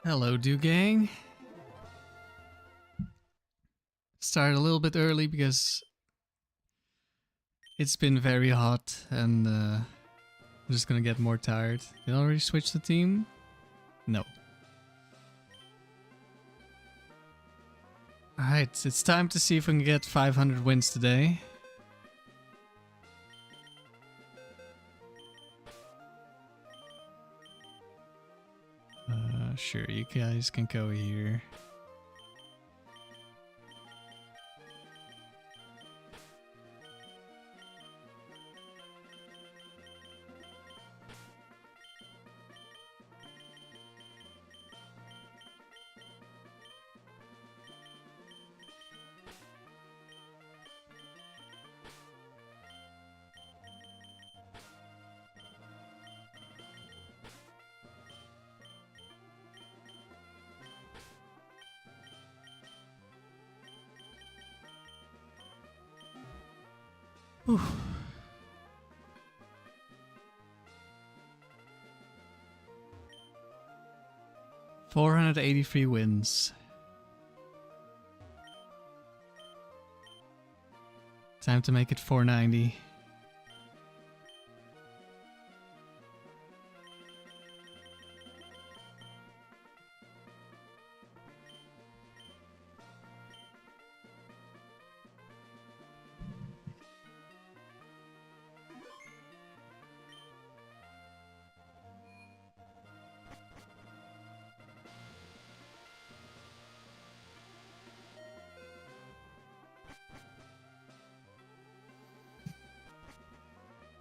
Hello, Dewgang. Started a little bit early because it's been very hot and I'm just gonna get more tired. Did I already switch the team? No. Alright, it's time to see if we can get 500 wins today. Sure, you guys can go here. Whew. $483 wins. Time to make it 490.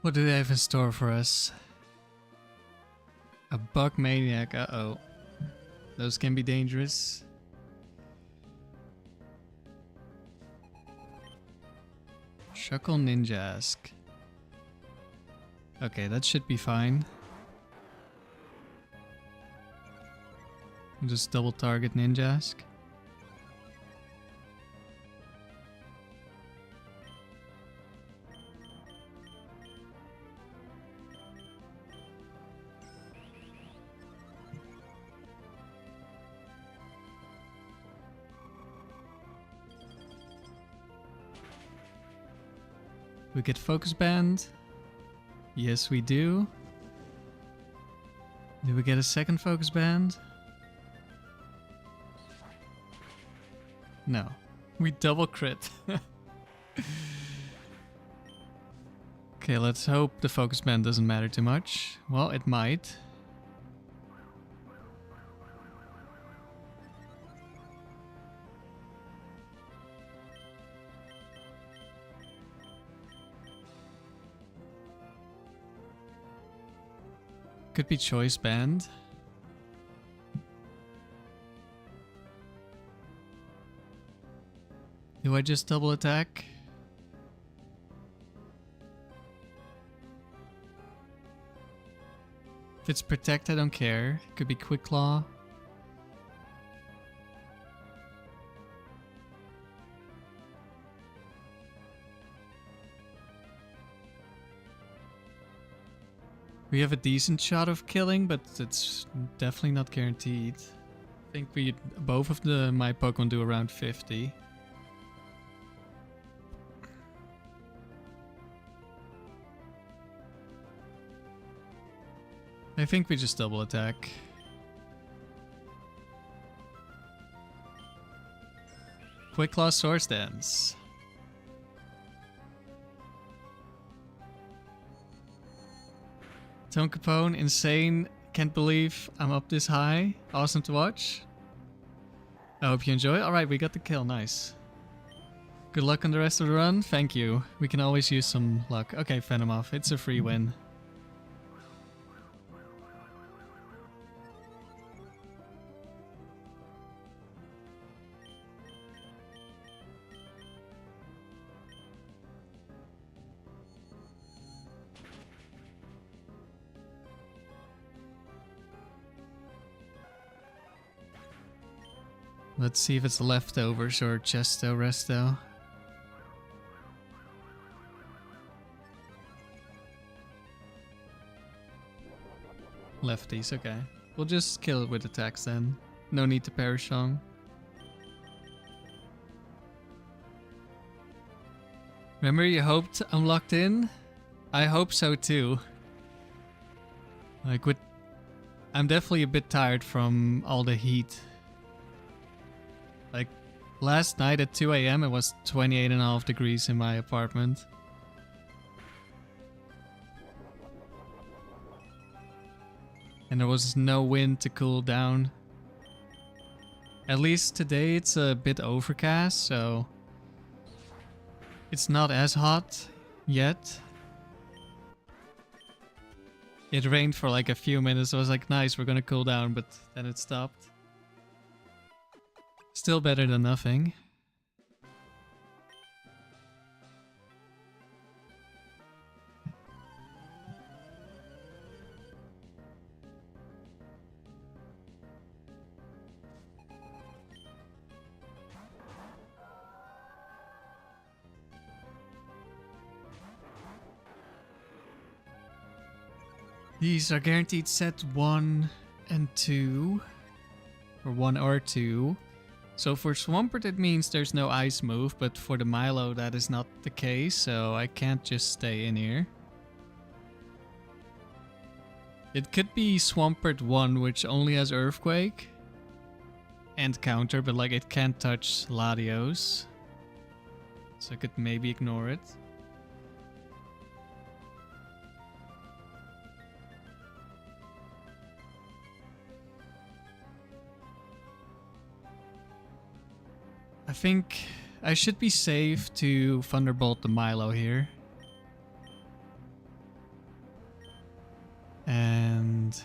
What do they have in store for us? A bug maniac, uh-oh. Those can be dangerous. Shuckle Ninjask. Okay, that should be fine. Just double target Ninjask. We get Focus Band. Yes, we do. Do we get a second Focus Band? No. We double crit. Okay, let's hope the Focus Band doesn't matter too much. Well, it might. Could be Choice Band. Do I just double attack? If it's Protect, I don't care. Could be Quick Claw. We have a decent shot of killing, but it's definitely not guaranteed. I think both of my Pokemon do around 50. I think we just double attack. Quick Claw Swords Dance. Tone Capone, insane. Can't believe I'm up this high. Awesome to watch. I hope you enjoy. Alright, we got the kill. Nice. Good luck on the rest of the run. Thank you. We can always use some luck. Okay, Venomoth. It's a free win. Let's see if it's leftovers or Chesto Resto. Lefties, okay. We'll just kill it with attacks then. No need to perish song. Remember you hoped I'm locked in? I hope so too. Like I'm definitely a bit tired from all the heat. Like last night at 2 AM it was 28.5 degrees in my apartment. And there was no wind to cool down. At least today it's a bit overcast, so it's not as hot yet. It rained for like a few minutes. I was like, nice, we're gonna cool down, but then it stopped. Still better than nothing. These are guaranteed set 1 and 2. Or 1 or 2. So for Swampert it means there's no ice move, but for the Milo that is not the case, so I can't just stay in here. It could be Swampert 1, which only has Earthquake and counter, but like it can't touch Latios. So I could maybe ignore it. I think I should be safe to Thunderbolt the Milo here. And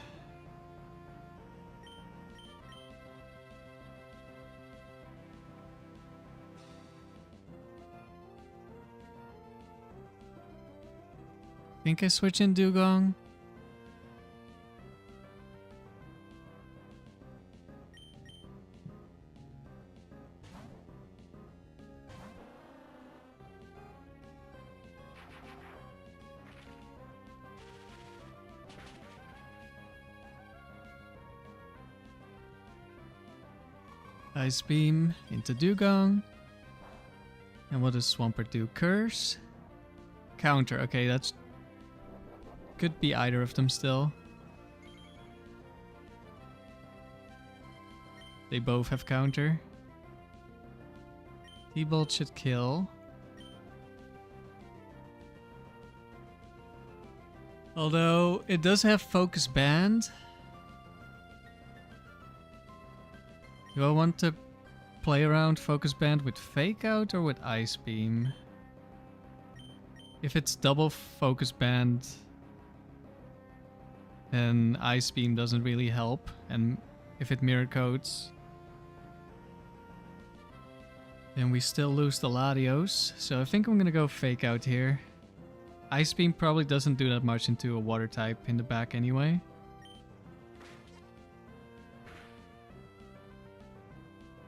I think I switch in Dewgong. Ice Beam into Dewgong. And what does Swampert do? Curse? Counter. Okay, that's... could be either of them still. They both have counter. T-Bolt should kill. Although, it does have Focus Band. Do I want to play around Focus Band with Fake Out or with Ice Beam? If it's double Focus Band, then Ice Beam doesn't really help. And if it mirror codes, then we still lose the Latios. So I think I'm gonna go Fake Out here. Ice Beam probably doesn't do that much into a water type in the back anyway.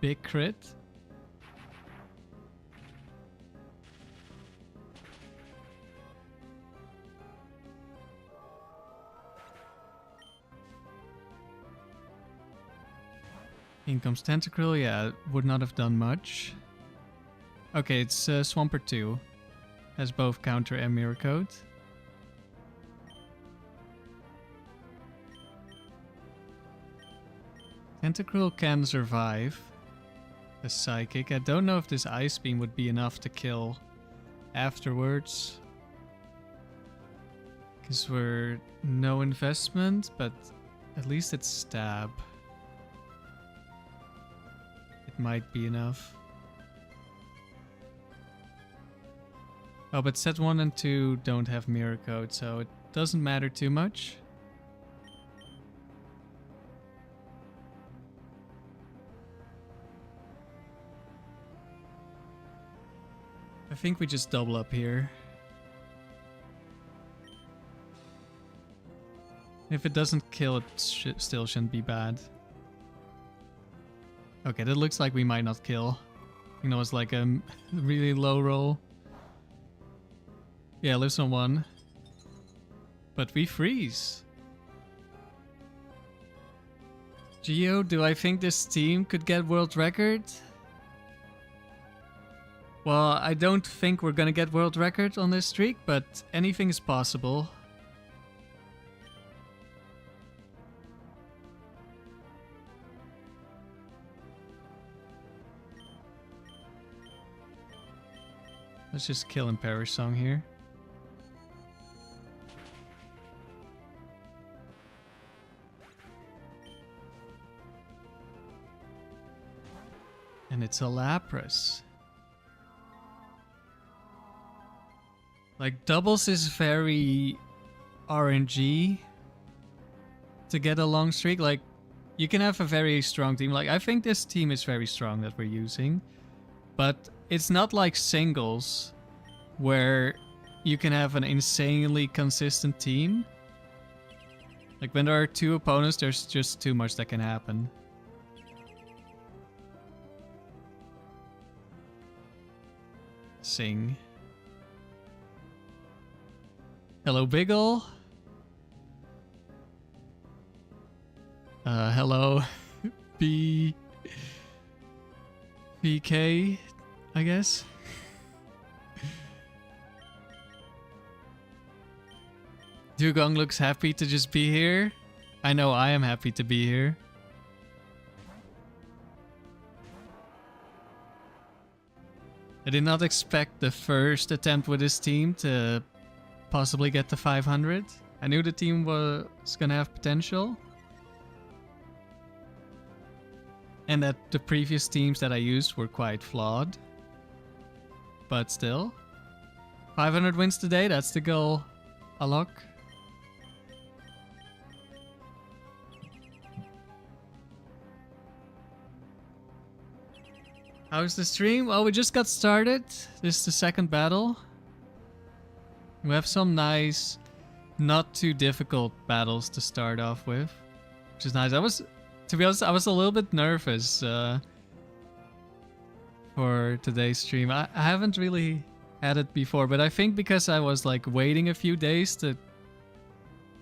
Big crit. In comes Tentacruel, yeah, would not have done much. Okay, it's Swampert 2. Has both counter and mirror code. Tentacruel can survive a Psychic. I don't know if this Ice Beam would be enough to kill afterwards. Because we're no investment, but at least it's stab. It might be enough. Oh, but set 1 and 2 don't have mirror code, so it doesn't matter too much. I think we just double up here. If it doesn't kill, it still shouldn't be bad. Okay, that looks like we might not kill. You know, it's like a really low roll. Yeah, lives on 1. But we freeze. Geo, do I think this team could get world record? Well, I don't think we're gonna get world record on this streak, but anything is possible. Let's just kill and perish song here. And it's a Lapras. Like, doubles is very RNG to get a long streak. Like, you can have a very strong team. Like, I think this team is very strong that we're using. But it's not like singles where you can have an insanely consistent team. Like, when there are two opponents, there's just too much that can happen. Sing. Hello, Biggle. Hello, BK, I guess. Dewgong looks happy to just be here. I know I am happy to be here. I did not expect the first attempt with this team to possibly get to 500. I knew the team was gonna have potential. And that the previous teams that I used were quite flawed. But still. 500 wins today, that's the goal. Alok. How's the stream? Well, we just got started. This is the second battle. We have some nice, not too difficult battles to start off with, which is nice. To be honest, I was a little bit nervous for today's stream. I haven't really had it before, but I think because I was like waiting a few days to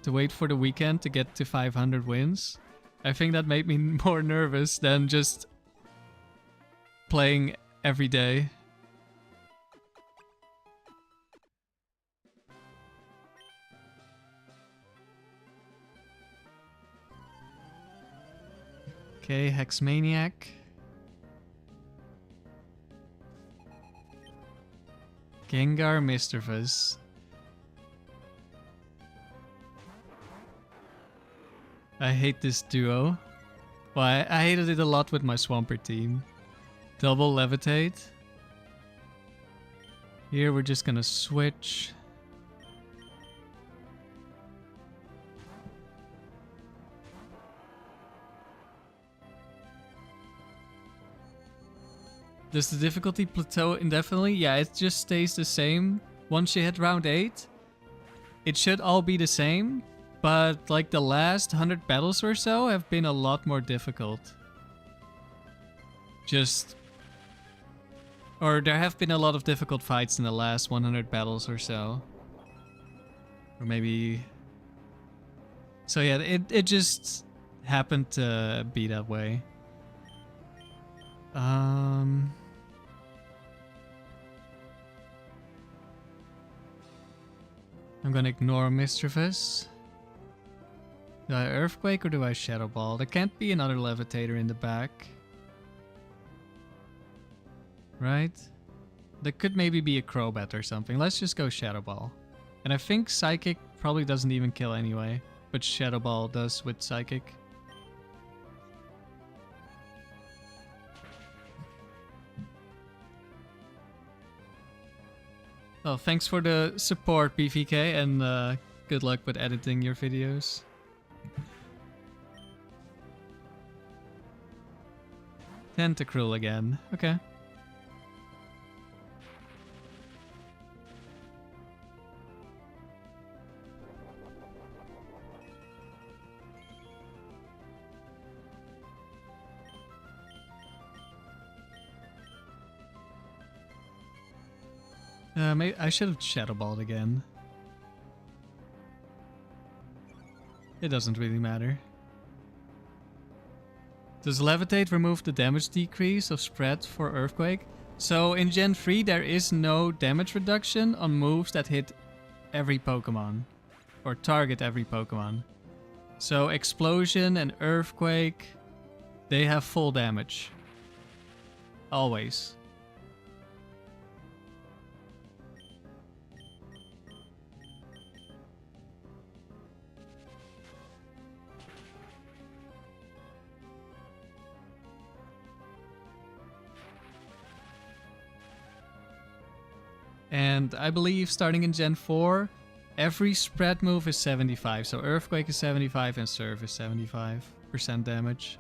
wait for the weekend to get to 500 wins, I think that made me more nervous than just playing every day. Okay, Hexmaniac. Gengar, Misdreavus. I hate this duo. Well, I hated it a lot with my Swampert team. Double Levitate. Here we're just gonna switch. Does the difficulty plateau indefinitely? Yeah, it just stays the same. Once you hit round 8, it should all be the same. But like the last 100 battles or so have been a lot more difficult. Or there have been a lot of difficult fights in the last 100 battles or so. Or maybe... So yeah, it just happened to be that way. I'm gonna ignore Misdreavus. Do I Earthquake or do I Shadow Ball? There can't be another Levitator in the back. Right? There could maybe be a Crobat or something. Let's just go Shadow Ball. And I think Psychic probably doesn't even kill anyway. But Shadow Ball does with Psychic. Well, thanks for the support, BVK, and good luck with editing your videos. Tentacruel again. Okay. Maybe I should have Shadow Balled again. It doesn't really matter. Does Levitate remove the damage decrease of spread for Earthquake? So in Gen 3 there is no damage reduction on moves that hit every Pokemon. Or target every Pokemon. So Explosion and Earthquake, they have full damage. Always. And I believe starting in Gen 4, every spread move is 75. So Earthquake is 75 and Surf is 75% damage.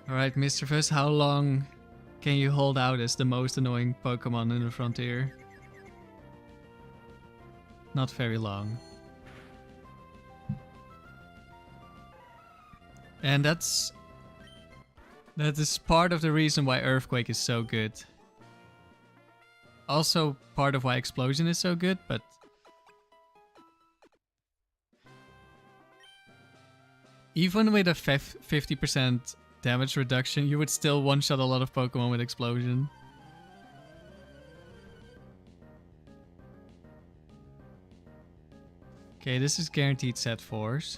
Alright, Mr. Fuss, how long can you hold out as the most annoying Pokemon in the Frontier? Not very long. And that is part of the reason why Earthquake is so good. Also part of why Explosion is so good, but even with a 50% damage reduction, you would still one-shot a lot of Pokemon with Explosion. Okay, this is guaranteed set 4s.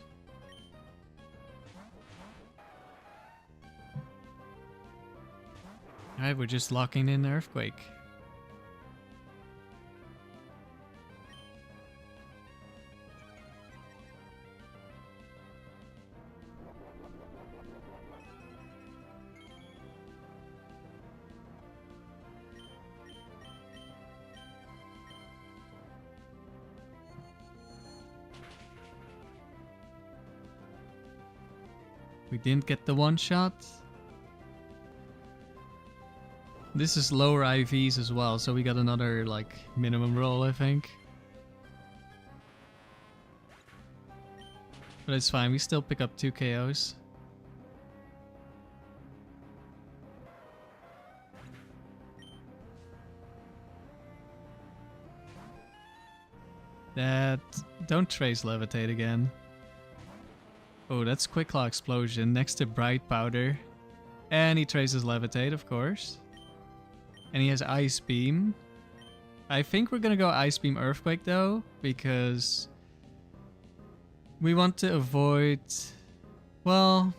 Alright, we're just locking in Earthquake. We didn't get the one shot. This is lower IVs as well, so we got another like minimum roll, I think. But it's fine, we still pick up 2 KOs. Don't trace Levitate again. Oh, that's Quick Claw Explosion next to Bright Powder. And he traces Levitate, of course. And he has Ice Beam. I think we're gonna go Ice Beam Earthquake though, because we want to avoid... Well,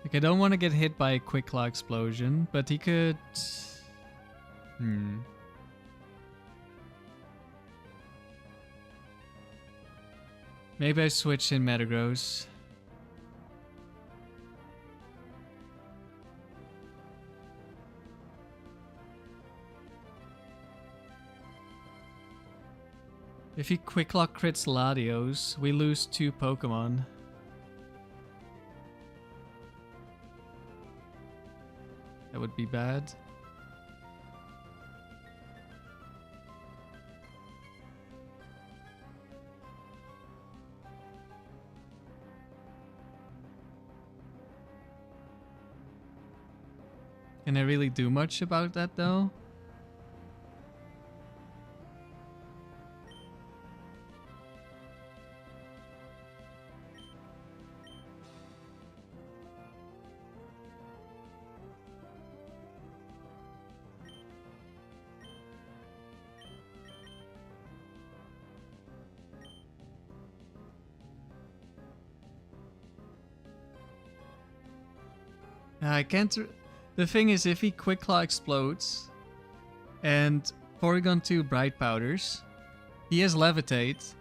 Like, I don't want to get hit by a Quick Claw Explosion, but he could... Maybe I switch in Metagross. If he Quick Lock crits Latios, we lose 2 Pokemon. That would be bad. Can I really do much about that though? I can't... The thing is, if he Quick Claw explodes and Porygon 2 Bright Powders, he has Levitate,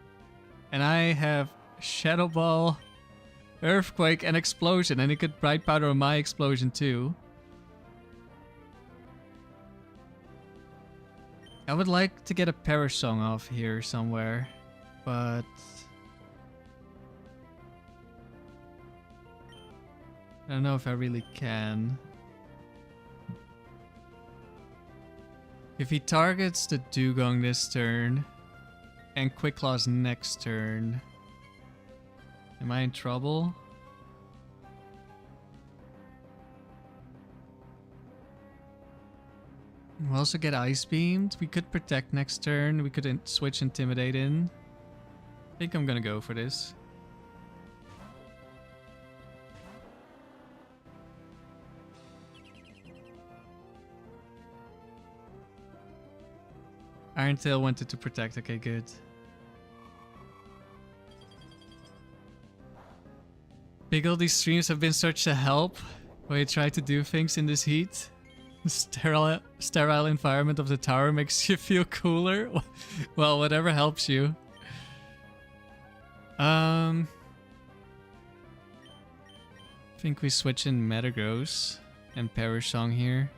and I have Shadow Ball, Earthquake, and Explosion, and he could Bright Powder on my Explosion too. I would like to get a Perish Song off here somewhere, but... I don't know if I really can. If he targets the Dewgong this turn and Quick Claws next turn, am I in trouble? We'll also get Ice Beamed. We could protect next turn. We could switch Intimidate in. I think I'm gonna go for this. Irontail wanted to protect. Okay, good. Big all these streams have been such a help when you try to do things in this heat. The sterile environment of the tower makes you feel cooler. Well, whatever helps you. I think we switch in Metagross and Parasong here.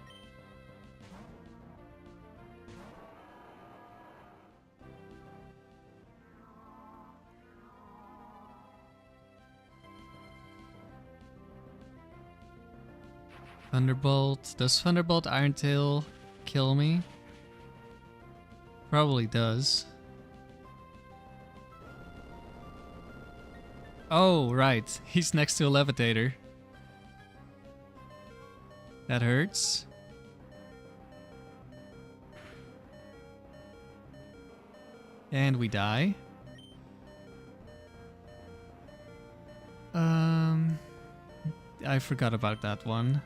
Thunderbolt. Does Thunderbolt Irontail kill me? Probably does. Oh, right. He's next to a Levitator. That hurts. And we die. I forgot about that one.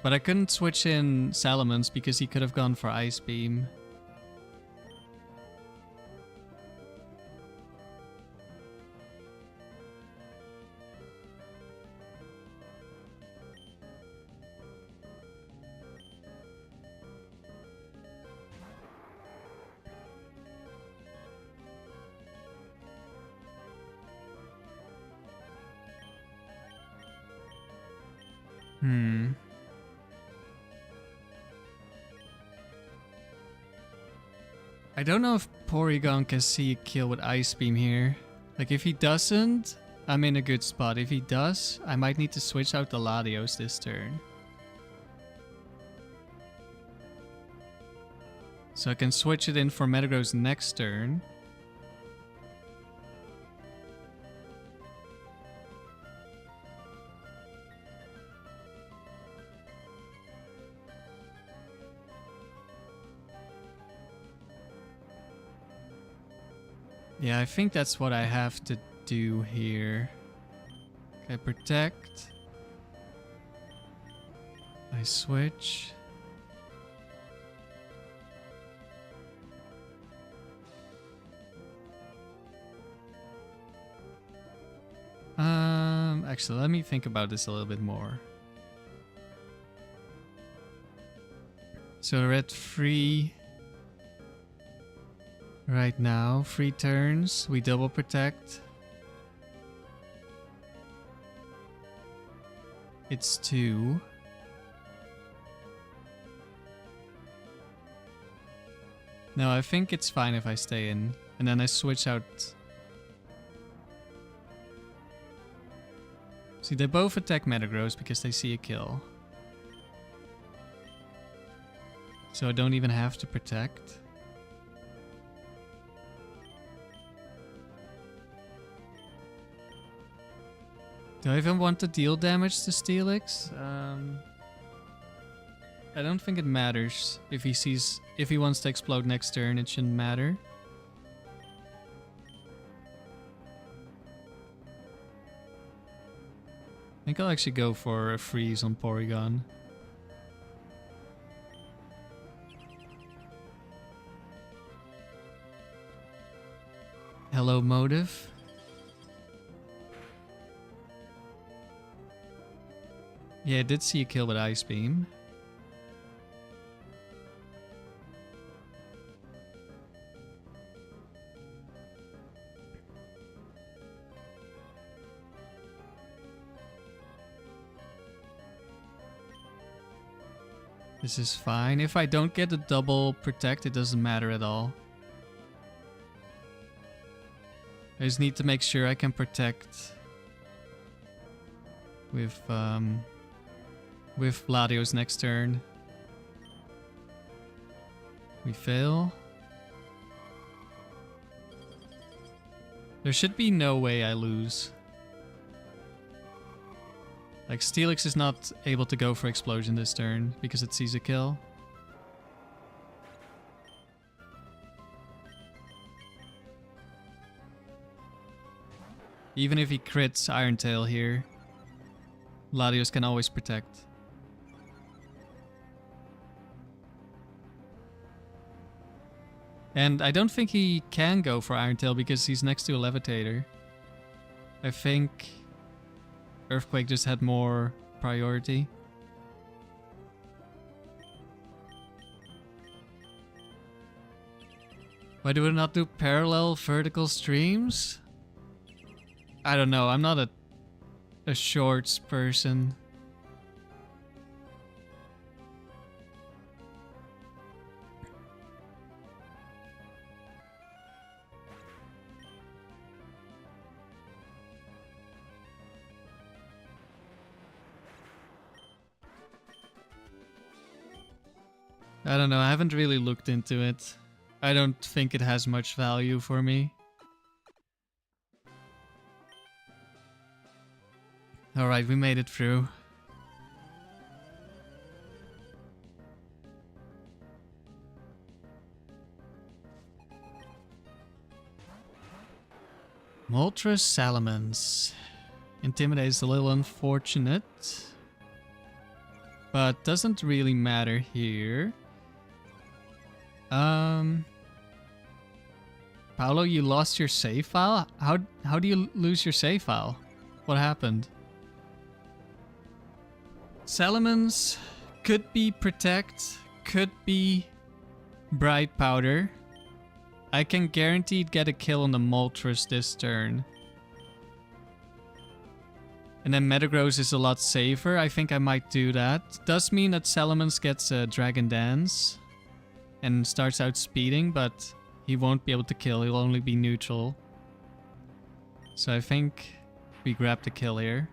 But I couldn't switch in Salamence because he could have gone for Ice Beam. I don't know if Porygon can see a kill with Ice Beam here. Like, if he doesn't, I'm in a good spot. If he does, I might need to switch out the Latios this turn. So I can switch it in for Metagross next turn. Yeah, I think that's what I have to do here. Okay, protect. I switch. Actually, let me think about this a little bit more. So we're at 3 right now. 3 turns. We double protect. It's 2. No, I think it's fine if I stay in. And then I switch out. See, they both attack Metagross because they see a kill. So I don't even have to protect. Do I even want to deal damage to Steelix? I don't think it matters. If he wants to explode next turn, it shouldn't matter. I think I'll actually go for a freeze on Porygon. Hello, Motive. Yeah, I did see a kill with Ice Beam. This is fine. If I don't get a double protect, it doesn't matter at all. I just need to make sure I can protect with Latios next turn. We fail. There should be no way I lose. Like, Steelix is not able to go for Explosion this turn because it sees a kill. Even if he crits Iron Tail here, Latios can always protect. And I don't think he can go for Iron Tail because he's next to a Levitator. I think Earthquake just had more priority. Why do we not do parallel vertical streams? I don't know, I'm not a shorts person. I don't know, I haven't really looked into it. I don't think it has much value for me. Alright, we made it through. Moltres Salamence. Intimidate is a little unfortunate, but doesn't really matter here. Paolo, you lost your save file? How do you lose your save file? What happened? Salamence could be Protect, could be Bright Powder. I can guaranteed get a kill on the Moltres this turn. And then Metagross is a lot safer. I think I might do that. Does mean that Salamence gets a Dragon Dance and starts out speeding, but he won't be able to kill. He'll only be neutral. So I think we grab the kill here.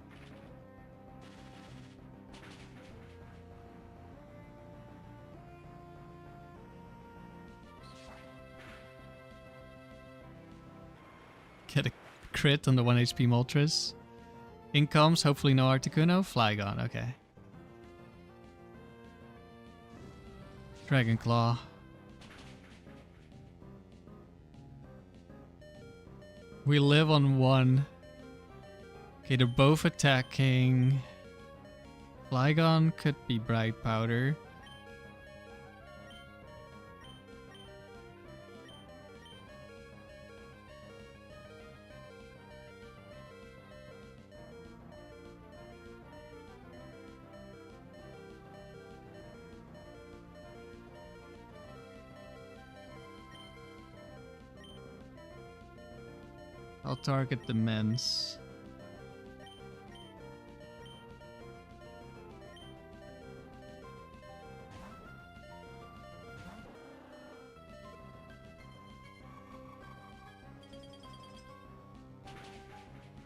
Get a crit on the 1 HP Moltres. In comes, hopefully no Articuno. Flygon, okay. Dragon Claw. We live on 1. Okay, they're both attacking. Flygon could be Bright Powder. I'll target the Mens.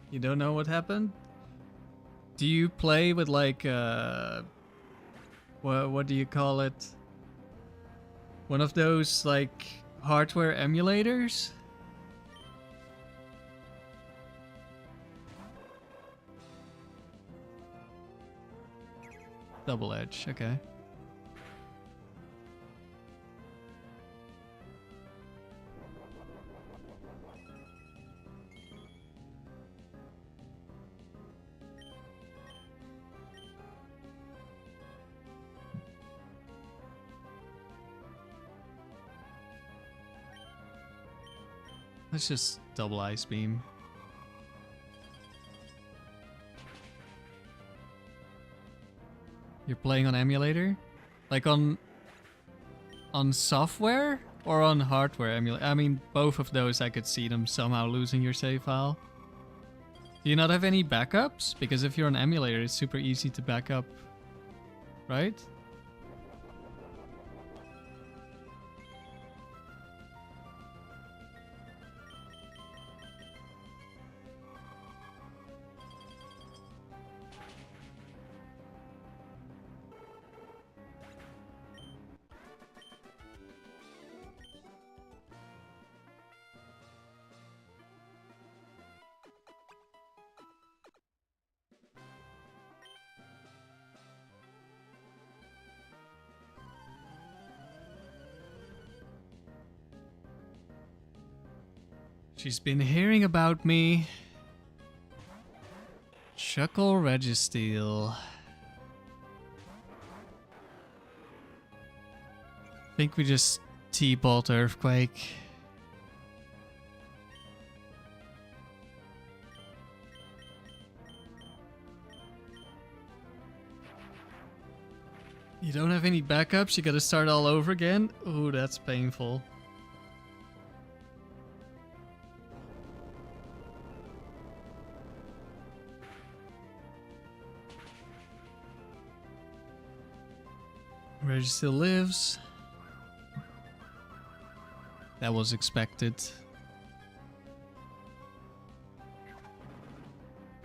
You don't know what happened? Do you play with like what do you call it? One of those like hardware emulators? Double Edge, okay. Let's just double Ice Beam. You're playing on emulator? Like on software or on hardware emulator? I mean, both of those I could see them somehow losing your save file. Do you not have any backups? Because if you're on emulator, it's super easy to back up, right? She's been hearing about me. Shuckle Registeel. I think we just T-Bolt Earthquake. You don't have any backups, you gotta start all over again? Ooh, that's painful. Registeel lives. That was expected.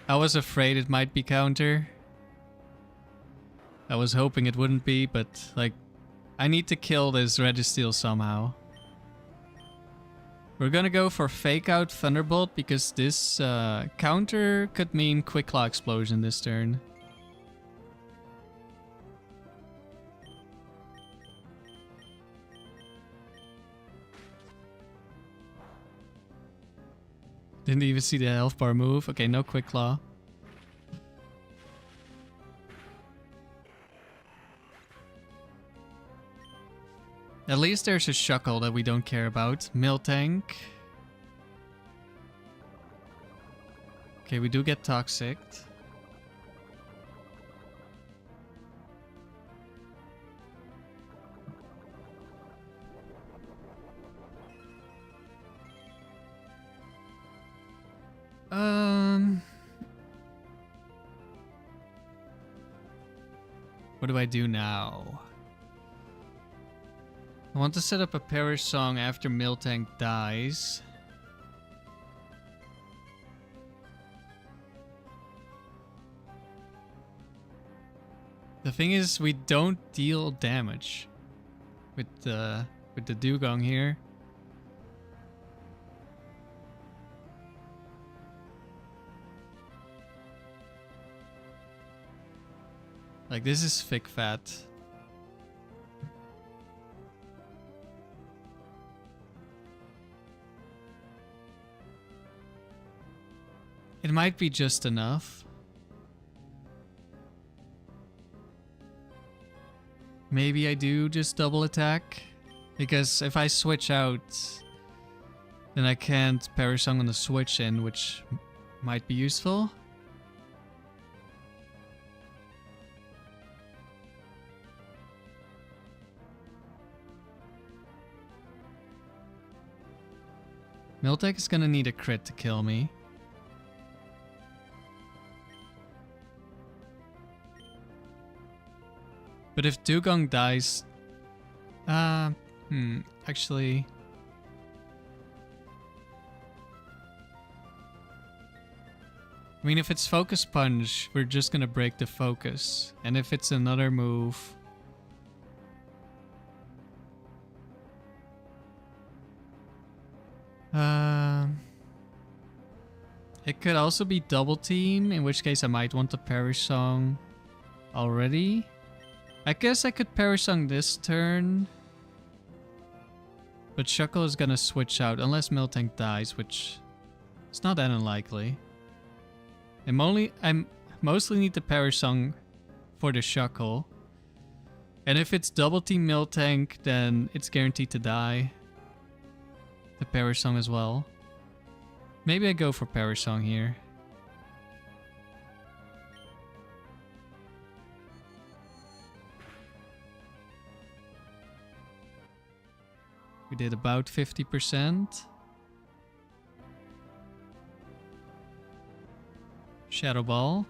I was afraid it might be counter. I was hoping it wouldn't be, but like, I need to kill this Registeel somehow. We're gonna go for Fake Out Thunderbolt because this counter could mean Quick Claw Explosion this turn. Didn't even see the health bar move. Okay, no Quick Claw. At least there's a Shuckle that we don't care about. Miltank. Okay, we do get Toxic. What do I do now? I want to set up a Perish Song after Miltank dies. The thing is, we don't deal damage with the Dewgong here. Like, this is thick fat. It might be just enough. Maybe I do just double attack. Because if I switch out, then I can't Perish Song on the switch in, which might be useful. Miltank is gonna need a crit to kill me. But if Dewgong dies... actually... I mean, if it's Focus Punch, we're just gonna break the focus. And if it's another move... It could also be Double Team, in which case I might want to Perish Song already. I guess I could Perish Song this turn. But Shuckle is gonna switch out unless Miltank dies, which is not that unlikely. I mostly need to Perish Song for the Shuckle. And if it's Double Team Miltank, then it's guaranteed to die. The Perish Song as well. Maybe I go for Perish Song here. We did about 50%. Shadow Ball.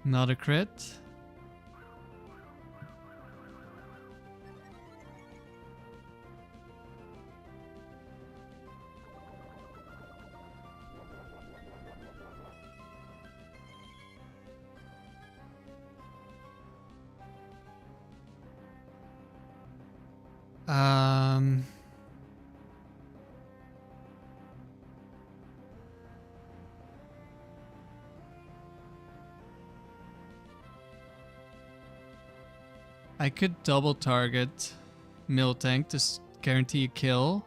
Not a crit. I could double target Miltank to guarantee a kill.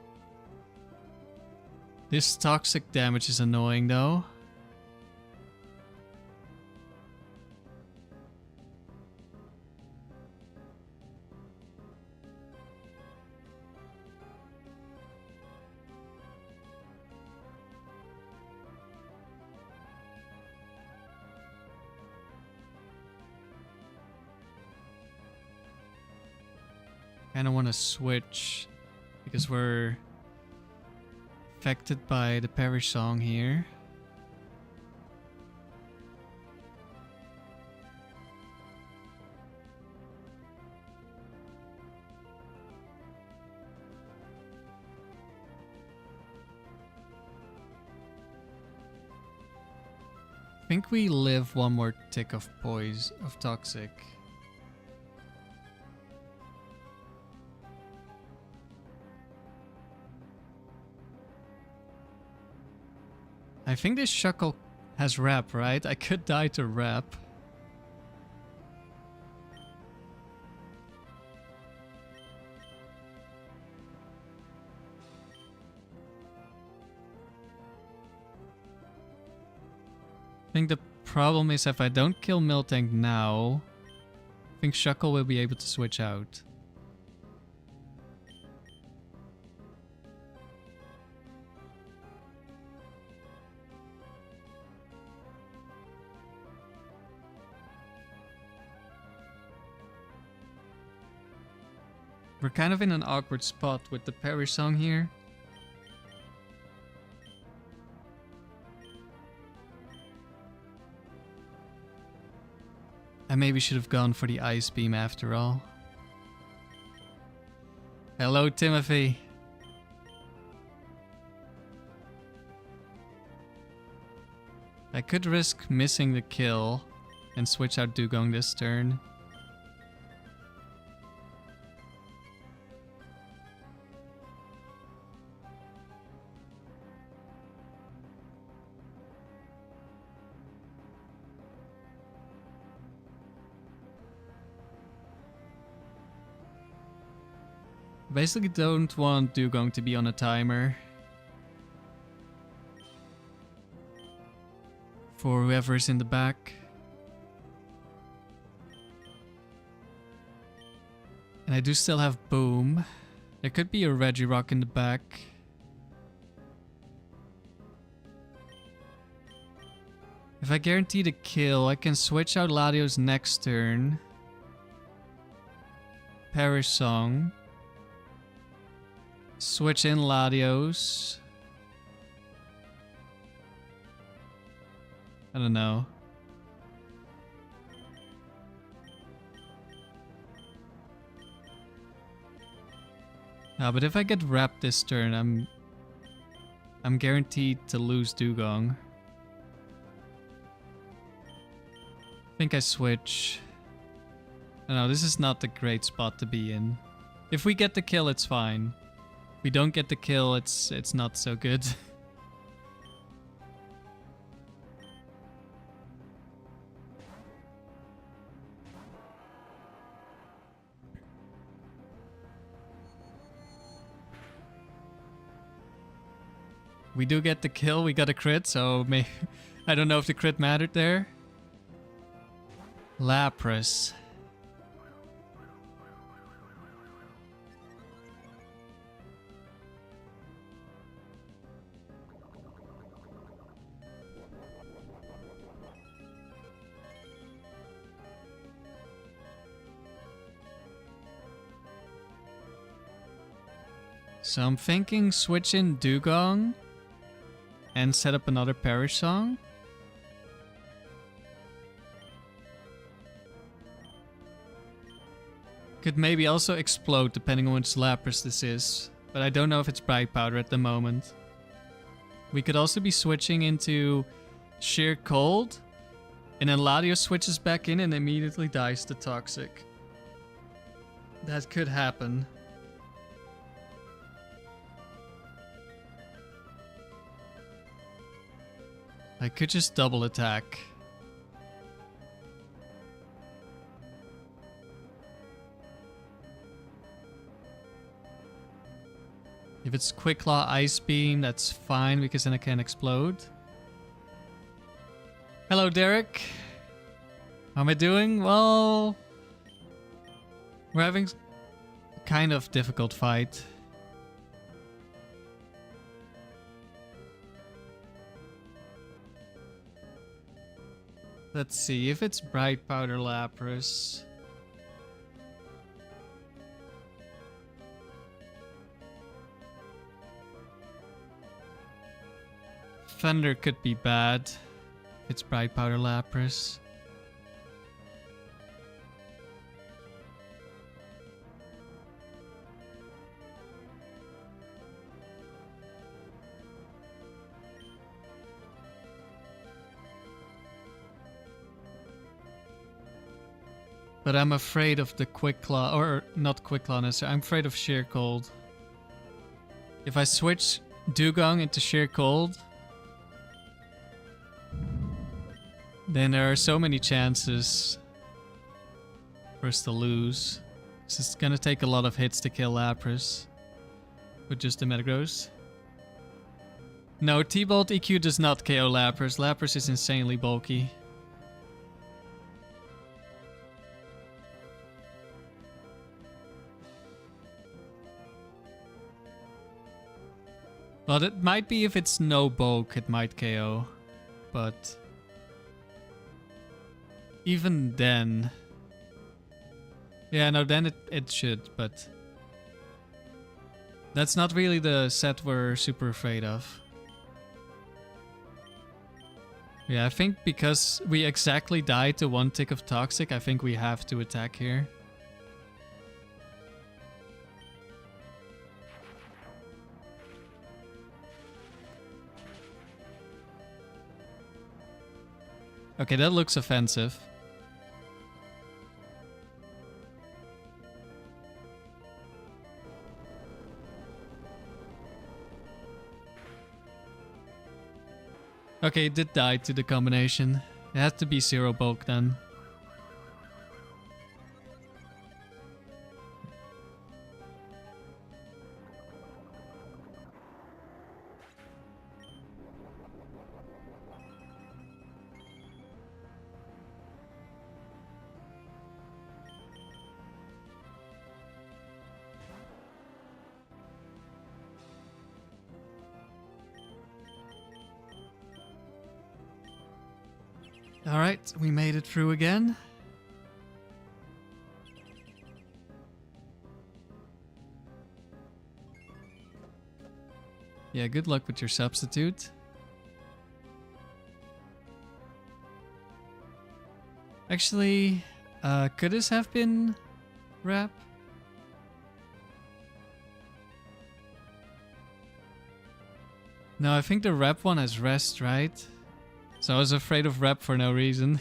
This toxic damage is annoying though. Kind of want to switch because we're affected by the Perish Song here. I think we live one more tick of poise of toxic. I think this Shuckle has rep, right? I could die to rep. I think the problem is if I don't kill Miltank now, I think Shuckle will be able to switch out. We're kind of in an awkward spot with the Perish Song here. I maybe should have gone for the Ice Beam after all. Hello, Timothy. I could risk missing the kill and switch out Dewgong this turn. Basically don't want Dewgong to be on a timer. For whoever is in the back. And I do still have Boom. There could be a Regirock in the back. If I guarantee the kill, I can switch out Latios next turn. Perish Song. Switch in Latios. I don't know. But if I get wrapped this turn, I'm guaranteed to lose Dewgong. I think I switch. No, this is not the great spot to be in. If we get the kill, it's fine. If we don't get the kill, it's not so good. We do get the kill, we got a crit, so I don't know if the crit mattered there. Lapras. So I'm thinking switch in Dewgong and set up another Perish Song. Could maybe also explode depending on which Lapras this is, but I don't know if it's Bright Powder at the moment. We could also be switching into Sheer Cold, and then Latios switches back in and immediately dies to Toxic. That could happen. I could just double attack. If it's Quick Claw Ice Beam, that's fine because then it can explode. Hello, Derek. How am I doing? Well, we're having a kind of difficult fight. Let's see if it's Bright Powder Lapras. Thunder could be bad if it's Bright Powder Lapras. But I'm afraid of the Quick Claw, or not Quick Claw necessarily, I'm afraid of Sheer Cold. If I switch Dewgong into Sheer Cold, then there are so many chances for us to lose. It's gonna take a lot of hits to kill Lapras with just the Metagross. No, T-Bolt EQ does not KO Lapras. Lapras is insanely bulky. Well, it might be if it's no bulk, it might KO. But even then... Yeah, no, then it should, but... That's not really the set we're super afraid of. Yeah, I think because we exactly died to one tick of Toxic, I think we have to attack here. Okay, that looks offensive. Okay, it did die to the combination. It had to be 0 bulk then. Alright, we made it through again. Yeah, good luck with your substitute. Actually, could this have been Rep? No, I think the Rep one has Rest, right? So I was afraid of Rep for no reason.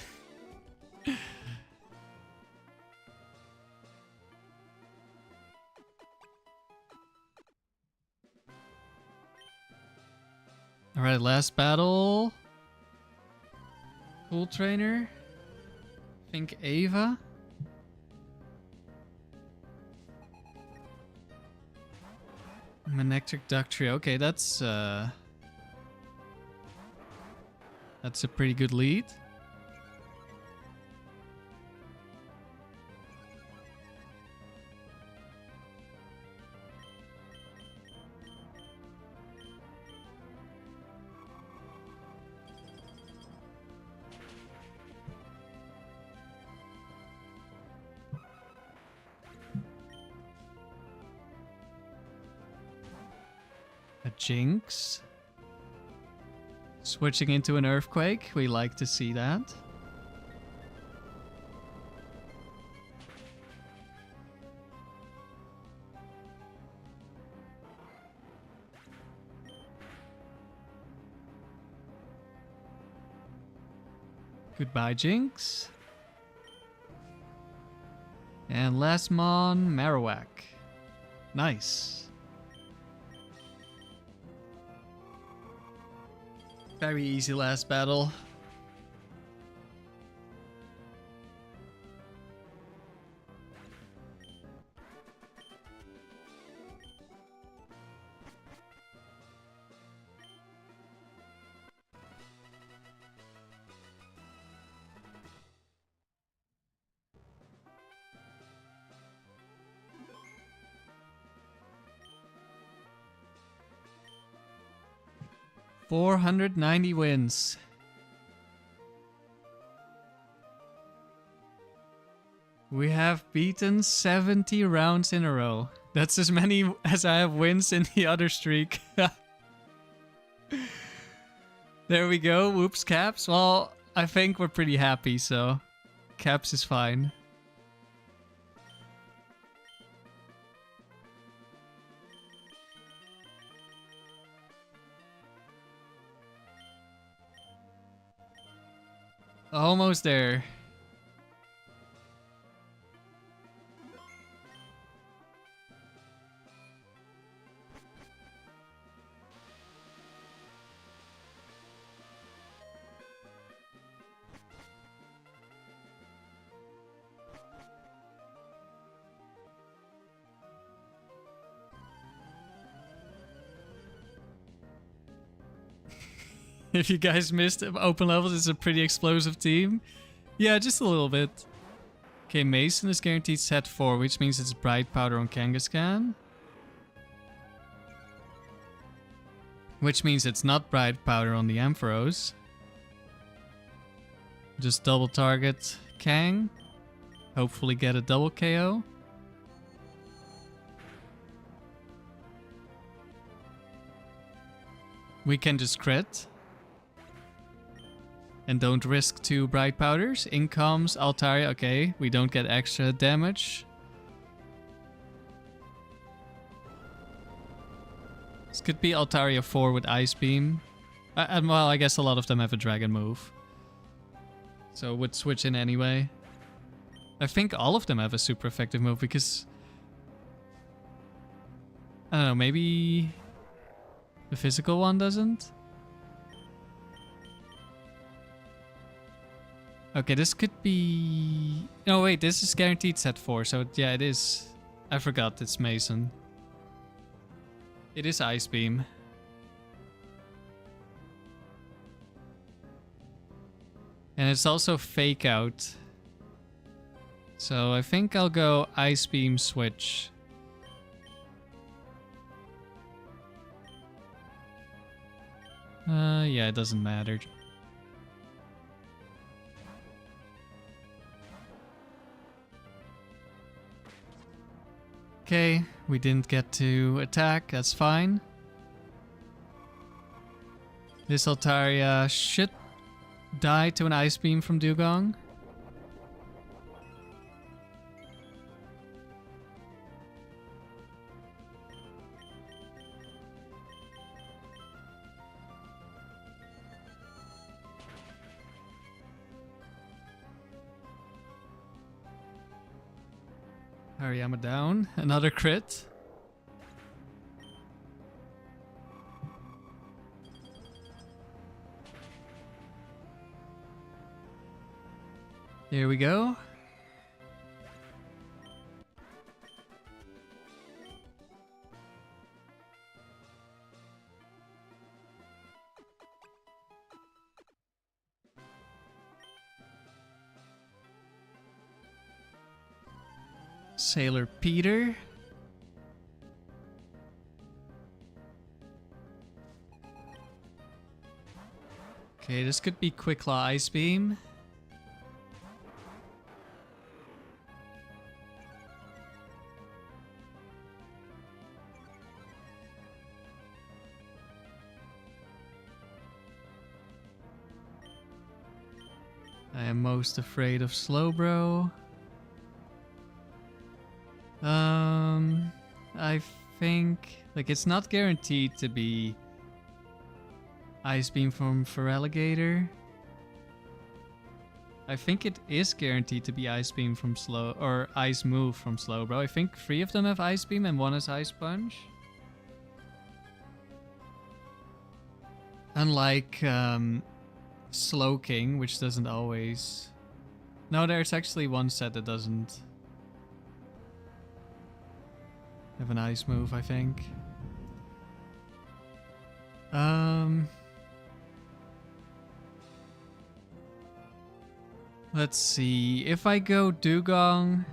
Alright, last battle. Cool Trainer. I think Ava. Manectric Duck Trio. Okay, that's a pretty good lead. A Jinx. Switching into an Earthquake. We like to see that. Goodbye, Jinx. And last mon, Marowak. Nice. Very easy last battle. 490 wins. We have beaten 70 rounds in a row. That's as many as I have wins in the other streak. There we go. Whoops, Caps. Well, I think we're pretty happy, so Caps is fine. Almost there. If you guys missed open levels, it's a pretty explosive team. Yeah, just a little bit. Okay, Mason is guaranteed set 4, which means it's Bright Powder on Kangaskhan. Which means it's not Bright Powder on the Ampharos. Just double target Kang. Hopefully get a double KO. We can just crit. And don't risk 2 Bright Powders. In comes Altaria. Okay, we don't get extra damage. This could be Altaria 4 with Ice Beam. And well, I guess a lot of them have a Dragon move. So would switch in anyway. I think all of them have a super effective move because... I don't know, maybe... the physical one doesn't? Okay, this could be... No, wait, this is guaranteed set 4, so yeah, it is. I forgot, it's Mason. It is Ice Beam. And it's also Fake Out. So I think I'll go Ice Beam switch. Yeah, it doesn't matter. Okay, we didn't get to attack, that's fine. This Altaria should die to an Ice Beam from Dewgong. Hariyama down. Another crit. There we go. Sailor Peter. Okay, this could be Quick Claw Ice Beam. I am most afraid of Slowbro. I think, like, it's not guaranteed to be Ice Beam from Feraligatr. I think it is guaranteed to be Ice Beam from Slow, or Ice Move from Slowbro. I think 3 of them have Ice Beam and 1 has Ice Punch. Unlike Slowking, which doesn't always... No, there's actually one set that doesn't have an Ice Move, I think. Let's see. If I go Dewgong,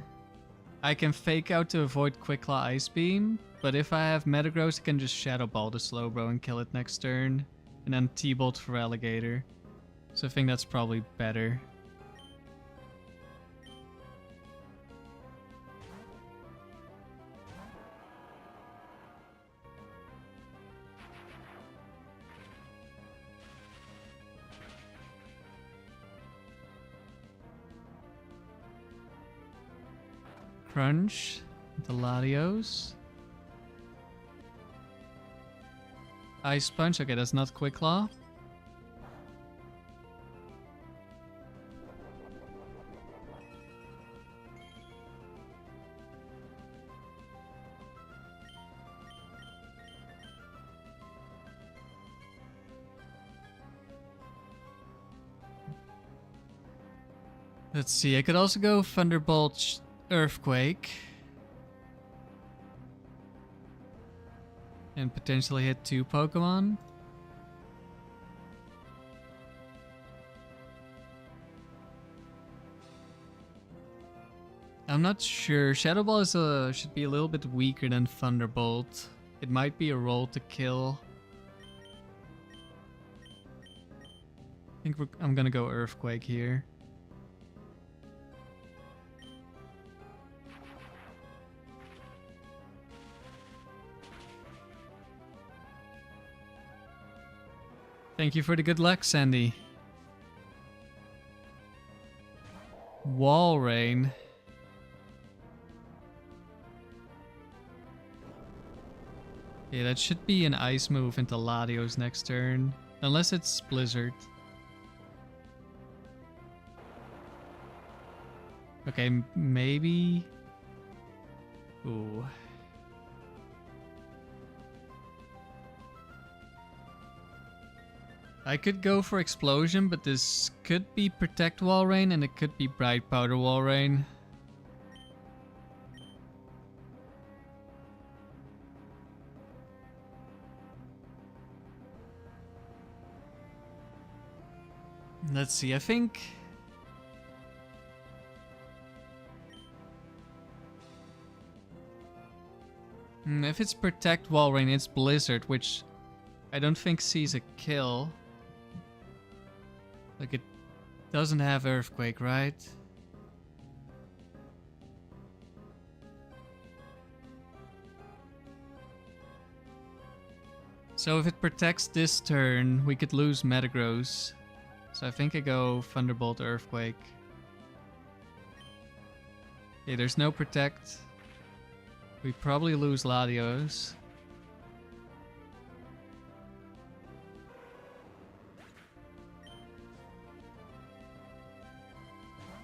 I can Fake Out to avoid Quick Claw Ice Beam. But if I have Metagross, I can just Shadow Ball the Slowbro and kill it next turn. and then T-Bolt for Alligator. So I think that's probably better. Crunch, the Latios. Ice Punch, okay, that's not Quick Claw. Let's see, I could also go Thunderbolt, Earthquake. And potentially hit 2 Pokemon. I'm not sure. Shadow Ball is should be a little bit weaker than Thunderbolt. It might be a roll to kill. I think I'm gonna go Earthquake here. Thank you for the good luck, Sandy. Wall Rain. Yeah, that should be an ice move into Latios next turn. Unless it's Blizzard. Okay, maybe... Ooh. I could go for Explosion, but this could be Protect Wall Rain and it could be Bright Powder Wall Rain. Let's see, I think... if it's Protect Wall Rain, it's Blizzard, which I don't think sees a kill. Like, it doesn't have Earthquake, right? So if it protects this turn, we could lose Metagross. So I think I go Thunderbolt, Earthquake. Okay, there's no Protect. We probably lose Latios.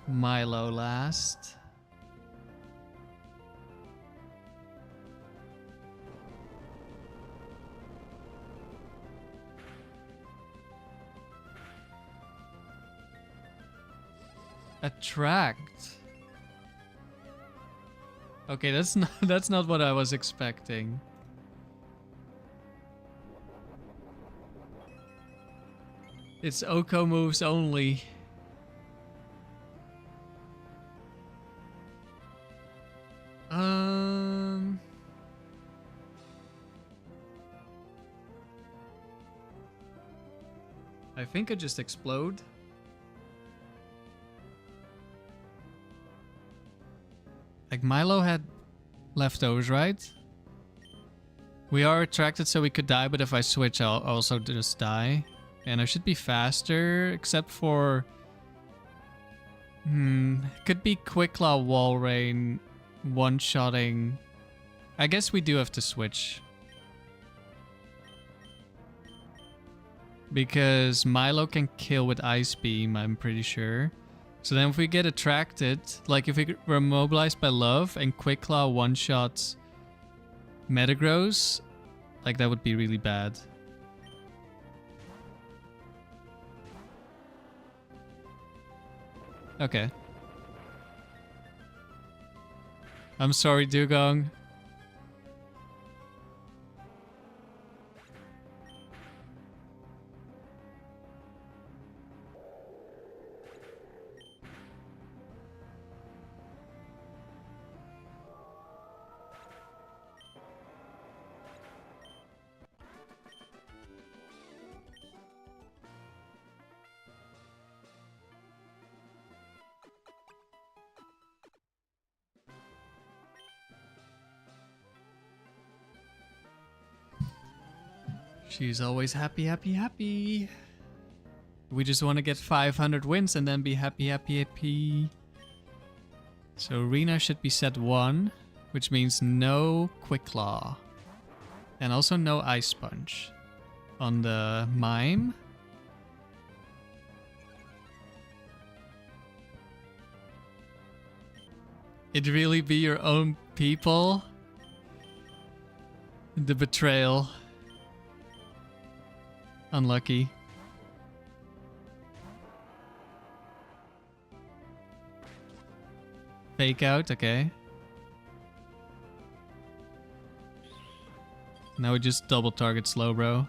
Milo last. Attract. Okay, that's not what I was expecting. It's Oko moves only. I think I just explode. Like, Milo had leftovers, right? We are attracted, so we could die, but if I switch, I'll also just die. And I should be faster, except for... could be Quick Claw, Wall Rain, one-shotting. I guess we do have to switch. Because Milo can kill with Ice Beam, I'm pretty sure. So then if we get attracted, like if we're mobilized by Love and Quick Claw one-shots Metagross, like that would be really bad. Okay. I'm sorry, Dewgong. She's always happy, happy, happy. We just want to get 500 wins and then be happy, happy, happy. So Rena should be set 1, which means no Quick Claw. And also no Ice Punch. On the Mime. It really be your own people? The betrayal. Unlucky. Fake out, okay. Now we just double target slow, bro.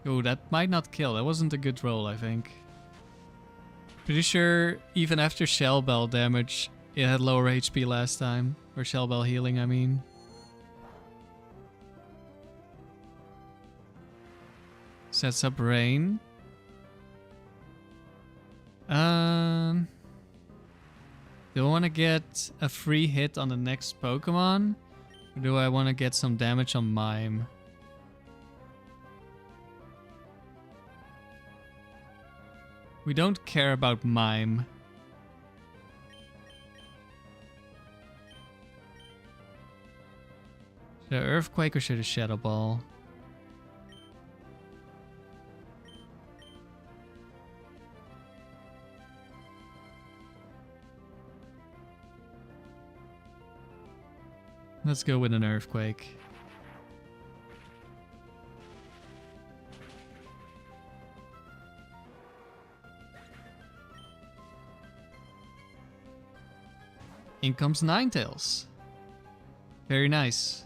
Oh, that might not kill. That wasn't a good roll, I think. Pretty sure even after Shell Bell damage, it had lower HP last time. Or Shell Bell healing, I mean. Sets up Rain. Do I want to get a free hit on the next Pokemon? Or do I want to get some damage on Mime? We don't care about Mime. Should I Earthquake or should I Shadow Ball? Let's go with an Earthquake. In comes Ninetales. Very nice.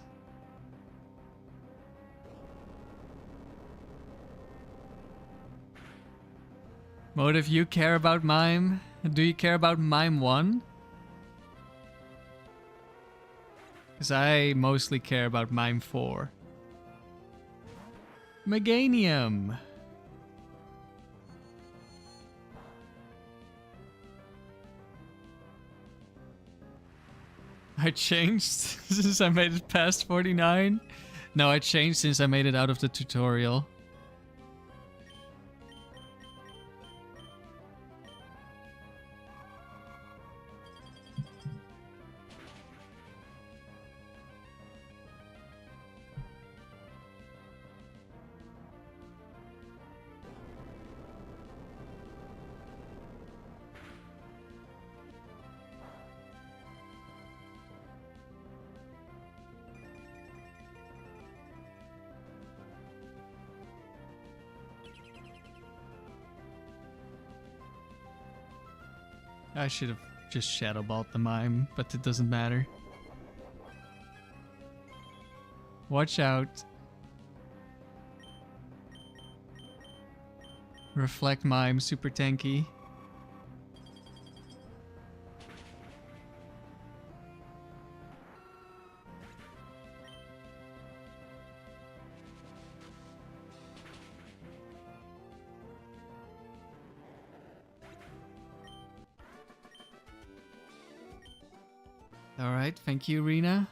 Motive, you care about Mime? Do you care about Mime 1? Because I mostly care about Mime 4. Meganium! I changed since I made it past 49? No, I changed since I made it out of the tutorial. I should have just Shadow Balled the Mime, but it doesn't matter. Watch out. Reflect Mime, super tanky. Alright, thank you, Rena.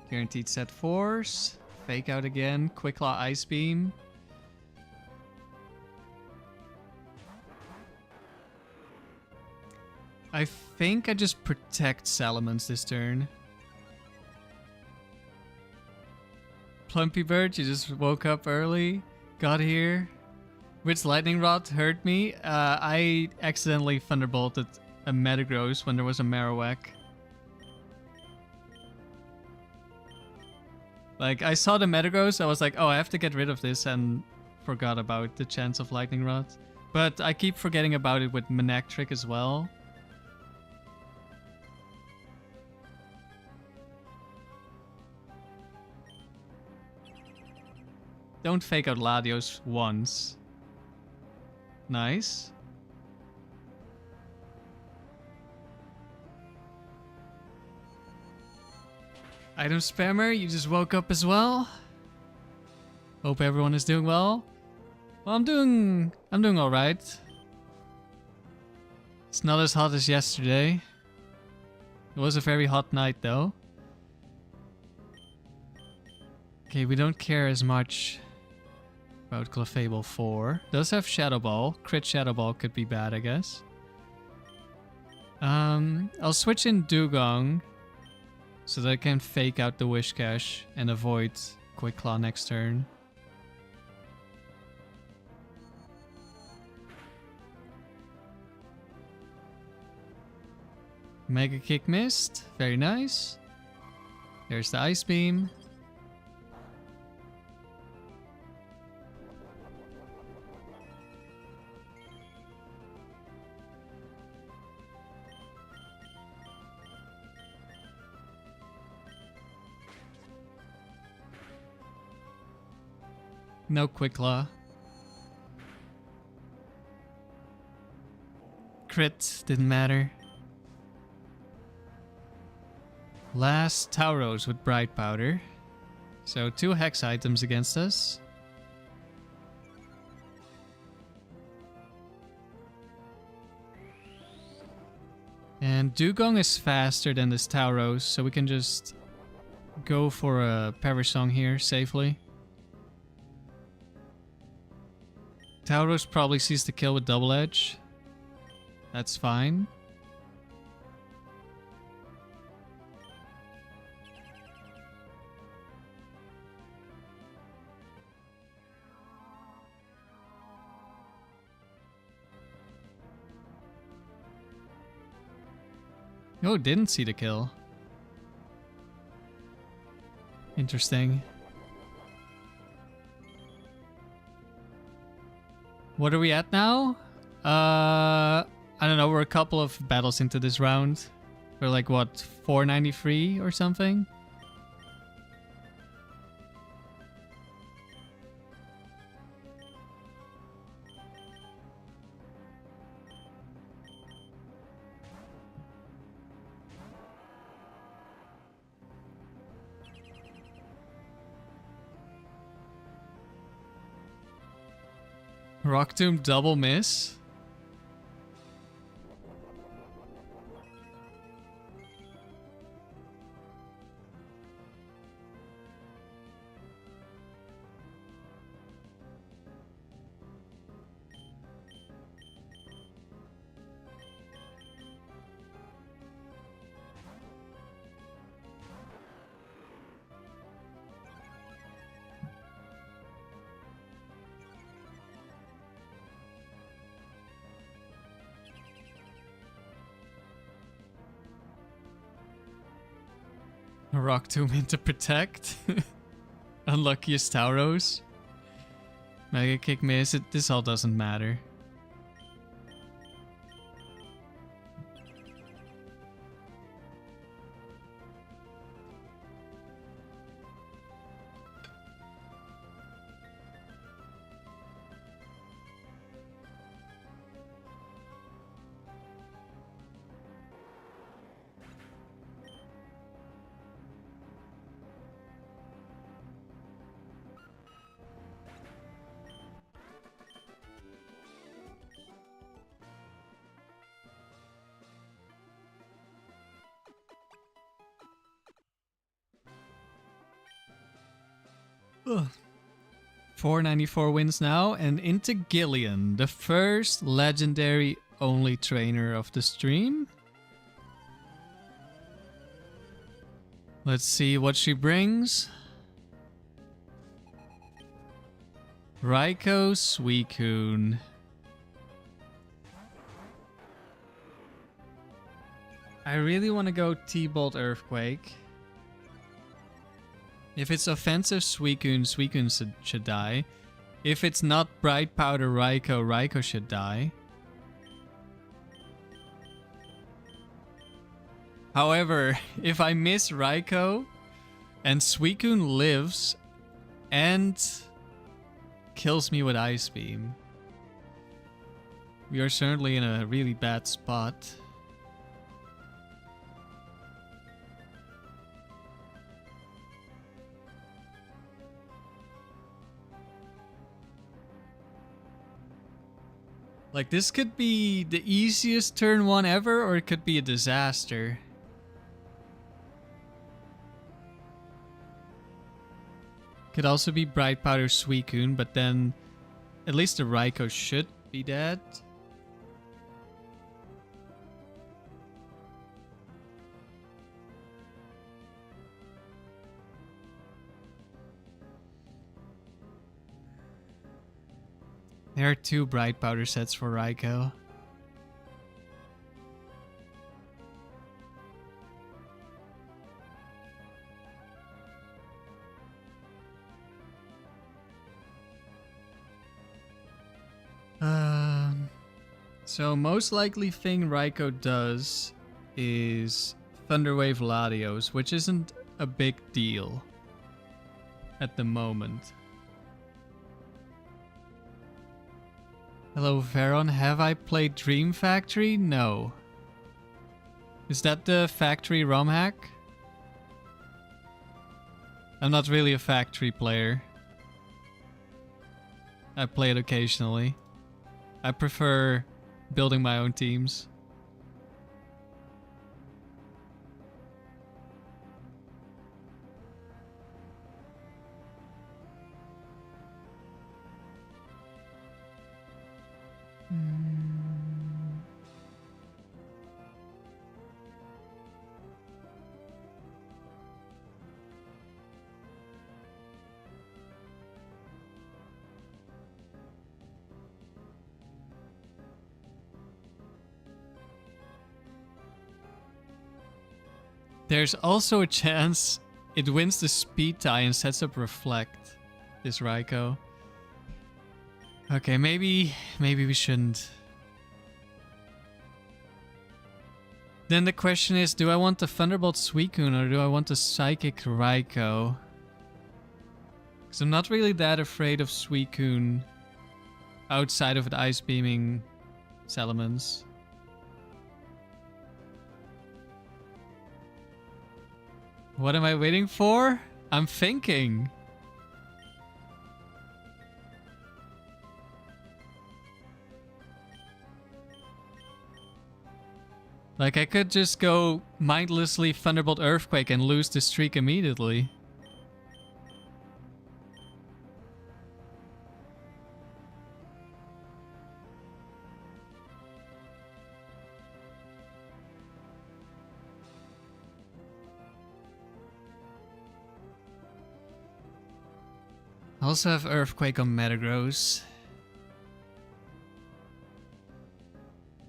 Guaranteed set force. Fake out again. Quick Claw Ice Beam. I think I just protect Salamence this turn. Plumpy Bird, you just woke up early, got here. Which Lightning Rod hurt me? I accidentally Thunderbolted a Metagross when there was a Marowak. Like, I saw the Metagross, I was like, oh, I have to get rid of this, and forgot about the chance of Lightning Rod. But I keep forgetting about it with Manectric as well. Don't fake out Latios once. Nice. Item spammer, you just woke up as well. Hope everyone is doing well. Well, I'm doing all right. It's not as hot as yesterday. It was a very hot night though. Okay, we don't care as much about Clefable 4. Does have Shadow Ball. Crit Shadow Ball could be bad, I guess. I'll switch in Dewgong so that I can fake out the Wish Cache and avoid Quick Claw next turn. Mega Kick missed. Very nice. There's the Ice Beam. No Quick Claw. Crit didn't matter. Last tauros with Bright Powder. So 2 Hex items against us. And Dewgong is faster than this tauros, so we can just go for a Perish Song here safely. Tauros probably sees the kill with Double Edge. That's fine. Oh, didn't see the kill. Interesting. What are we at now? I don't know, we're a couple of battles into this round. We're like, what, 493 or something? Rock Tomb double miss. Rock Tomb into Protect. Unluckiest Tauros. Mega Kick miss. This all doesn't matter. Ugh. 494 wins now, and into Gillian, the first legendary only trainer of the stream. Let's see what she brings. Raikou Suicune. I really want to go T-Bolt Earthquake. If it's offensive Suicune, Suicune should die. If it's not Bright Powder Raikou, Raikou should die. However, if I miss Raikou and Suicune lives and kills me with Ice Beam. We are certainly in a really bad spot. Like, this could be the easiest turn 1 ever, or it could be a disaster. Could also be Bright Powder Suicune, but then at least the Raikou should be dead. There are 2 Bright Powder sets for Raikou. So most likely thing Raikou does is Thunderwave Latios, which isn't a big deal at the moment. Hello Veron, have I played Dream Factory? No. Is that the factory ROM hack? I'm not really a factory player. I play it occasionally. I prefer building my own teams. There's also a chance it wins the speed tie and sets up Reflect, this Raikou. Okay, maybe we shouldn't. Then the question is, do I want the Thunderbolt Suicune or do I want the Psychic Raikou? Because I'm not really that afraid of Suicune outside of it Ice Beaming Salamence. What am I waiting for? I'm thinking. Like, I could just go mindlessly Thunderbolt Earthquake and lose the streak immediately. I also have Earthquake on Metagross.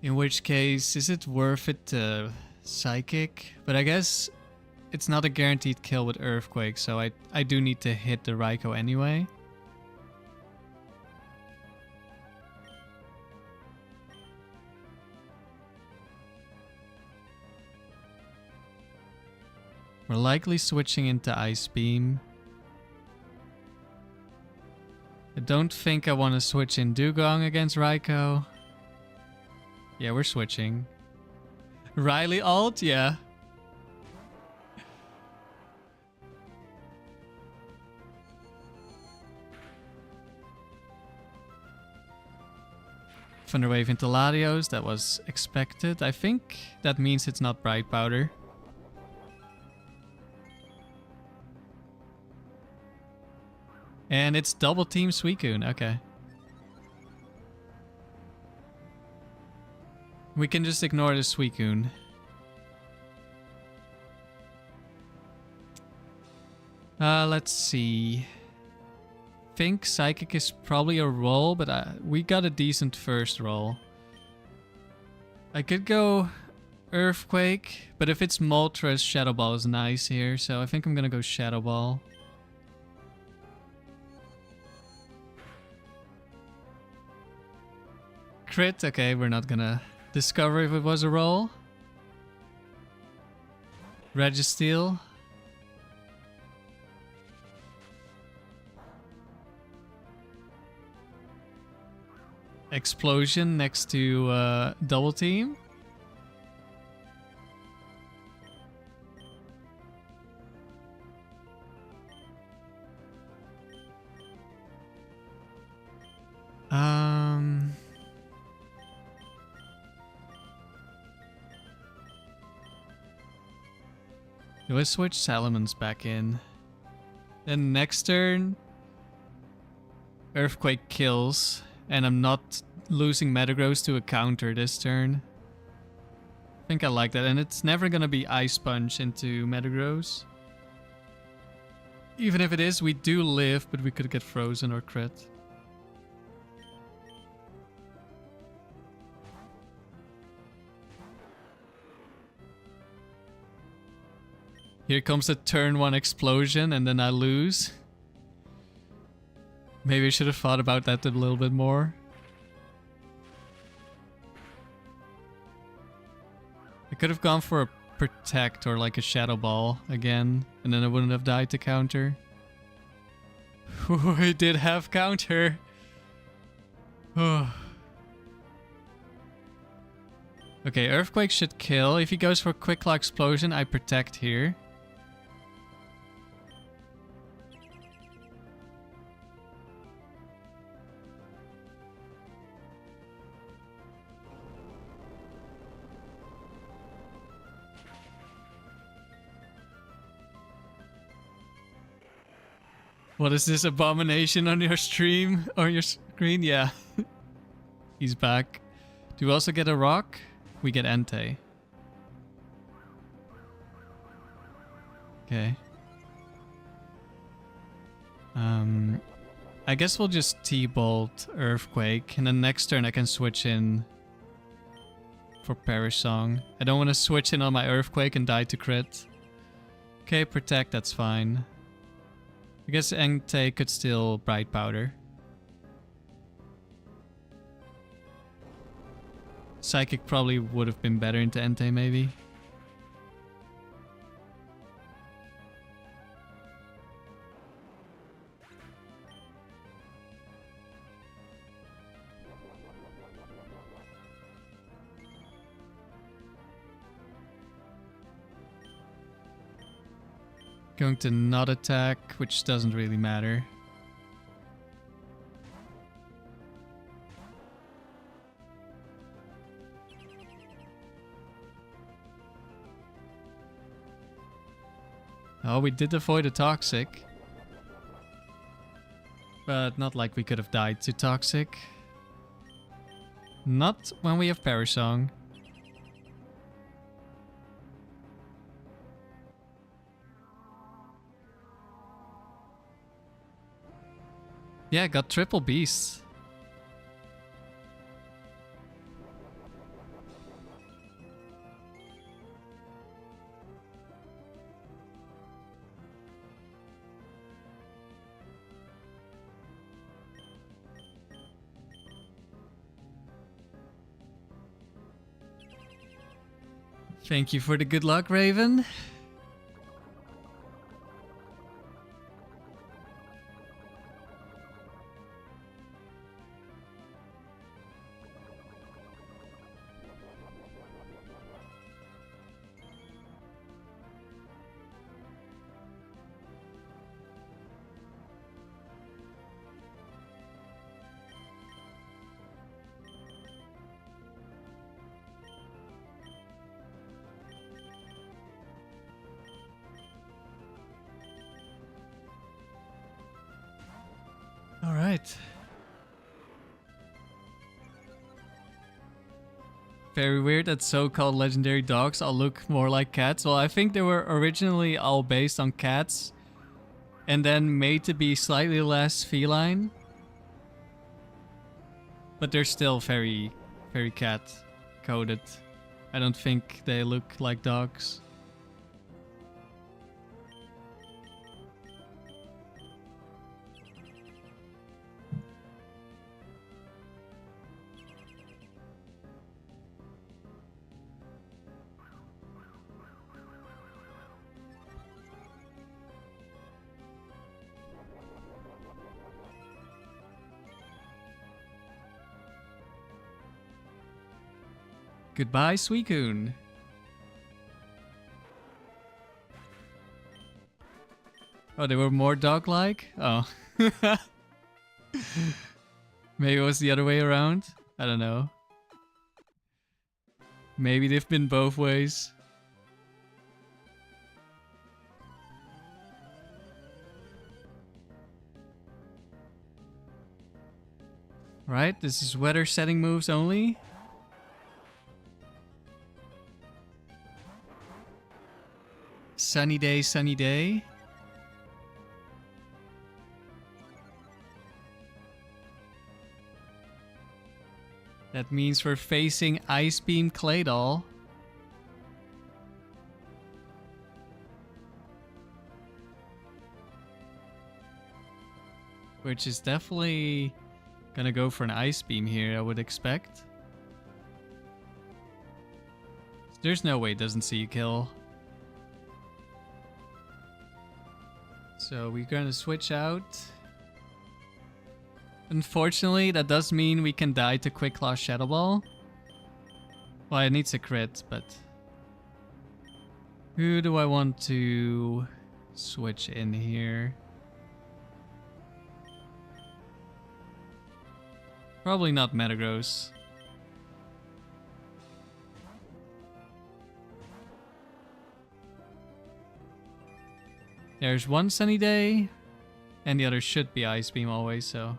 In which case, is it worth it to Psychic? But I guess it's not a guaranteed kill with Earthquake, so I do need to hit the Raikou anyway. We're likely switching into Ice Beam. I don't think I want to switch in Dewgong against Raikou. Yeah, we're switching. Riley ult? Yeah. Thunderwave into Latios, that was expected. I think that means it's not Bright Powder. And it's double team Suicune, okay. We can just ignore the Suicune. Let's see. Think Psychic is probably a roll, but we got a decent first roll. I could go Earthquake, but if it's Moltres, Shadow Ball is nice here, so I think I'm gonna go Shadow Ball. Crit, okay, we're not gonna discover if it was a roll. Registeel. explosion next to double team. Do I switch Salamence back in? Then next turn, Earthquake kills, and I'm not losing Metagross to a counter this turn. I think I like that, and it's never gonna be Ice Punch into Metagross. Even if it is, we do live, but we could get frozen or crit. Here comes the turn 1 explosion, and then I lose. Maybe I should have thought about that a little bit more. I could have gone for a Protect or like a Shadow Ball again, and then I wouldn't have died to counter. I did have counter. Okay, Earthquake should kill. If he goes for Quick Claw Explosion, I Protect here. What is this abomination on your stream? On your screen? Yeah. He's back. Do we also get a rock? We get Entei. Okay. I guess we'll just T-Bolt Earthquake, and then next turn I can switch in for Perish Song. I don't want to switch in on my Earthquake and die to crit. Okay, Protect, that's fine. I guess Entei could still Bright Powder. Psychic probably would have been better into Entei, maybe. Going to not attack, which doesn't really matter. Oh, we did avoid a Toxic. But not like we could have died to Toxic. Not when we have Perish Song. Yeah, got triple beasts. Thank you for the good luck, Raven. All right. Very weird that so-called legendary dogs all look more like cats. Well, I think they were originally all based on cats and then made to be slightly less feline. But they're still very, very cat-coded. I don't think they look like dogs. Goodbye, Suicune. Oh, they were more dog-like? Oh. Maybe it was the other way around? I don't know. Maybe they've been both ways. Right, this is weather setting moves only. Sunny day, sunny day. That means we're facing Ice Beam Claydol. Which is definitely gonna go for an Ice Beam here, I would expect. There's no way it doesn't see a kill. So we're gonna switch out. Unfortunately, that does mean we can die to Quick Claw Shadow Ball. Well, it needs a crit, but... Who do I want to switch in here? Probably not Metagross. There's one sunny day, and the other should be Ice Beam always, so...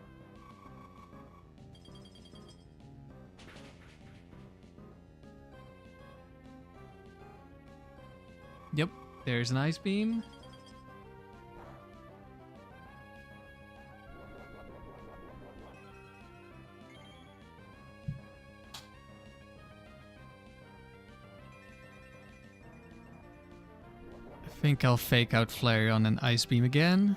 Yep, there's an Ice Beam. I think I'll fake out Flareon and Ice Beam again.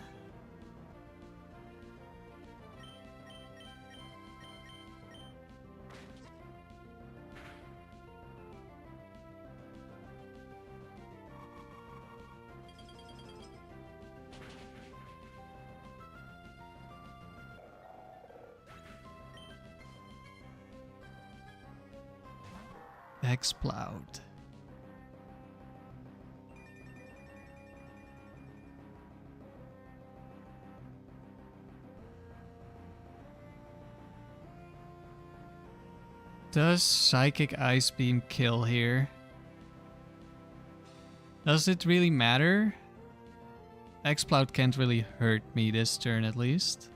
Exploud. Does Psychic Ice Beam kill here? Does it really matter? Exploud can't really hurt me this turn at least.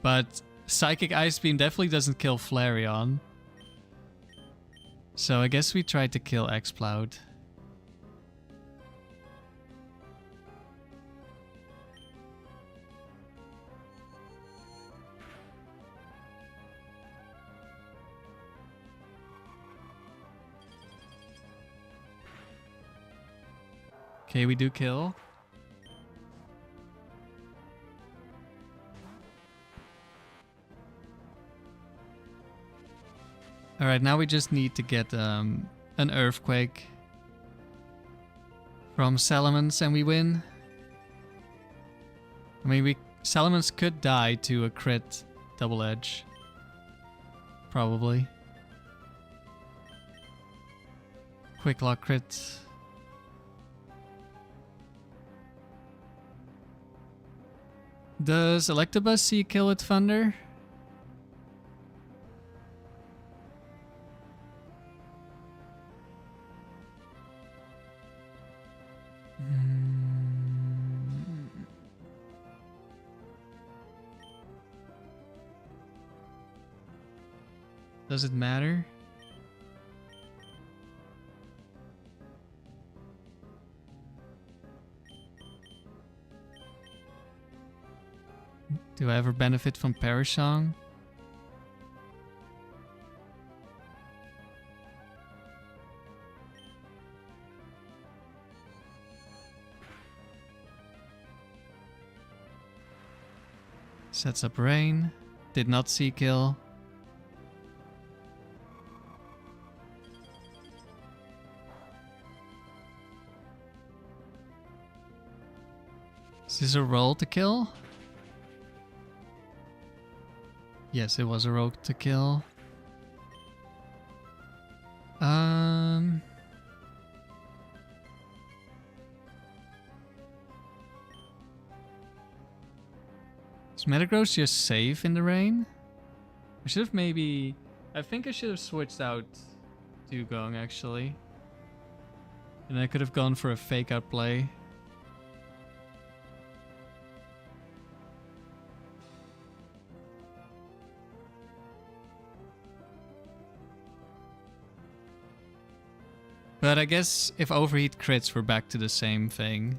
But Psychic Ice Beam definitely doesn't kill Flareon. So I guess we tried to kill Exploud. Okay, we do kill. Alright, now we just need to get an Earthquake from Salamence and we win. I mean, Salamence could die to a crit Double Edge. Probably. Quick Lock crit. Does Electabuzz see a kill with Thunder? Does it matter? Do I ever benefit from Perish Song? Sets up Rain. Did not see kill. Is this a roll to kill? Yes, it was a roll to kill. Is Metagross just safe in the rain? I should have maybe... I think I should have switched out Dewgong, actually. And I could have gone for a fake out play. But I guess if overheat crits, we're back to the same thing.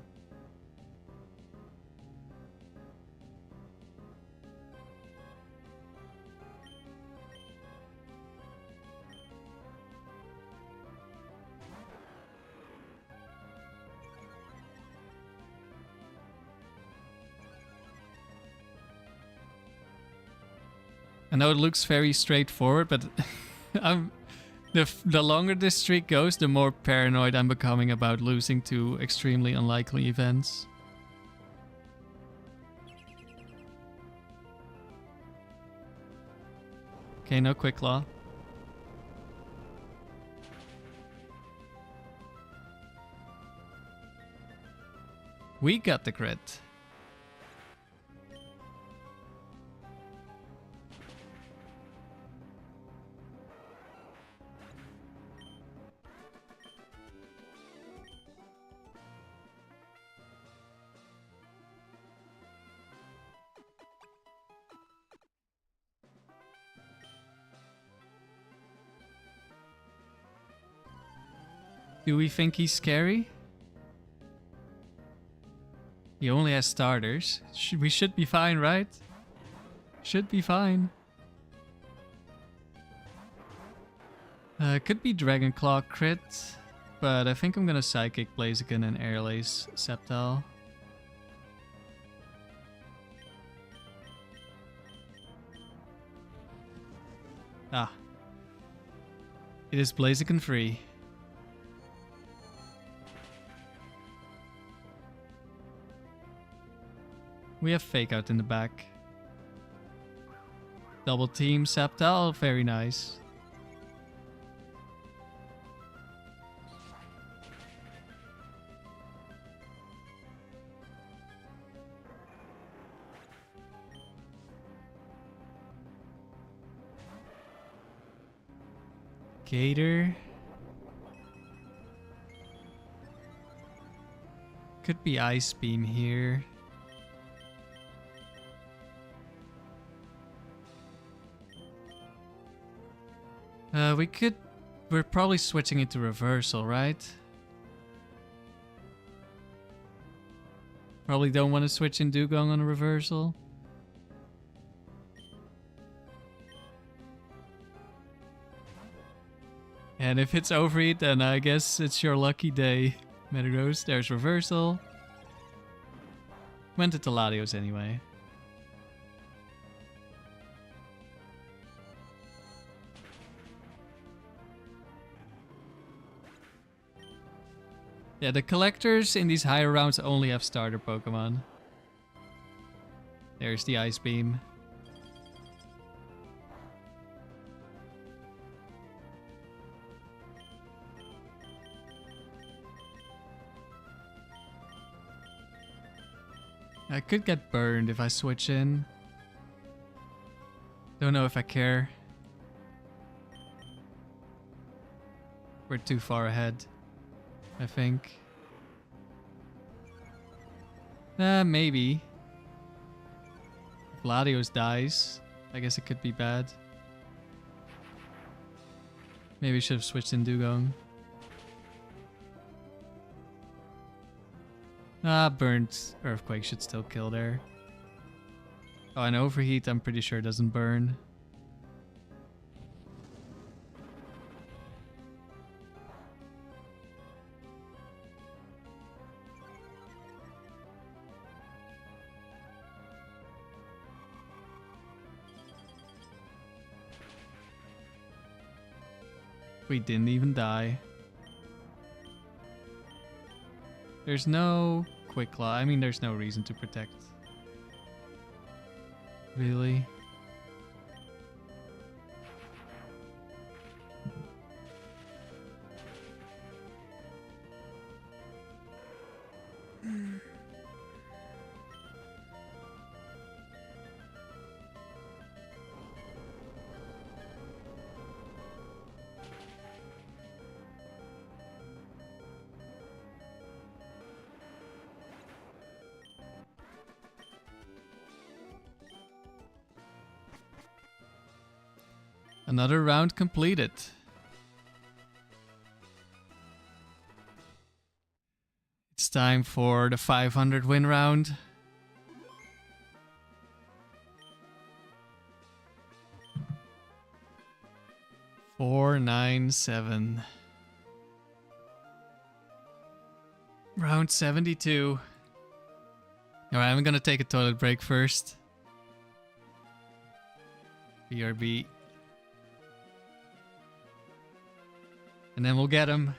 I know it looks very straightforward, but the longer this streak goes, the more paranoid I'm becoming about losing to extremely unlikely events. Okay, no Quick Claw. We got the crit. Do we think he's scary? He only has starters. We should be fine, right? Should be fine. Could be Dragon Claw crit, but I think I'm gonna Psychic Blaziken and Airlace Sceptile. Ah. It is Blaziken free. We have Fake Out in the back. Double team Sceptile, very nice. Gator. Could be Ice Beam here. We're probably switching it to Reversal, right? Probably don't want to switch in Dewgong on a Reversal. And if it's Overheat, then I guess it's your lucky day, Metagross. There's Reversal. Went to Latios anyway. Yeah, the collectors in these higher rounds only have starter Pokemon. There's the Ice Beam. I could get burned if I switch in. Don't know if I care. We're too far ahead, I think. Maybe. If Latios dies, I guess it could be bad. Maybe I should have switched in Dewgong. Burnt Earthquake should still kill there. Oh, and Overheat I'm pretty sure doesn't burn. We didn't even die. There's no Quick Claw. I mean, there's no reason to protect. Really? Another round completed. It's time for the 500 win round. $497. Round 72. Alright, I'm gonna take a toilet break first. BRB. And then we'll get him.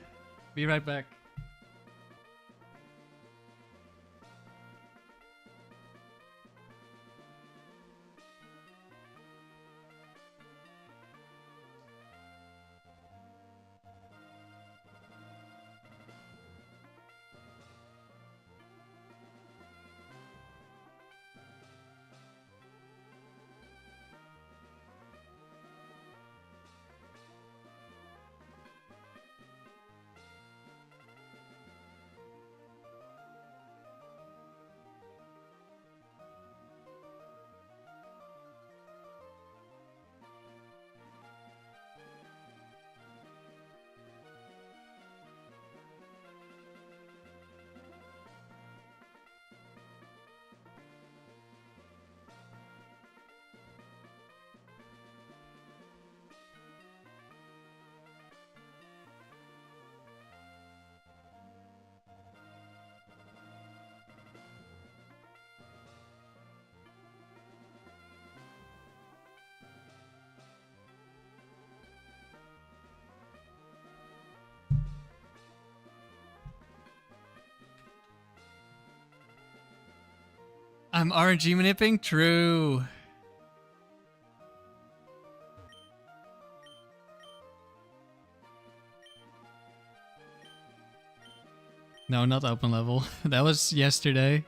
Be right back. I'm RNG manipping? True. No, not open level. That was yesterday.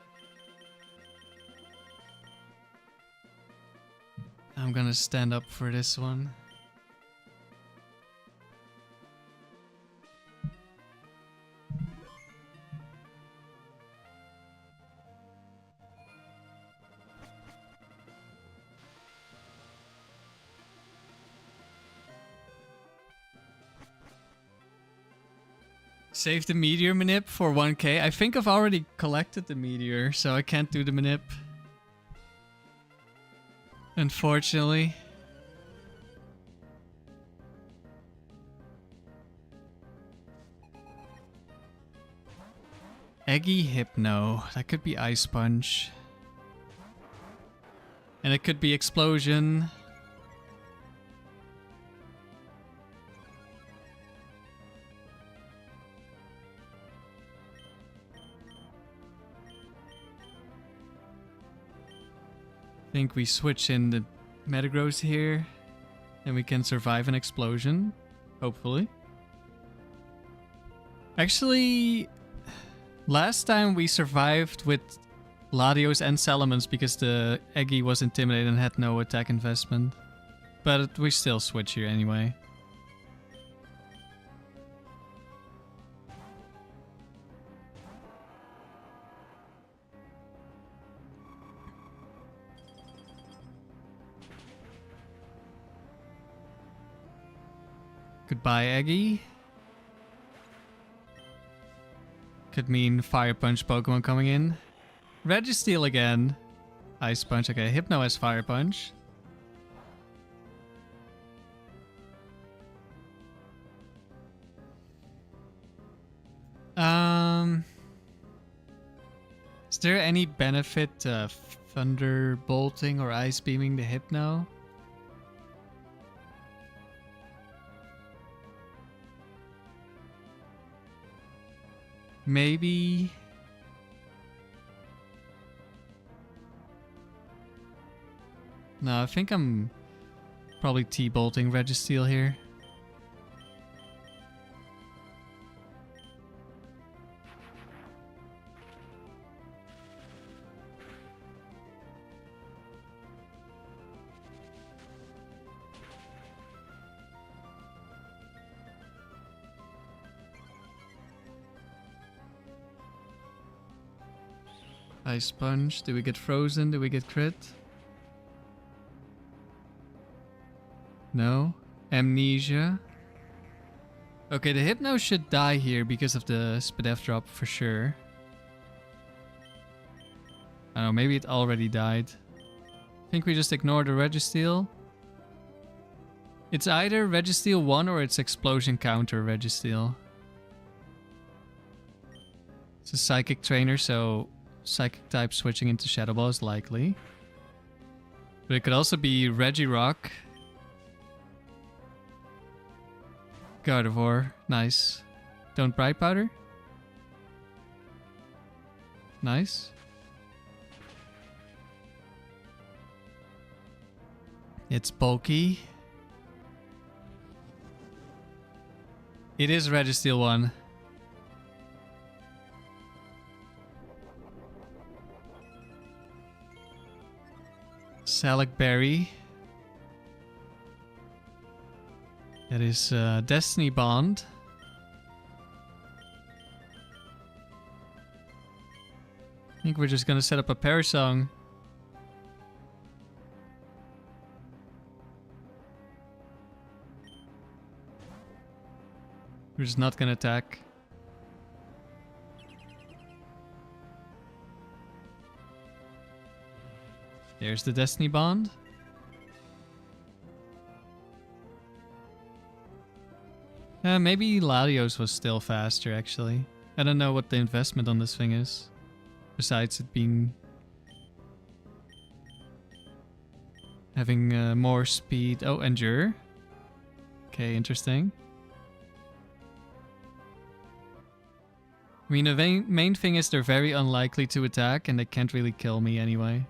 I'm gonna stand up for this one. Save the meteor manip for 1k. I think I've already collected the meteor, so I can't do the manip. Unfortunately. Eggy Hypno. That could be Ice Punch. And it could be Explosion. I think we switch in the Metagross here, and we can survive an explosion, hopefully. Actually, last time we survived with Latios and Salamence because the Eggy was intimidated and had no attack investment. But we still switch here anyway. Goodbye, Eggy. Could mean Fire Punch Pokemon coming in. Registeel again. Ice Punch. Okay, Hypno has Fire Punch. Is there any benefit of Thunderbolting or Ice Beaming the Hypno? Maybe. No, I think I'm probably T-bolting Registeel here. Ice Punch. Do we get frozen? Do we get crit? No? Amnesia. Okay, the Hypno should die here because of the Spadef drop for sure. I don't know, maybe it already died. I think we just ignore the Registeel. It's either Registeel 1 or it's Explosion counter Registeel. It's a Psychic Trainer, so Psychic type switching into Shadow Ball is likely. But it could also be Regirock. Gardevoir, nice. Don't Bright Powder. Nice. It's bulky. It is Registeel 1. Salic Berry. That is Destiny Bond. I think we're just gonna set up a Parasong. We're just not gonna attack. There's the Destiny Bond. Maybe Latios was still faster, actually. I don't know what the investment on this thing is. Besides it being... having more speed. Oh, Endure. Okay, interesting. I mean, the main thing is they're very unlikely to attack and they can't really kill me anyway.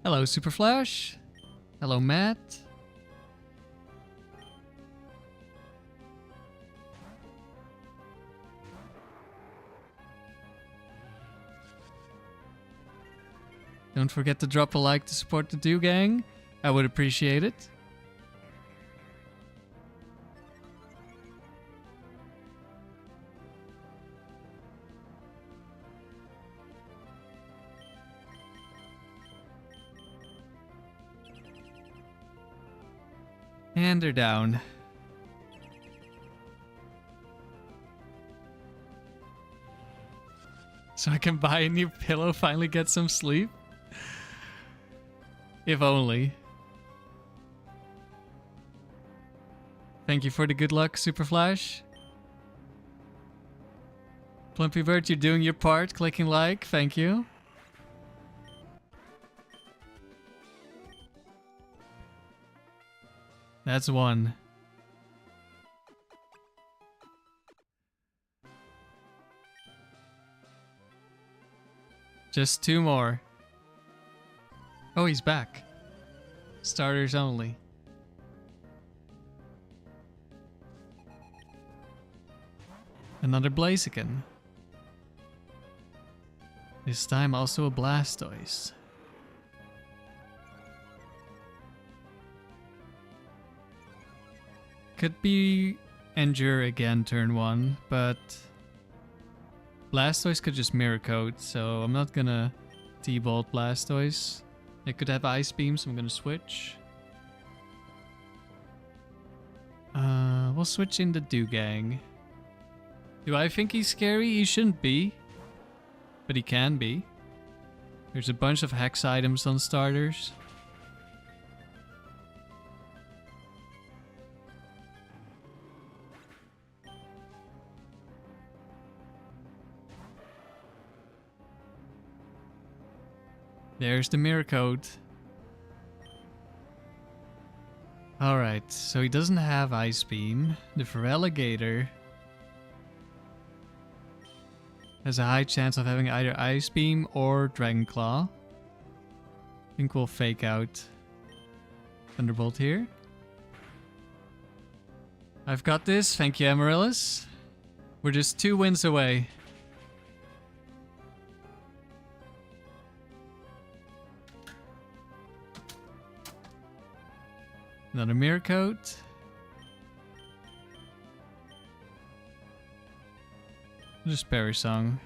Hello, Super Flash. Hello, Matt. Don't forget to drop a like to support the Dewgang. I would appreciate it. And they're down. So I can buy a new pillow, finally get some sleep? If only. Thank you for the good luck, Super Flash. Plumpy Bird, you're doing your part, clicking like, thank you. That's one. Just two more. Oh, he's back. Starters only. Another Blaziken. This time also a Blastoise. Could be Endure again turn 1, but Blastoise could just Mirror Coat, so I'm not gonna T-Bolt Blastoise. It could have Ice Beam, so I'm gonna switch. We'll switch into Dewgang. Do I think he's scary? He shouldn't be, but he can be. There's a bunch of Hex items on starters. There's the mirror code. Alright, so he doesn't have Ice Beam. The Feraligatr has a high chance of having either Ice Beam or Dragon Claw. I think we'll fake out Thunderbolt here. I've got this. Thank you, Amaryllis. We're just 2 wins away. Another mirror coat. Just Berry Song.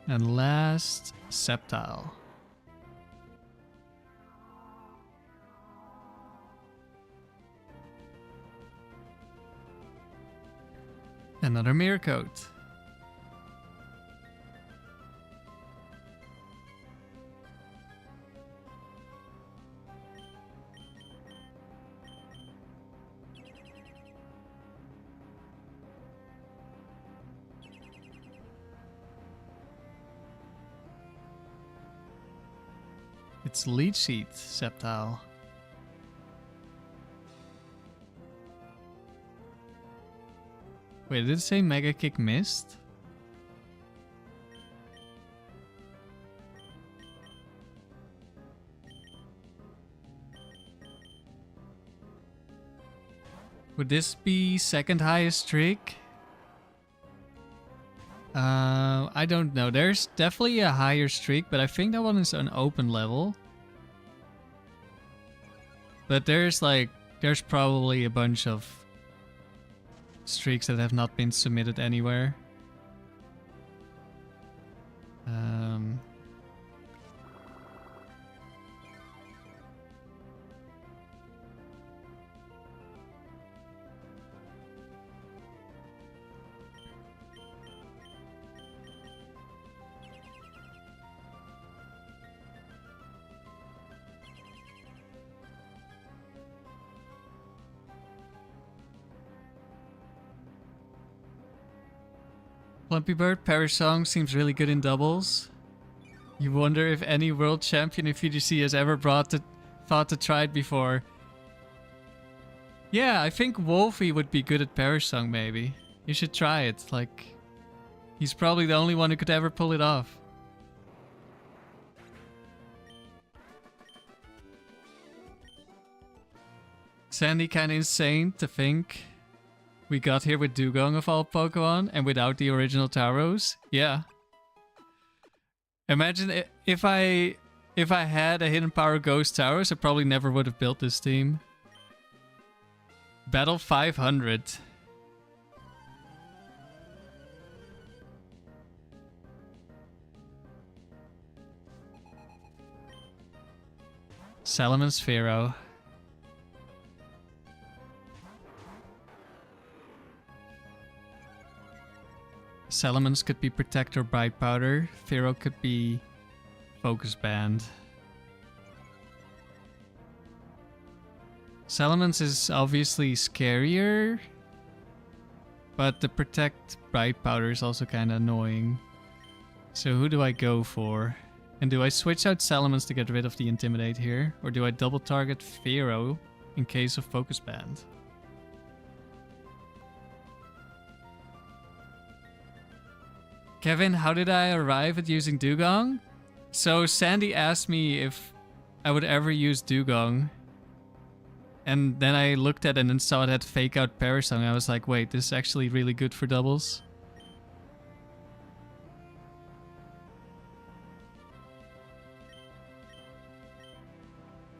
And last, Sceptile. Another mirror coat. It's Leech Seed, Sceptile. Wait, did it say Mega Kick missed? Would this be second highest streak? I don't know. There's definitely a higher streak, but I think that one is an open level. But there's probably a bunch of streaks that have not been submitted anywhere. Plumpy Bird, Perish Song seems really good in doubles. You wonder if any world champion in VGC has ever thought to try it before. Yeah, I think Wolfie would be good at Perish Song maybe. You should try it, like... He's probably the only one who could ever pull it off. Sandy kinda insane to think we got here with Dewgong of all Pokemon and without the original Tauros. Yeah. Imagine if I had a Hidden Power Ghost Tauros, I probably never would have built this team. Battle 500. Salamence Pharaoh. Salamence could be Protector Bright Powder. Pharaoh could be Focus Band. Salamence is obviously scarier, but the Protect Bright Powder is also kind of annoying. So who do I go for? And do I switch out Salamence to get rid of the Intimidate here? Or do I double target Pharaoh in case of Focus Band? Kevin, how did I arrive at using Dewgong? So Sandy asked me if I would ever use Dewgong. And then I looked at it and saw it had Fake Out Perish Song. I was like, wait, this is actually really good for doubles.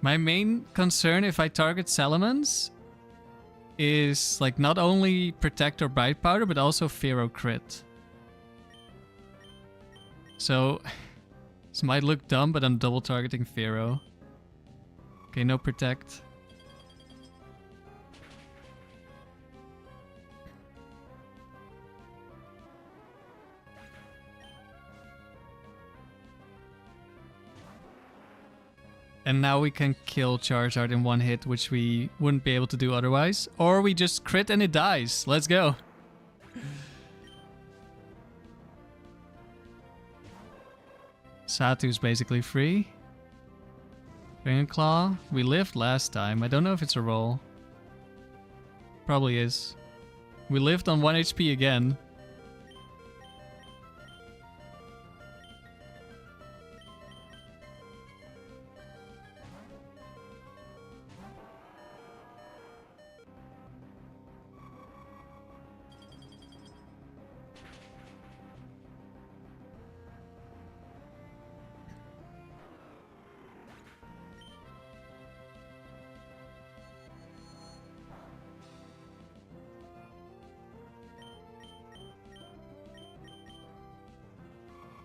My main concern if I target Salamence is like not only Protect or Bright Powder, but also Pharaoh crit. So, this might look dumb, but I'm double targeting Pharaoh. Okay, no Protect. And now we can kill Charizard in one hit, which we wouldn't be able to do otherwise. Or we just crit and it dies. Let's go. Satu's basically free. Claw. We lived last time. I don't know if it's a roll. Probably is. We lived on 1 HP again.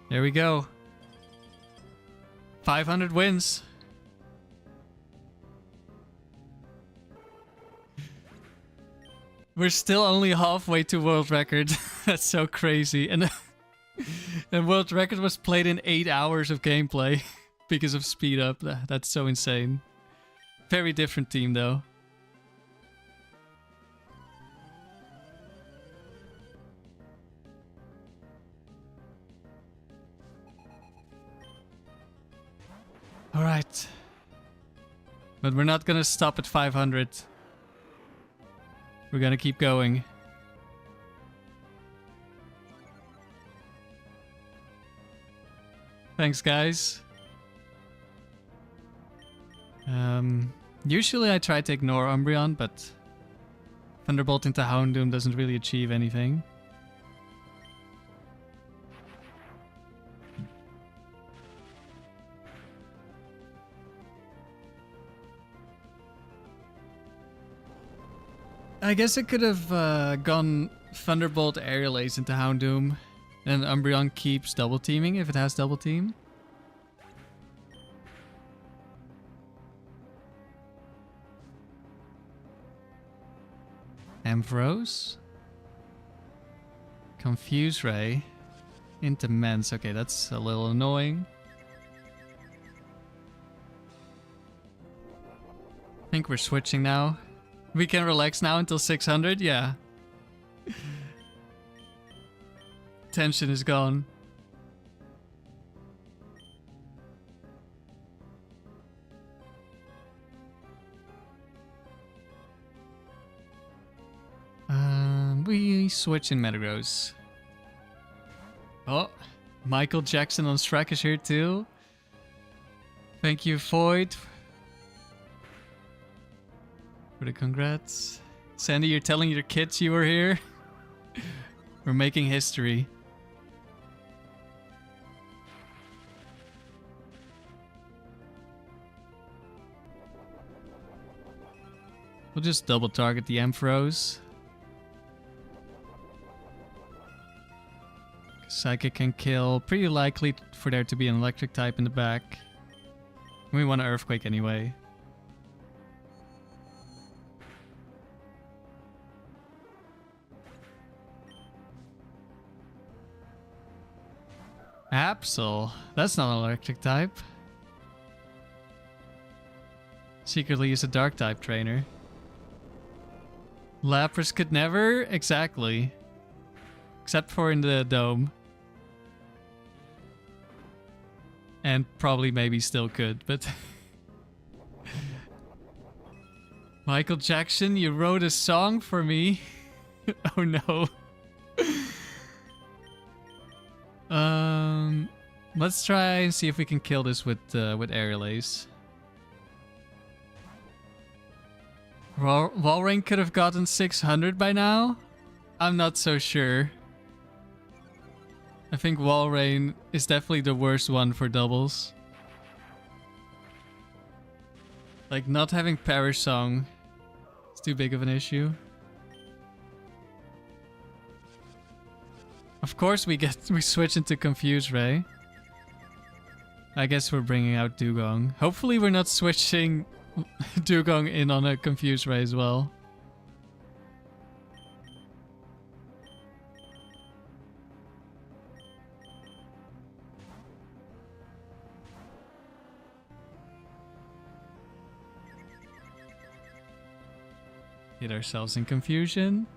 There we go. 500 wins. We're still only halfway to world record. That's so crazy. And the world record was played in 8 hours of gameplay because of speed up. That's so insane. Very different team though. Alright. But we're not gonna stop at 500. We're gonna keep going. Thanks, guys. Usually I try to ignore Umbreon, but Thunderbolt into Houndoom doesn't really achieve anything. I guess I could have gone Thunderbolt Aerial Ace into Houndoom, and Umbreon keeps double teaming if it has double team. Ampharos. Confuse Ray. Into Mence. Okay, that's a little annoying. I think we're switching now. We can relax now until 600? Yeah. Tension is gone. We switch in Metagross. Oh, Michael Jackson on Shrek is here too. Thank you, Void, for the congrats. Sandy, you're telling your kids you were here? We're making history. We'll just double target the Ampharos. Psychic can kill. Pretty likely for there to be an electric type in the back. We want an Earthquake anyway. Absol. That's not an electric type. Secretly is a dark type trainer. Lapras could never? Exactly. Except for in the dome. And probably maybe still could, but... Michael Jackson, you wrote a song for me? Oh no. Let's try and see if we can kill this with Aerial Ace. Walrein could have gotten 600 by now? I'm not so sure. I think Walrein is definitely the worst one for doubles. Like, not having Perish Song is too big of an issue. Of course we switch into Confuse Ray. I guess we're bringing out Dewgong. Hopefully we're not switching Dewgong in on a Confuse Ray as well. Get ourselves in confusion.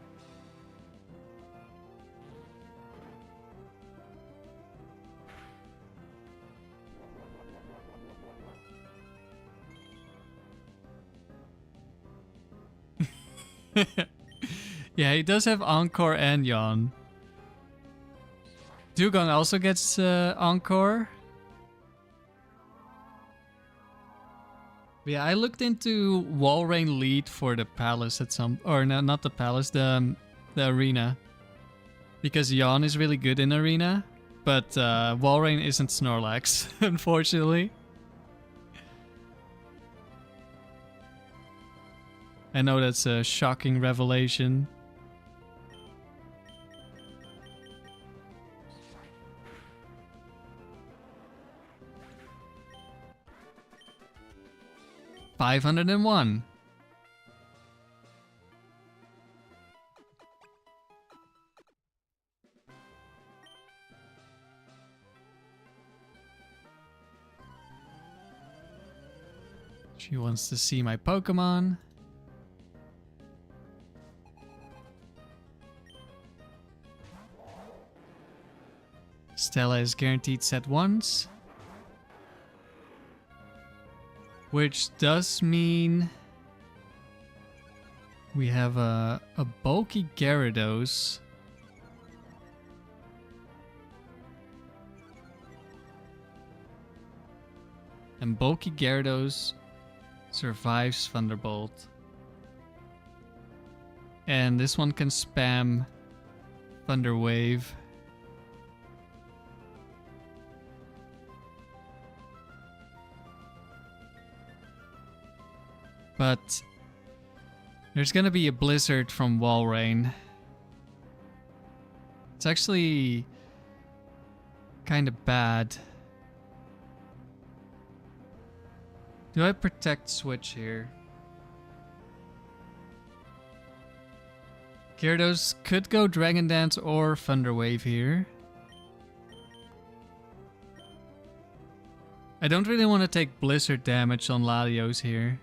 Yeah, he does have Encore and Yawn. Dewgong also gets Encore. But yeah, I looked into Walrein lead for the palace at some... Or no, not the palace, the arena. Because Yawn is really good in arena. But Walrein isn't Snorlax, unfortunately. I know that's a shocking revelation. $501. She wants to see my Pokemon. Stella is guaranteed set once. Which does mean we have a bulky Gyarados. And bulky Gyarados survives Thunderbolt. And this one can spam Thunder Wave. But there's gonna be a blizzard from Walrein. It's actually kind of bad. Do I protect switch here? Gyarados could go Dragon Dance or Thunder Wave here. I don't really want to take blizzard damage on Latios here.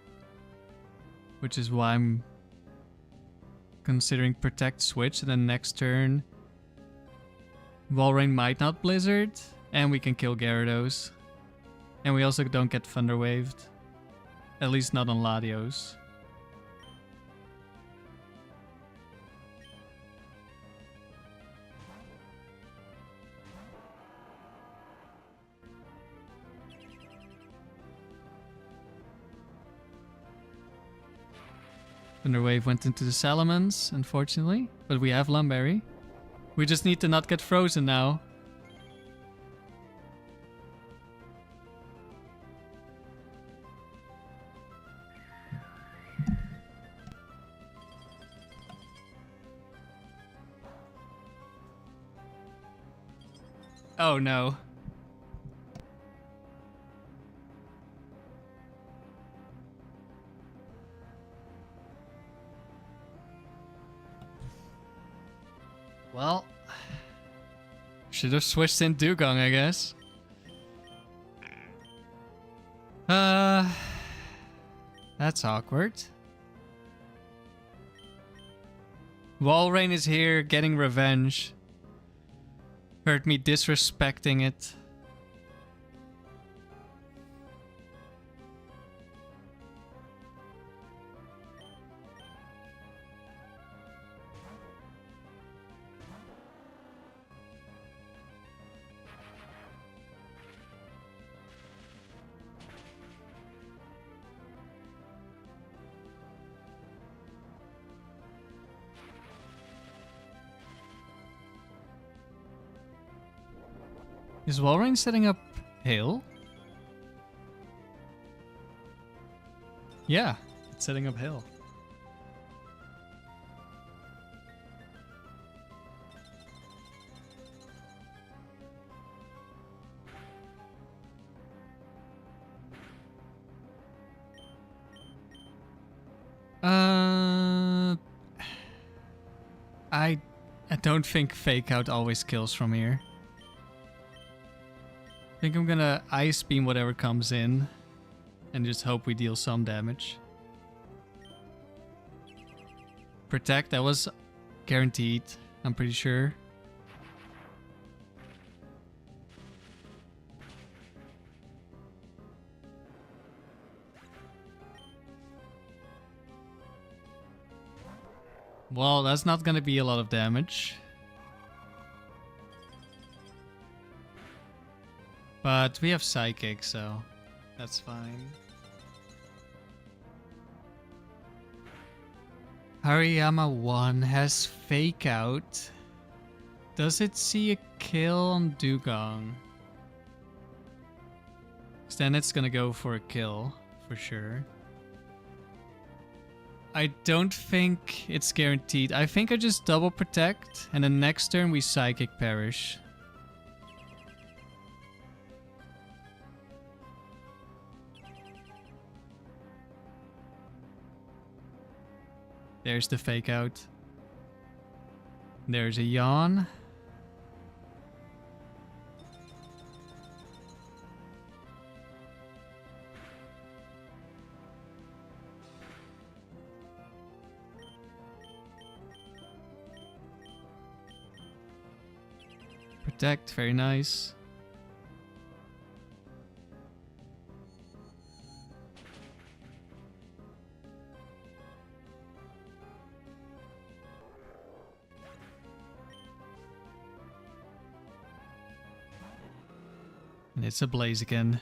Which is why I'm considering protect switch, and then next turn Walrein might not blizzard, and we can kill Gyarados. And we also don't get Thunder Waved. At least not on Latios. Thunder Wave went into the Salamence, unfortunately. But we have Lum Berry. We just need to not get frozen now. Oh no. Well, should have switched in Dewgong, I guess. That's awkward. Walrein is here getting revenge. Heard me disrespecting it. Is Walrein setting up Hail? Yeah, it's setting up Hail. I don't think Fake Out always kills from here. I think I'm gonna Ice Beam whatever comes in and just hope we deal some damage. Protect, that was guaranteed, I'm pretty sure. Well, that's not gonna be a lot of damage. But we have Psychic, so that's fine. Hariyama 1 has Fake Out. Does it see a kill on Dewgong? 'Cause then it's gonna go for a kill, for sure. I don't think it's guaranteed. I think I just double protect, and then next turn we Psychic Perish. There's the Fake Out. There's a Yawn. Protect, very nice. And it's a Blaziken.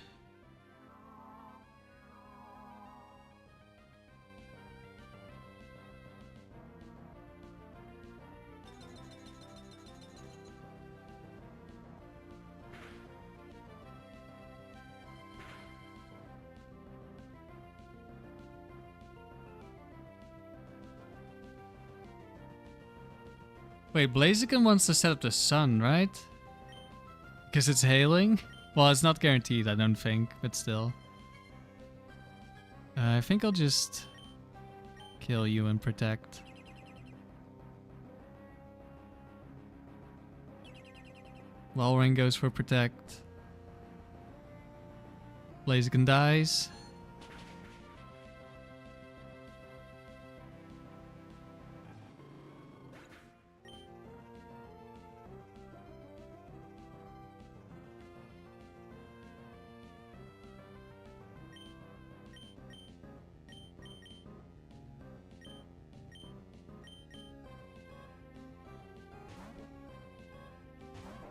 Wait, Blaziken wants to set up the sun, right? Because it's hailing? Well, it's not guaranteed, I don't think, but still. I think I'll just kill you and protect. Walrein goes for protect. Blaziken dies.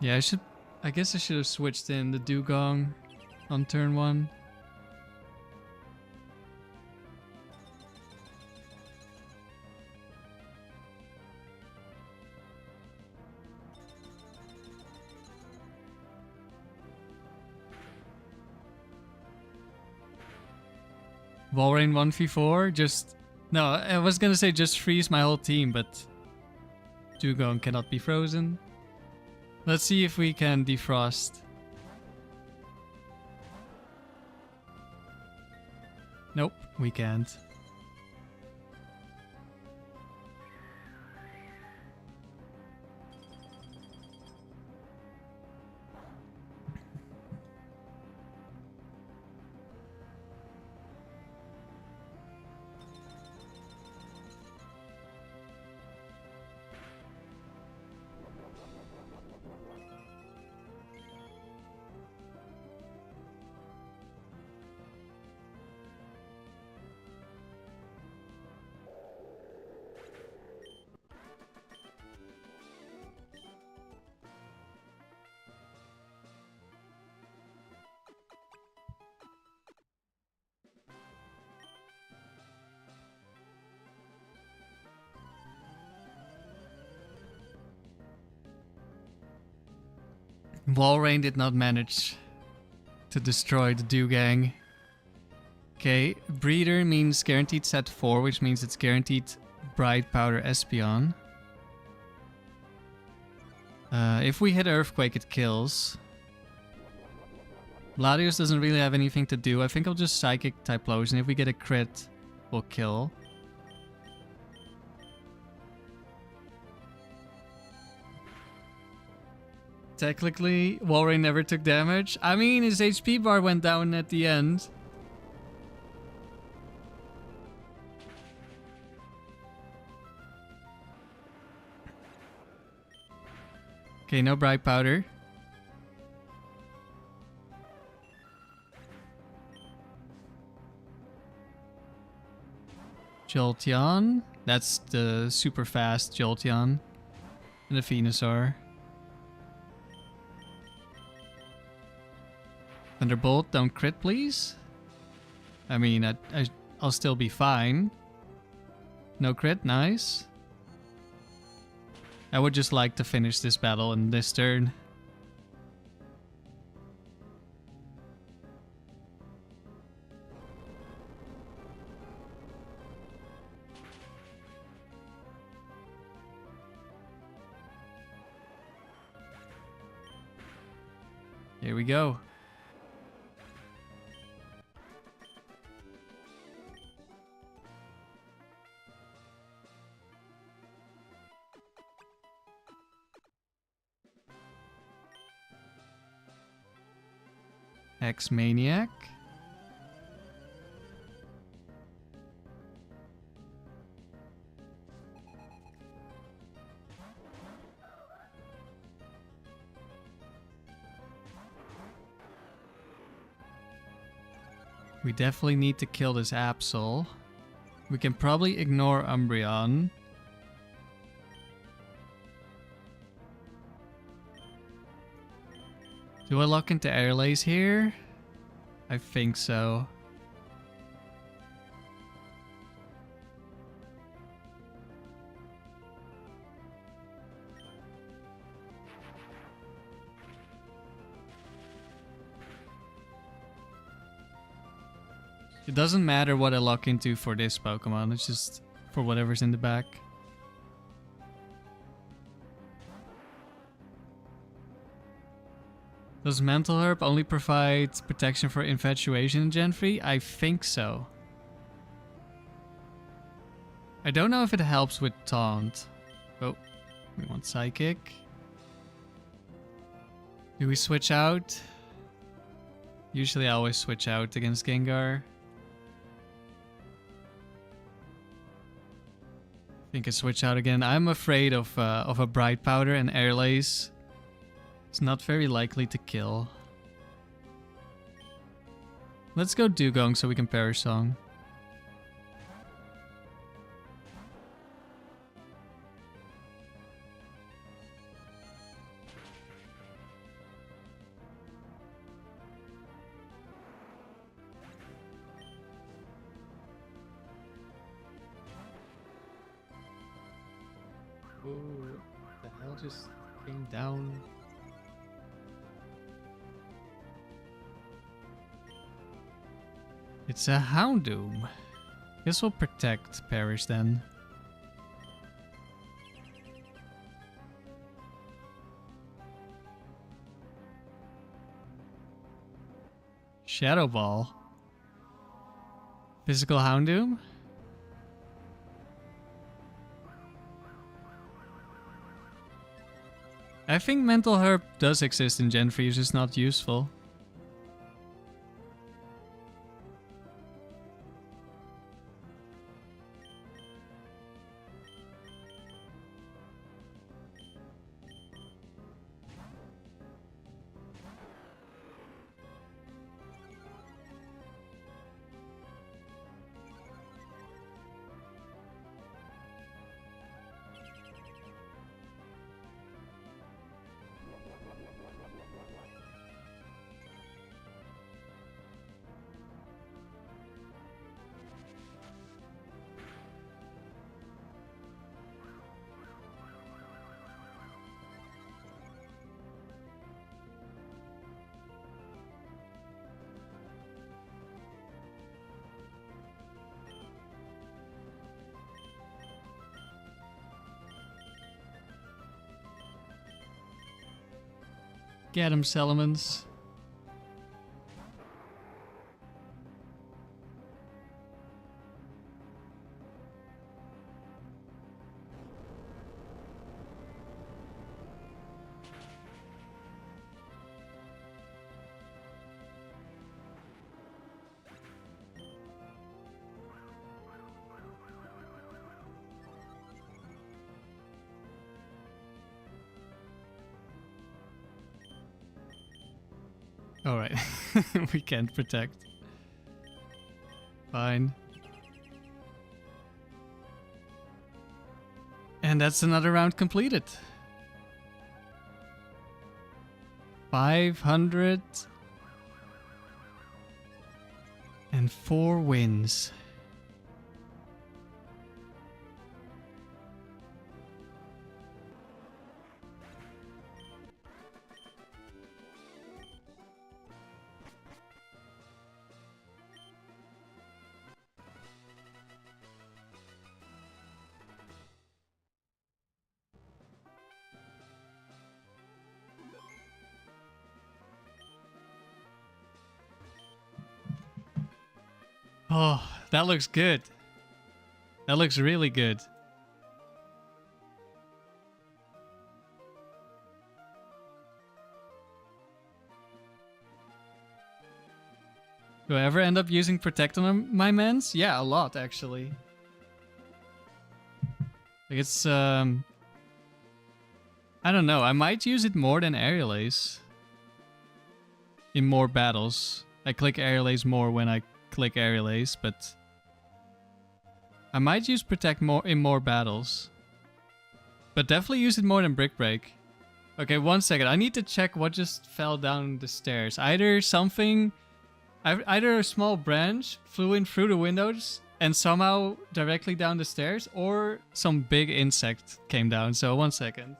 Yeah, I guess I should have switched in the Dewgong on turn 1. Walrein 1v4, just... No, I was gonna say just freeze my whole team, but... Dewgong cannot be frozen. Let's see if we can defrost. Nope, we can't. Walrein did not manage to destroy the Dewgang. Okay, Breeder means guaranteed set 4, which means it's guaranteed Bright Powder Espeon. If we hit Earthquake, it kills. Latios doesn't really have anything to do. I think I'll just Psychic Typhlosion. If we get a crit, we'll kill. Technically, Walrein never took damage. I mean, his HP bar went down at the end. Okay, no bright powder. Jolteon. That's the super fast Jolteon. And the Venusaur. Thunderbolt, don't crit please. I mean, I'll still be fine. No crit, nice. I would just like to finish this battle in this turn. Here we go. X-Maniac. We definitely need to kill this Absol. We can probably ignore Umbreon. Do I lock into Airlace here? I think so. It doesn't matter what I lock into for this Pokemon, it's just for whatever's in the back. Does Mental Herb only provide protection for Infatuation in Gen 3? I think so. I don't know if it helps with Taunt. Oh, we want Psychic. Do we switch out? Usually I always switch out against Gengar. I think I switch out again. I'm afraid of a Bright Powder and Airlace. It's not very likely to kill. Let's go Dewgong so we can Perish Song. Oh, what the hell just came down? It's a Houndoom. Guess we'll protect Perish then. Shadow Ball. Physical Houndoom? I think Mental Herb does exist in Gen 3, it's just not useful. Get him, Salamence. Alright. We can't protect. Fine. And that's another round completed. 504 wins. Oh, that looks good. That looks really good. Do I ever end up using Protect on my mans? Yeah, a lot actually. Like it's I don't know, I might use it more than Aerial Ace. In more battles. I click Aerial Ace more when I click Aerial Ace, but I might use Protect more in more battles. But definitely use it more than Brick Break. Okay, 1 second. I need to check what just fell down the stairs. Either a small branch flew in through the windows and somehow directly down the stairs, or some big insect came down. So 1 second.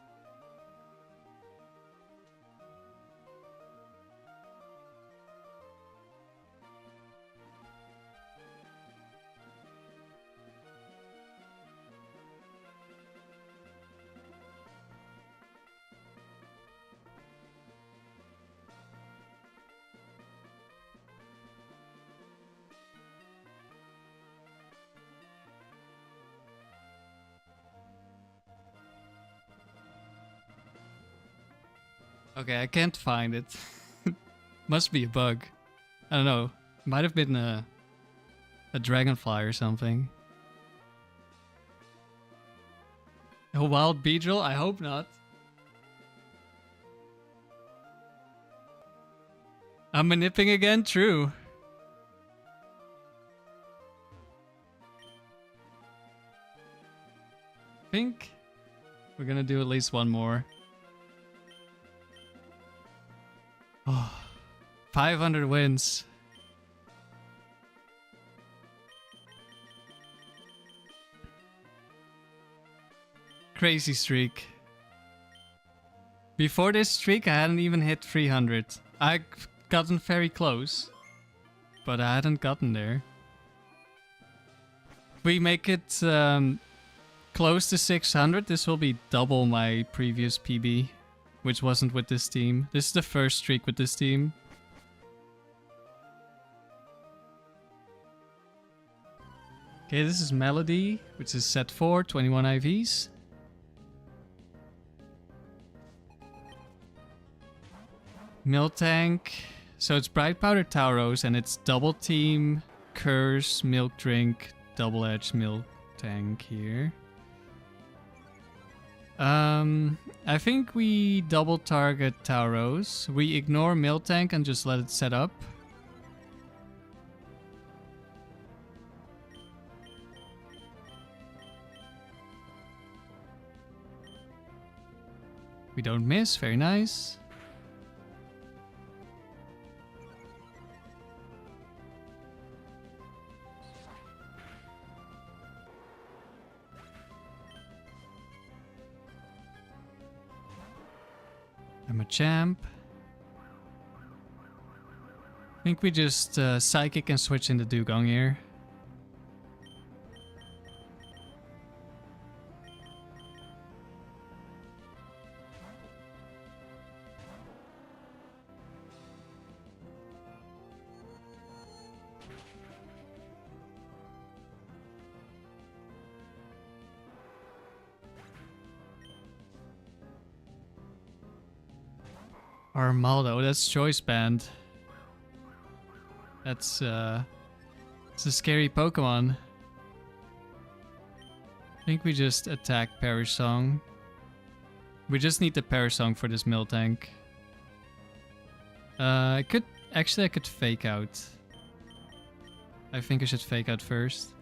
Okay, I can't find it. Must be a bug. I don't know. Might have been a dragonfly or something. A wild beedrill? I hope not. I'm manipping again? True. I think we're gonna do at least one more. Oh, 500 wins. Crazy streak. Before this streak, I hadn't even hit 300. I've gotten very close, but I hadn't gotten there. We make it close to 600. This will be double my previous PB. Which wasn't with this team. This is the first streak with this team. Okay, this is Melody, which is set 4, 21 IVs. Miltank. So it's Bright Powder Tauros and it's double team, Curse, Milk Drink, double edge Miltank here. I think we double target Tauros. We ignore Miltank and just let it set up. We don't miss, very nice. I'm a champ. I think we just Psychic and switch into Dewgong here. Armaldo, that's Choice Band. It's a scary Pokemon. I think we just attack Perish Song. We just need the Perish Song for this Miltank. I could actually I could fake out. I think I should fake out first.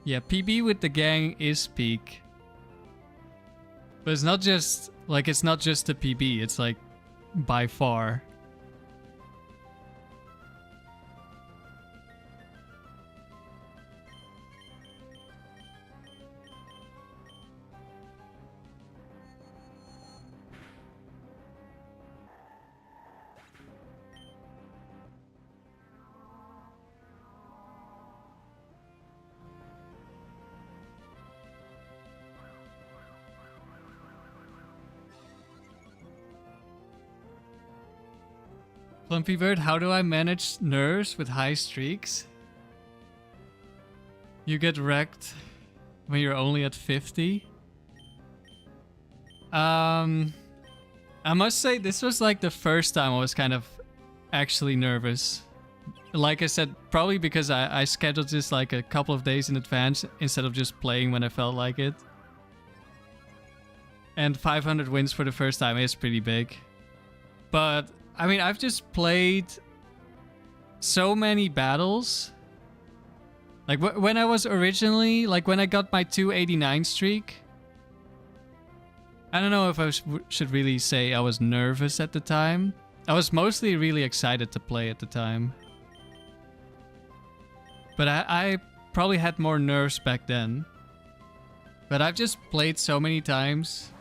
Yeah, PB with the gang is peak. But it's not just like it's not just the PB, it's like by far. Plumpy Bird, how do I manage nerves with high streaks? You get wrecked when you're only at 50. I must say this was like the first time I was kind of actually nervous. Like I said, probably because I scheduled this like a couple of days in advance instead of just playing when I felt like it. And 500 wins for the first time is pretty big. But I mean, I've just played so many battles. Like when I was originally, like when I got my 289 streak. I don't know if I should really say I was nervous at the time. I was mostly really excited to play at the time. But I probably had more nerves back then. But I've just played so many times.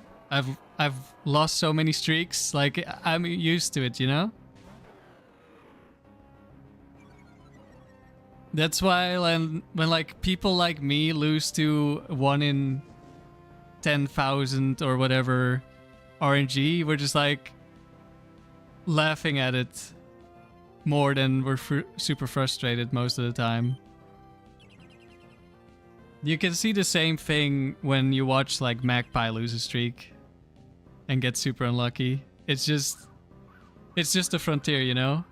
I've lost so many streaks, like I'm used to it, you know? That's why when like people like me lose to 1 in 10,000 or whatever RNG, we're just like laughing at it more than we're super frustrated most of the time. You can see the same thing when you watch like Magpie lose a streak and get super unlucky. It's just the frontier, you know?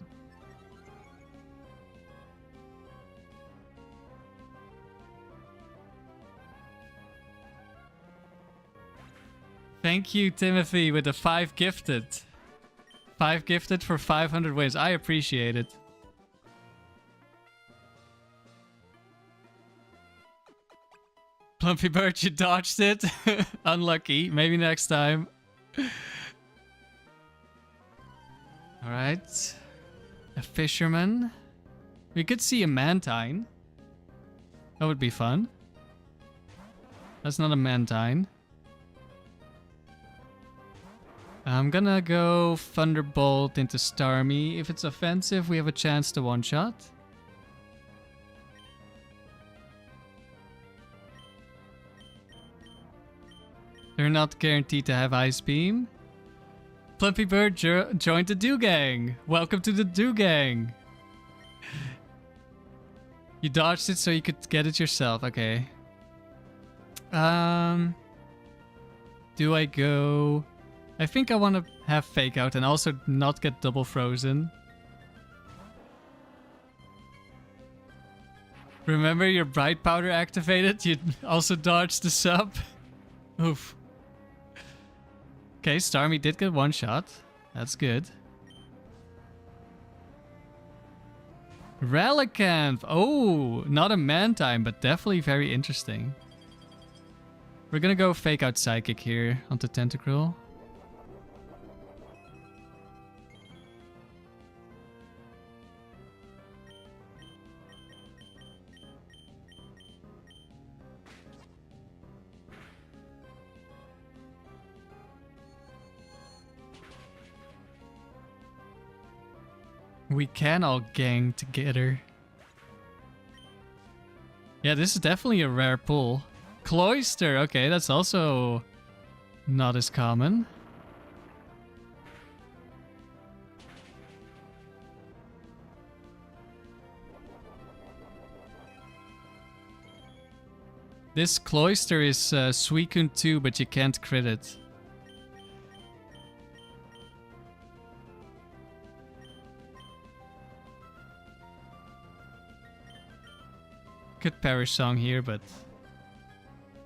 Thank you, Timothy, with the 5 gifted. 5 gifted for 500 wins. I appreciate it. Plumpy Bird, you dodged it. Unlucky. Maybe next time. Alright. A fisherman. We could see a mantine. That would be fun. That's not a mantine. I'm gonna go Thunderbolt into Starmie. If it's offensive, we have a chance to one-shot. They're not guaranteed to have Ice Beam. Plumpy Bird joined the Dewgang. Welcome to the Dewgang. You dodged it so you could get it yourself. Okay. Do I go... I think I want to have Fake Out and also not get double frozen. Remember your Bright Powder activated? You also dodged the sub. Oof. Okay, Starmie did get one shot. That's good. Relicanth. Oh, not a Mantine, but definitely very interesting. We're gonna go Fake Out Psychic here onto Tentacruel. We can all gang together. Yeah, this is definitely a rare pull. Cloyster, okay, that's also not as common. This Cloyster is Suicune 2, but you can't crit it. Could Perish Song here, but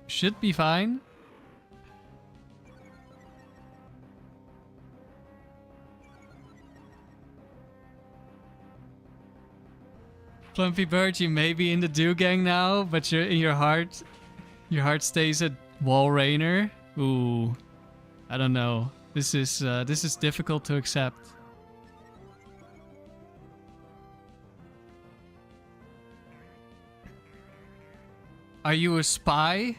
should be fine. Plumpy Bird, you may be in the Dewgang now, but you're in your heart stays at Walreiner. Ooh, I don't know. This is difficult to accept. Are you a spy?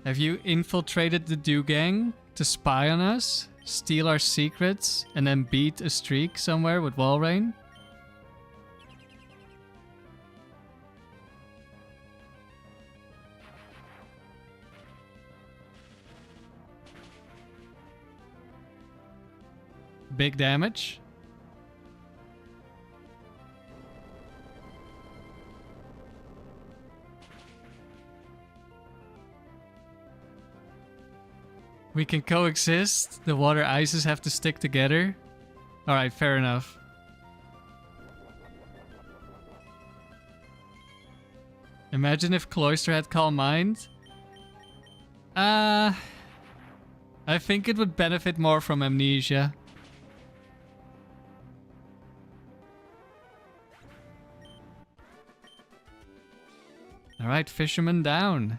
Have you infiltrated the Dewgang to spy on us? Steal our secrets and then beat a streak somewhere with Walrein? Big damage. We can coexist. The water ices have to stick together. Alright, fair enough. Imagine if Cloyster had Calm Mind. I think it would benefit more from Amnesia. Alright, Fisherman down.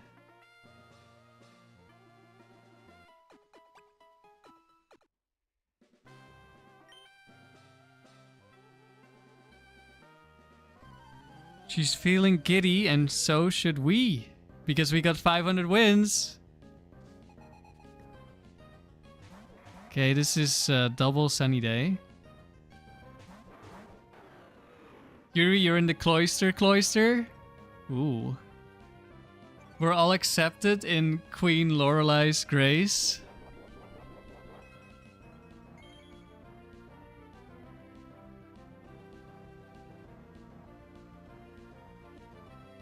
She's feeling giddy, and so should we. Because we got 500 wins. Okay, this is double sunny day. Yuri, you're in the cloister? Ooh. We're all accepted in Queen Lorelei's grace.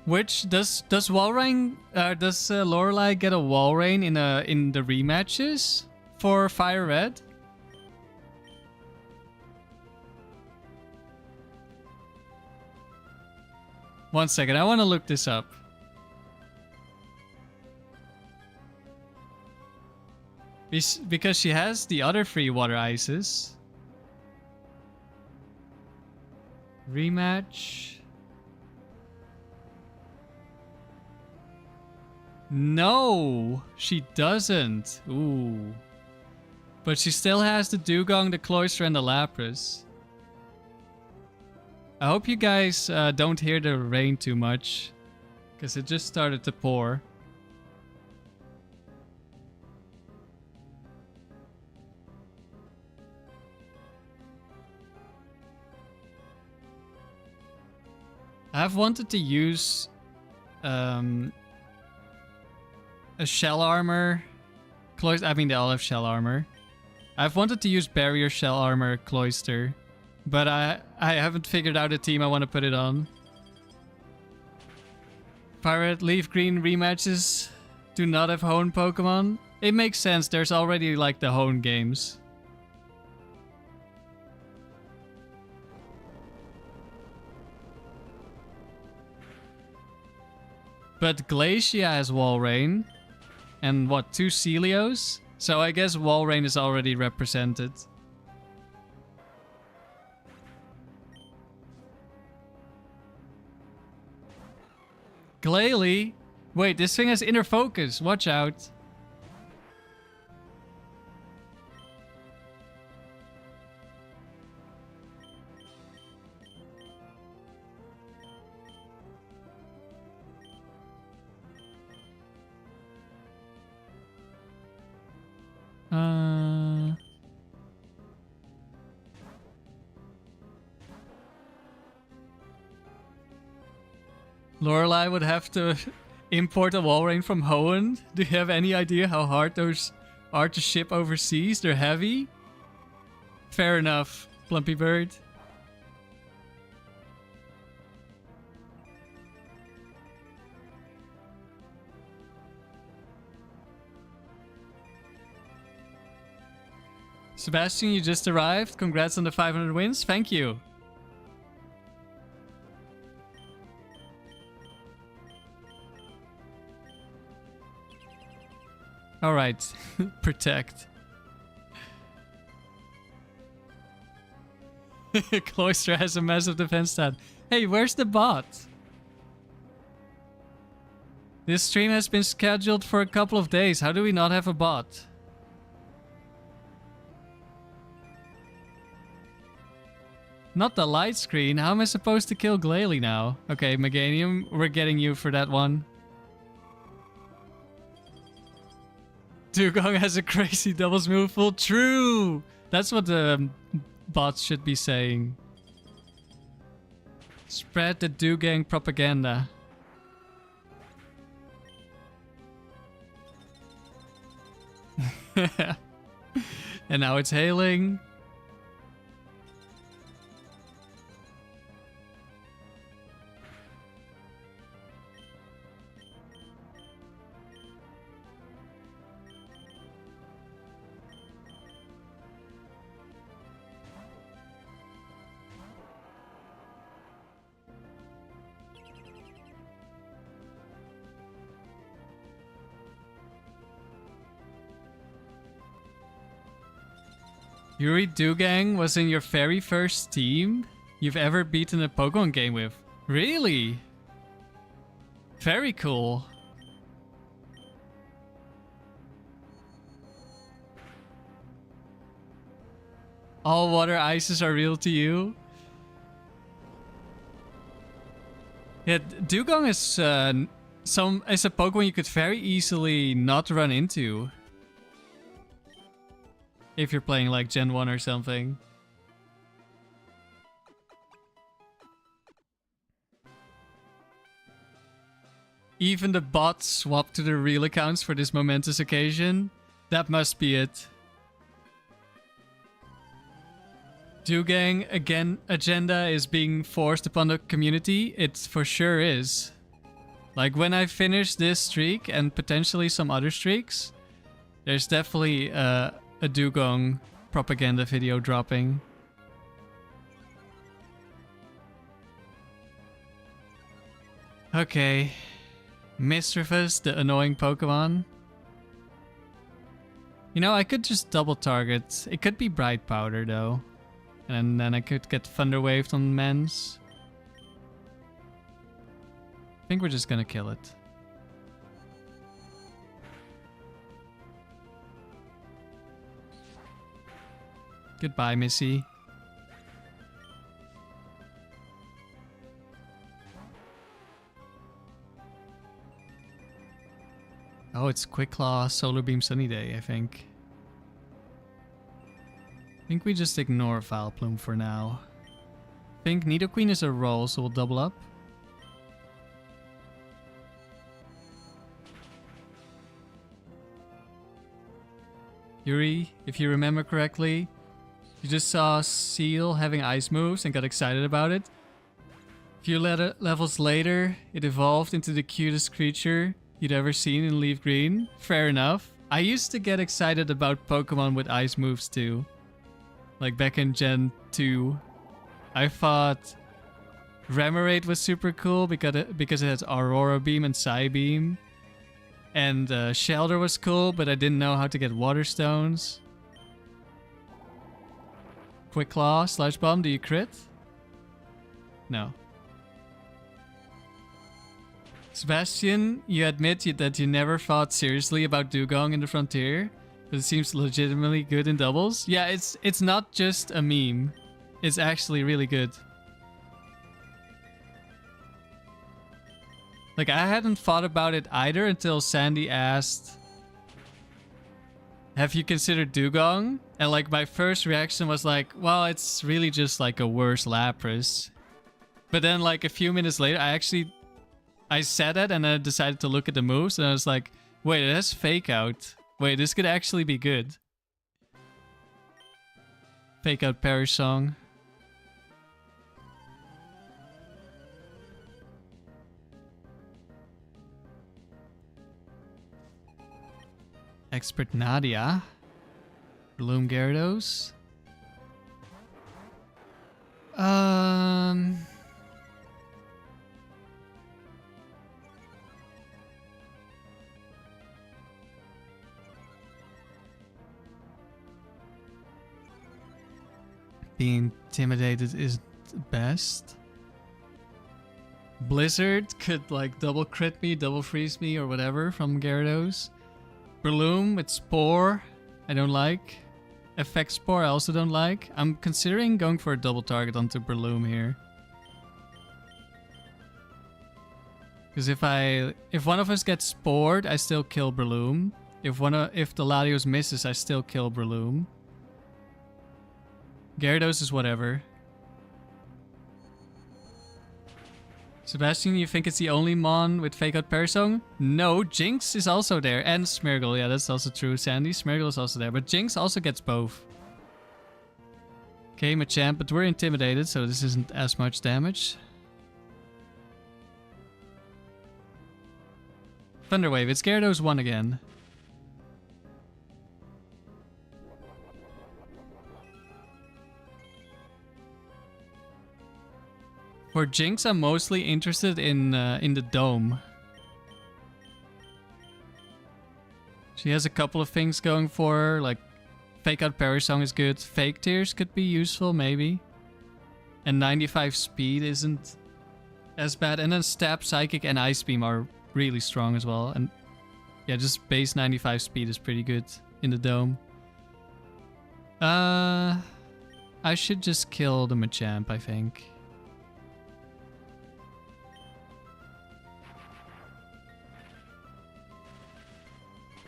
Which does Walrein does Lorelei get a Walrein in the rematches for Fire Red? One second, I want to look this up. Because she has the other 3 water ices. Rematch. No, she doesn't. Ooh. But she still has the Dewgong, the Cloister, and the Lapras. I hope you guys don't hear the rain too much. Because it just started to pour. I've wanted to use a shell armor cloister. I mean, they all have shell armor. I've wanted to use barrier shell armor cloister, but I haven't figured out a team I want to put it on. Pirate Leaf Green rematches do not have Hone Pokemon. It makes sense. There's already like the Hone games. But Glacia has Walrein. And what, 2 Celios? So I guess Walrein is already represented. Glalie? Wait, this thing has inner focus. Watch out. Lorelei would have to import a Walrein from Hoenn. Do you have any idea how hard those are to ship overseas? They're heavy. Fair enough, Plumpy Bird. Sebastian, you just arrived. Congrats on the 500 wins. Thank you. Alright. Protect. Cloyster has a massive defense stat. Hey, where's the bot? This stream has been scheduled for a couple of days. How do we not have a bot? Not the light screen. How am I supposed to kill Glalie now? Okay, Meganium, we're getting you for that one. Dewgong has a crazy doubles move full. True! That's what the bots should be saying. Spread the Dewgang propaganda. And now it's hailing. Yuri Dewgang was in your very first team you've ever beaten a Pokemon game with. Really? Very cool. All water ices are real to you? Yeah, Dewgong is is a Pokemon you could very easily not run into. If you're playing like Gen 1 or something. Even the bots swapped to the real accounts for this momentous occasion. That must be it. Dewgang again agenda is being forced upon the community. It for sure is. Like when I finish this streak and potentially some other streaks, there's definitely a Dewgong propaganda video dropping. Okay. Mischievous, the annoying Pokemon. You know, I could just double target. It could be Bright Powder though. And then I could get Thunder Waved on Mens. I think we're just gonna kill it. Goodbye, Missy. Oh, it's Quick Claw, Solar Beam, Sunny Day, I think. I think we just ignore Vileplume for now. I think Nidoqueen is a roll, so we'll double up. Yuri, if you remember correctly, you just saw Seal having ice moves and got excited about it. A few levels later, it evolved into the cutest creature you'd ever seen in Leaf Green. Fair enough. I used to get excited about Pokemon with ice moves too. Like back in Gen 2. I thought Remoraid was super cool because it has Aurora Beam and Psy Beam. And Shelter was cool, but I didn't know how to get Water Stones. Quick Claw, Sludge Bomb, do you crit? No. Sebastian, you admit that you never thought seriously about Dewgong in the Frontier, but it seems legitimately good in doubles. Yeah, it's not just a meme. It's actually really good. Like, I hadn't thought about it either until Sandy asked, have you considered Dewgong? And like my first reaction was like, well, it's really just like a worse Lapras. But then like a few minutes later, I said that and I decided to look at the moves and I was like, wait, it has Fake Out. Wait, this could actually be good. Fake Out Perish Song. Expert Nadia. Bloom Gyarados. being intimidated isn't best. Blizzard could like double crit me, double freeze me or whatever from Gyarados. Breloom with Spore, I don't like. Effect Spore I also don't like. I'm considering going for a double target onto Breloom here. Because if one of us gets spored, I still kill Breloom. If the Latios misses, I still kill Breloom. Gyarados is whatever. Sebastian, you think it's the only Mon with Fake Out Parasong? No, Jinx is also there. And Smeargle, yeah, that's also true. Sandy, Smeargle is also there. But Jinx also gets both. Okay, Machamp, but we're intimidated, so this isn't as much damage. Thunderwave, it's Gyarados 1 again. For Jinx, I'm mostly interested in the dome. She has a couple of things going for her, like Fake Out Parasong is good, Fake Tears could be useful maybe. And 95 speed isn't as bad, and then Stab, Psychic and Ice Beam are really strong as well. And yeah, just base 95 speed is pretty good in the dome. I should just kill the Machamp, I think.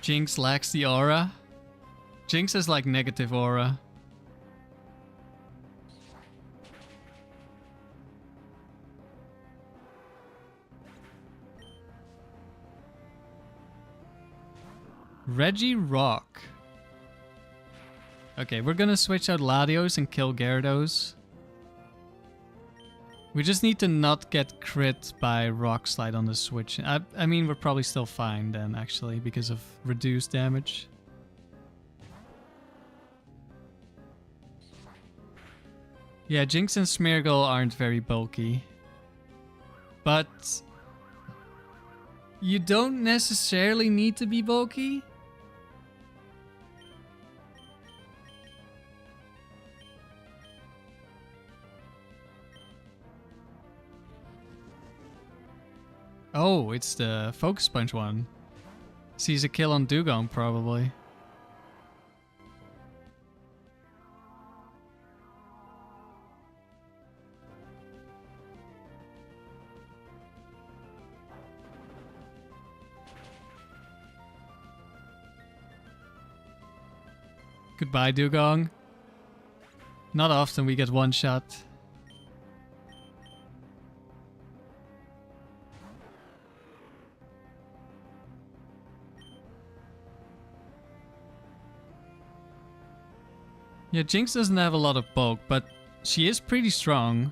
Jinx lacks the aura. Jinx has like negative aura. Regirock. Okay, we're gonna switch out Latios and kill Gyarados. We just need to not get crit by Rock Slide on the switch. I mean, we're probably still fine then, actually, because of reduced damage. Yeah, Jinx and Smeargle aren't very bulky. But you don't necessarily need to be bulky. Oh, it's the Focus Punch one. Sees a kill on Dewgong, probably. Goodbye, Dewgong. Not often we get one shot. Yeah, Jinx doesn't have a lot of bulk, but she is pretty strong.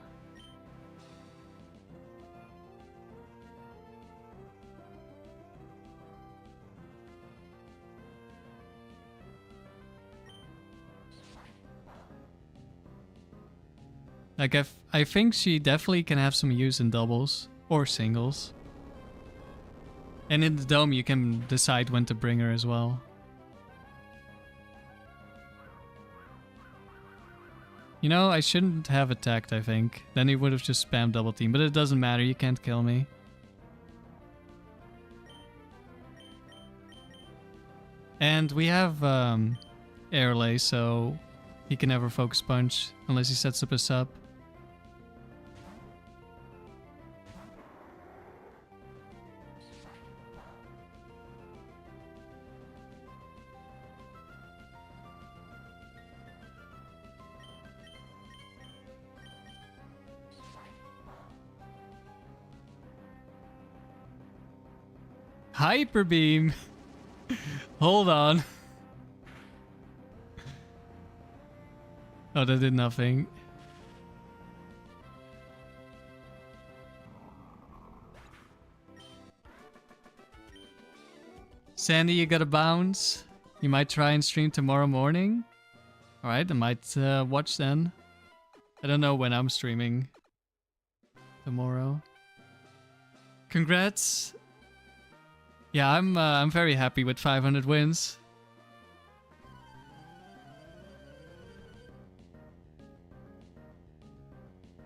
Like, I think she definitely can have some use in doubles or singles. And in the dome you can decide when to bring her as well. You know, I shouldn't have attacked, I think. Then he would have just spammed double team, but it doesn't matter, you can't kill me. And we have Airlay, so he can never Focus Punch unless he sets up a sub. Hyper Beam. Hold on. Oh, that did nothing. Sandy, you gotta bounce. You might try and stream tomorrow morning. Alright, I might watch then. I don't know when I'm streaming tomorrow. Congrats. Yeah, I'm very happy with 500 wins.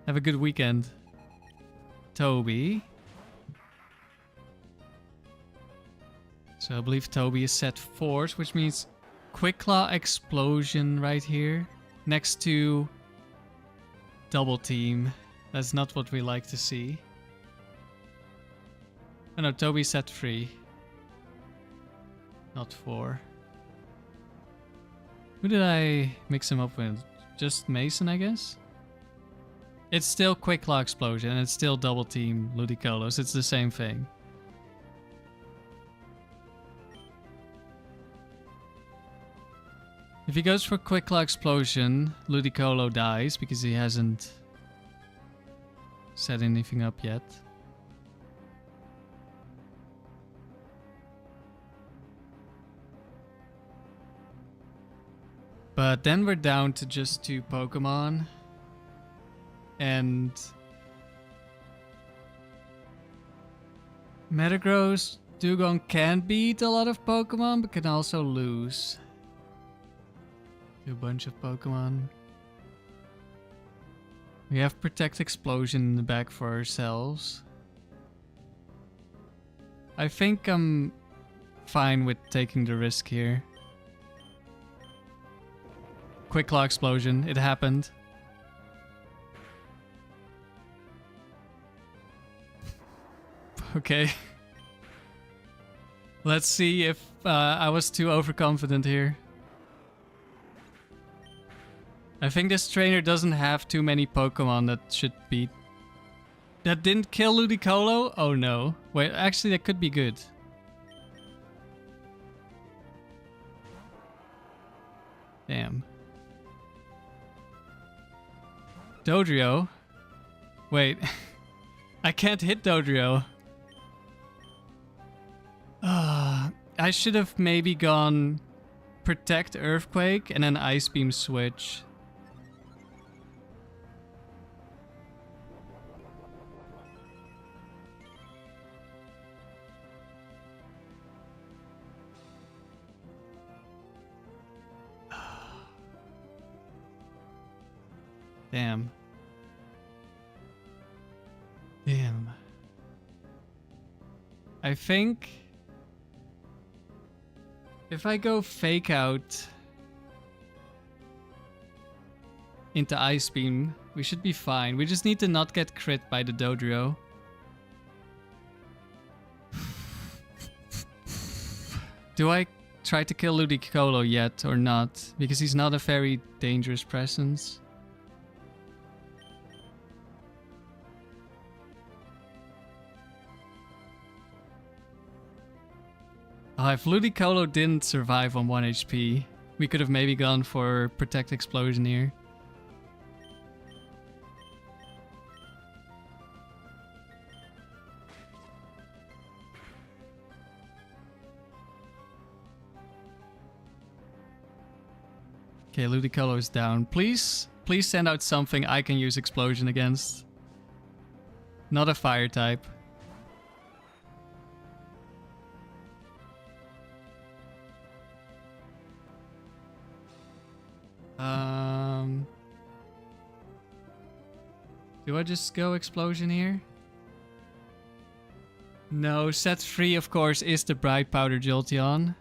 Have a good weekend. Toby. So I believe Toby is set force, which means Quick Claw Explosion right here. Next to Double Team. That's not what we like to see. Oh no, Toby's set 3. Not 4. Who did I mix him up with? Just Mason, I guess? It's still Quick Claw Explosion and it's still Double Team Ludicolo, it's the same thing. If he goes for Quick Claw Explosion, Ludicolo dies because he hasn't set anything up yet. But then we're down to just 2 Pokemon. And Metagross Dewgong can beat a lot of Pokemon, but can also lose to a bunch of Pokemon. We have Protect Explosion in the back for ourselves. I think I'm fine with taking the risk here. Quick Claw Explosion, it happened. Okay. Let's see if I was too overconfident here. I think this trainer doesn't have too many Pokemon that should beat. That didn't kill Ludicolo? Oh no. Wait, actually that could be good. Damn. Dodrio? Wait. I can't hit Dodrio. I should have maybe gone Protect Earthquake and then Ice Beam switch. Damn. Damn. I think if I go Fake Out into Ice Beam, we should be fine. We just need to not get crit by the Dodrio. Do I try to kill Ludicolo yet or not? Because he's not a very dangerous presence. If Ludicolo didn't survive on 1 HP, we could have maybe gone for Protect Explosion here. Okay, Ludicolo is down. Please send out something I can use Explosion against. Not a fire type. Do I just go Explosion here? No, set 3 of course is the Bright Powder Jolteon.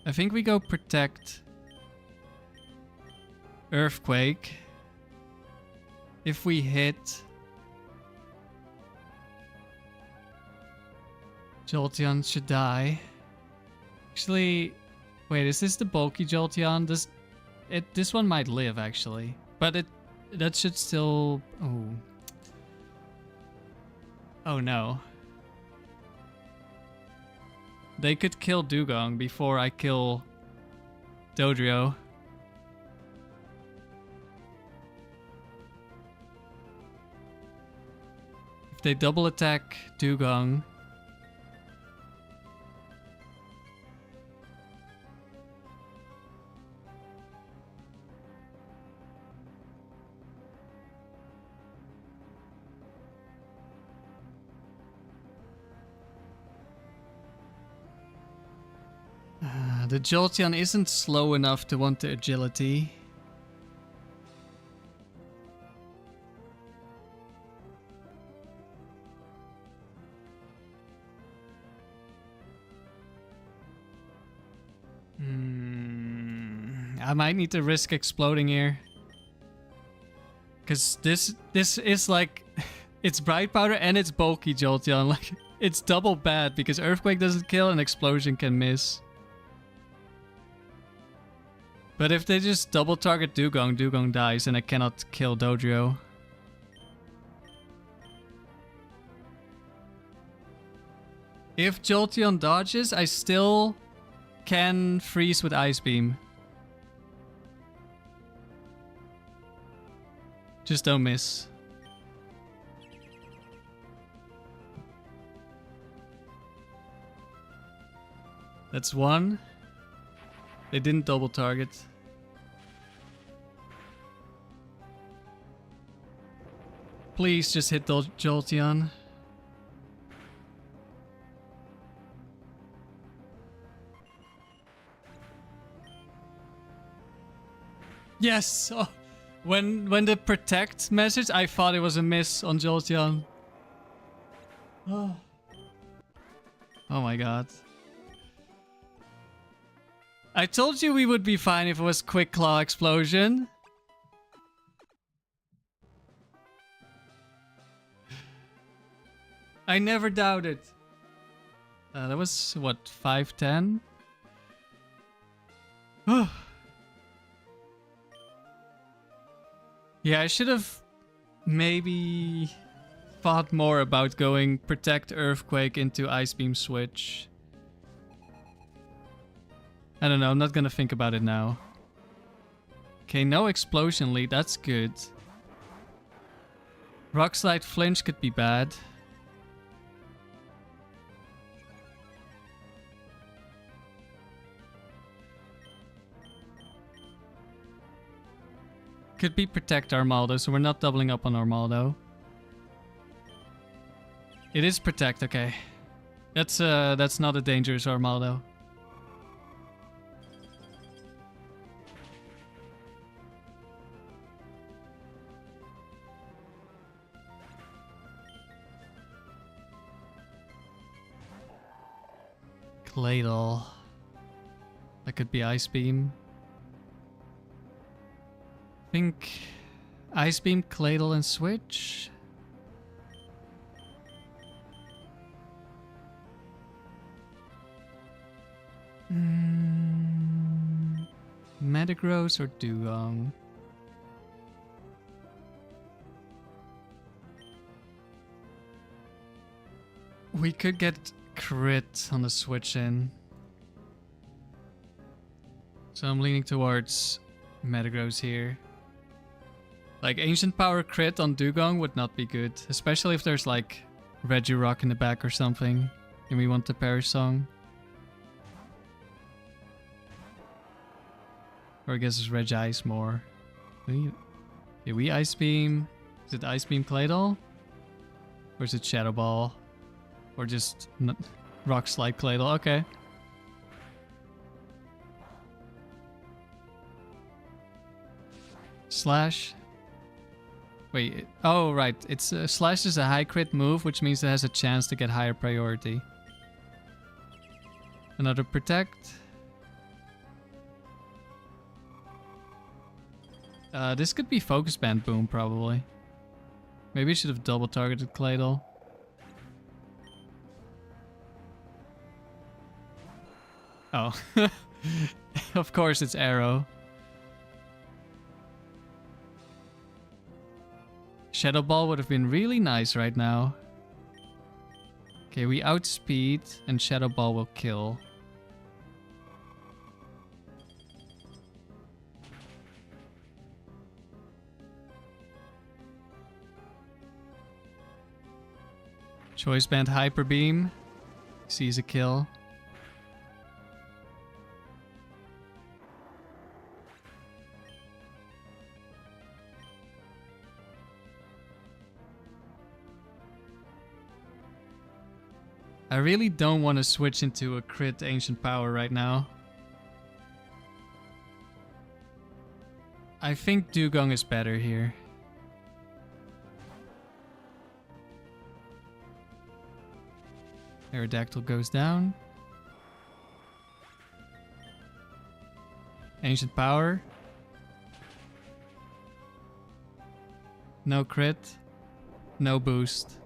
I think we go Protect Earthquake. If we hit, Jolteon should die. Actually, wait, is this the bulky Jolteon? This one might live actually, but that should still. Oh no. They could kill Dewgong before I kill Dodrio. If they double attack Dewgong. The Jolteon isn't slow enough to want the agility. I might need to risk exploding here. Because this is like... It's Bright Powder and it's bulky Jolteon. Like, it's double bad because Earthquake doesn't kill and Explosion can miss. But if they just double target Dewgong, Dewgong dies and I cannot kill Dodrio. If Jolteon dodges, I still can freeze with Ice Beam. Just don't miss. That's one. They didn't double target. Please just hit Jolteon. Yes! Oh, when the protect message, I thought it was a miss on Jolteon. Oh my god. I told you we would be fine if it was Quick Claw Explosion. I never doubted. That was, what, 5-10? Yeah, I should have maybe thought more about going Protect Earthquake into Ice Beam Switch. I don't know, I'm not gonna think about it now. Okay, no Explosion lead, that's good. Rock Slide Flinch could be bad. Could be Protect Armaldo, so we're not doubling up on Armaldo. It is Protect, okay. That's not a dangerous Armaldo. Claydol. That could be Ice Beam. I think Ice Beam, Claydol, and Switch. Metagross or Dewgong? We could get crit on the switch in. So I'm leaning towards Metagross here. Like, Ancient Power crit on Dewgong would not be good. Especially if there's like Regirock in the back or something. And we want the Perish Song. Or I guess it's Regice more. We Ice Beam. Is it Ice Beam Claydol? Or is it Shadow Ball? Or just Rock Slide Claydol? Okay. Slash. Wait, oh right, it's Slash is a high crit move, which means it has a chance to get higher priority. Another Protect. This could be Focus Band Boom, probably. Maybe I should have double targeted Claydol. Oh. Of course it's Arrow. Shadow Ball would have been really nice right now. Okay, we outspeed and Shadow Ball will kill. Choice Band Hyper Beam. Sees a kill. I really don't want to switch into a crit Ancient Power right now. I think Dewgong is better here. Aerodactyl goes down. Ancient Power. No crit. No boost.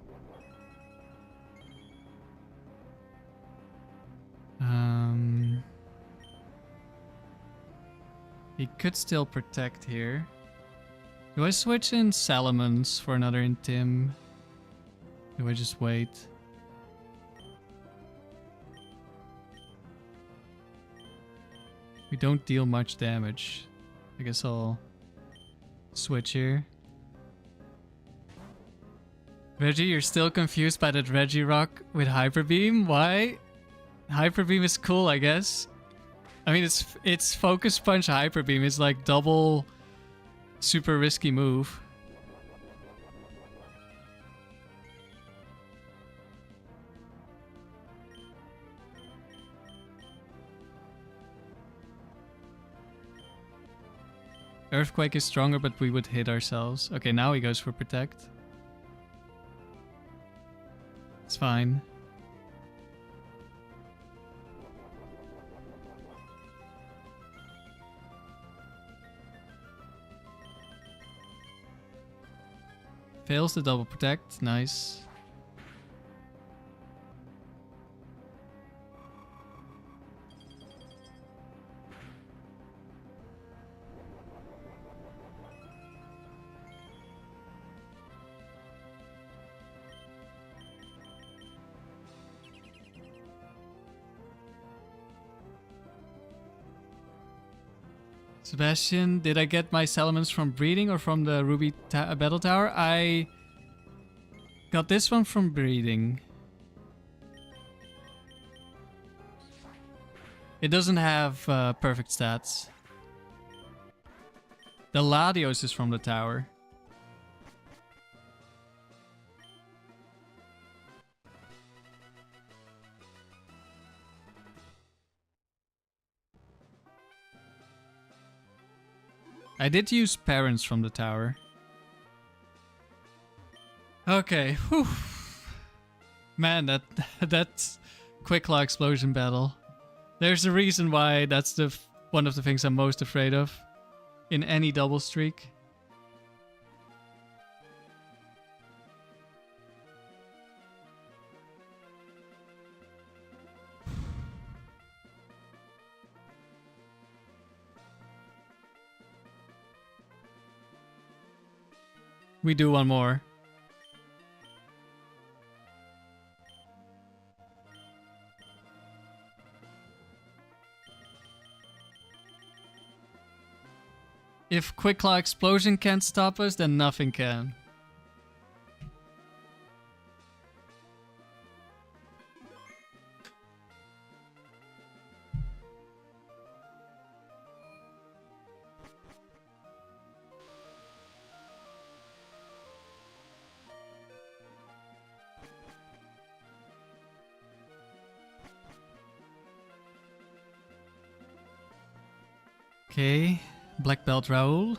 He could still protect here. Do I switch in Salamence for another Intim? Do I just wait? We don't deal much damage. I guess I'll switch here. Reggie, you're still confused by that Reggie rock with Hyper Beam? Why? Hyper Beam is cool, I guess. I mean, it's Focus Punch Hyper Beam. It's like double super risky move. Earthquake is stronger, but we would hit ourselves. Okay, now he goes for Protect. It's fine. Fails the double protect. Nice. Sebastian, did I get my Salamence from breeding or from the Ruby Battle Tower? I got this one from breeding. It doesn't have perfect stats. The Latios is from the tower. I did use parents from the tower. Okay, whew. Man, that's Quick Claw Explosion battle. There's a reason why that's one of the things I'm most afraid of in any double streak. We do one more. If Quick Claw Explosion can't stop us, then nothing can. Okay, Black Belt Raoul.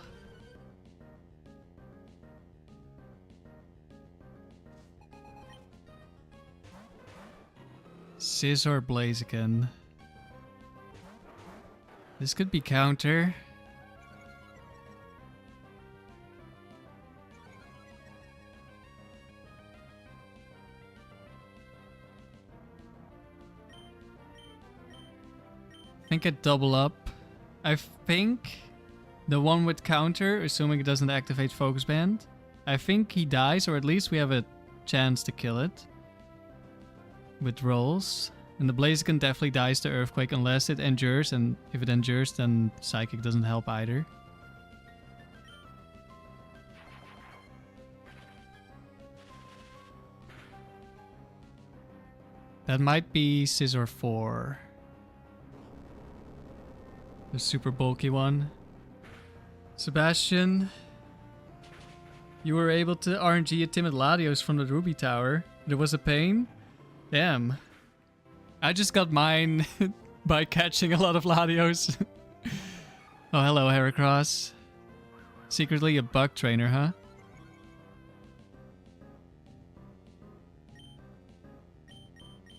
Scissor Blaziken. This could be counter. I think I double up. I think the one with counter, assuming it doesn't activate Focus Band, I think he dies, or at least we have a chance to kill it with rolls. And the Blaziken definitely dies to Earthquake unless it endures, and if it endures, then Psychic doesn't help either. That might be Scissor 4. The super bulky one. Sebastian, you were able to RNG a Timid Latios from the Ruby Tower. There was a pain? Damn. I just got mine by catching a lot of Latios. Oh, hello, Heracross. Secretly a bug trainer, huh?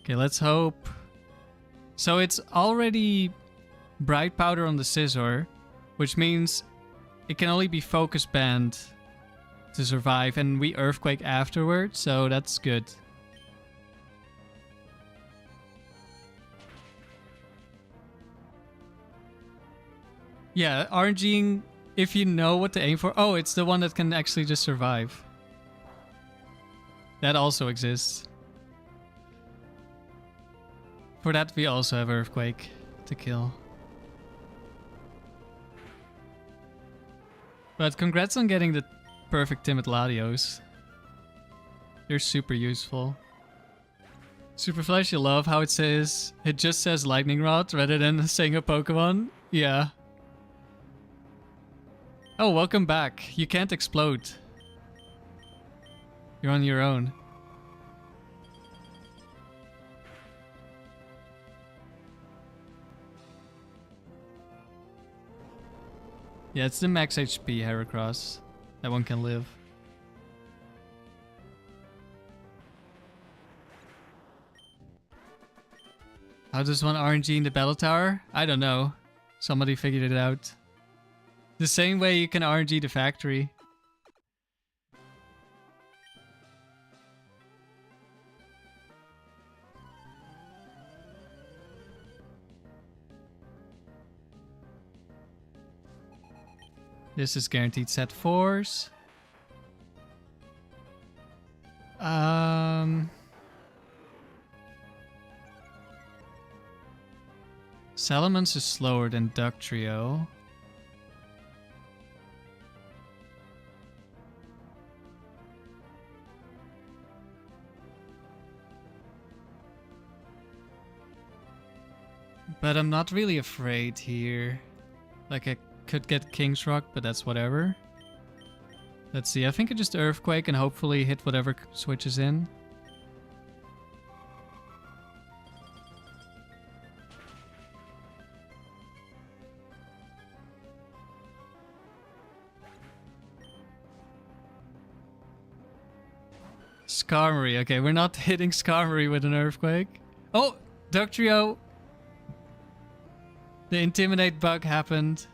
Okay, let's hope. So it's already Bright Powder on the Scizor, which means it can only be focus banned to survive, and we Earthquake afterwards, so that's good. Yeah, RNGing, if you know what to aim for. Oh, it's the one that can actually just survive. That also exists. For that, we also have Earthquake to kill. But congrats on getting the perfect Timid Latios. They're super useful. Superflash, you love how it just says Lightning Rod rather than saying a Pokemon? Yeah. Oh, welcome back. You can't explode. You're on your own. Yeah, it's the max HP Heracross. That one can live. How does one RNG in the Battle Tower? I don't know. Somebody figured it out. The same way you can RNG the factory. This is guaranteed set 4s. Salamence is slower than Ductrio. But I'm not really afraid here. Like, I could get King's Rock, but that's whatever. Let's see, I think I just Earthquake and hopefully hit whatever switches in. Skarmory. Okay, we're not hitting Skarmory with an Earthquake. Oh, Ductrio. The Intimidate bug happened.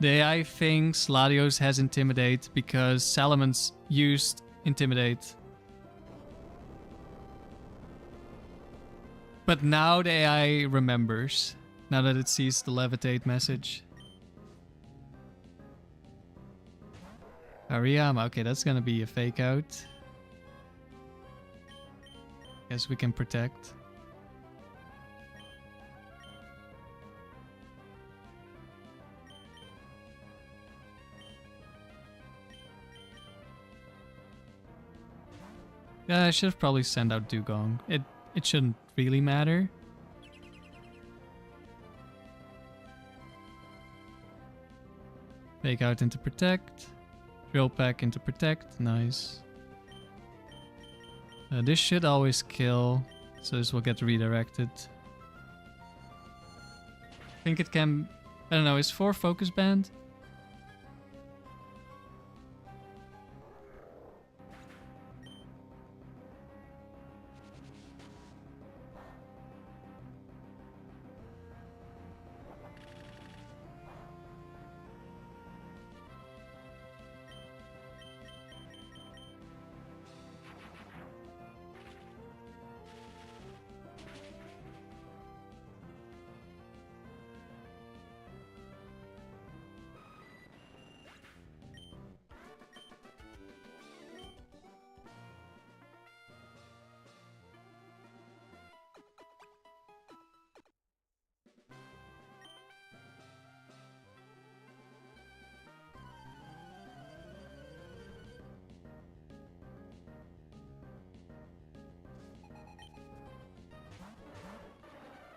The AI thinks Latios has Intimidate because Salamence used Intimidate. But now the AI remembers, now that it sees the Levitate message. Hariyama, okay, that's gonna be a fake out. Guess we can protect. Yeah, I should have probably sent out Dewgong. It shouldn't really matter. Fake out into protect. Drill pack into protect. Nice. This should always kill, so this will get redirected. I think it can... I don't know, is 4 focus banned?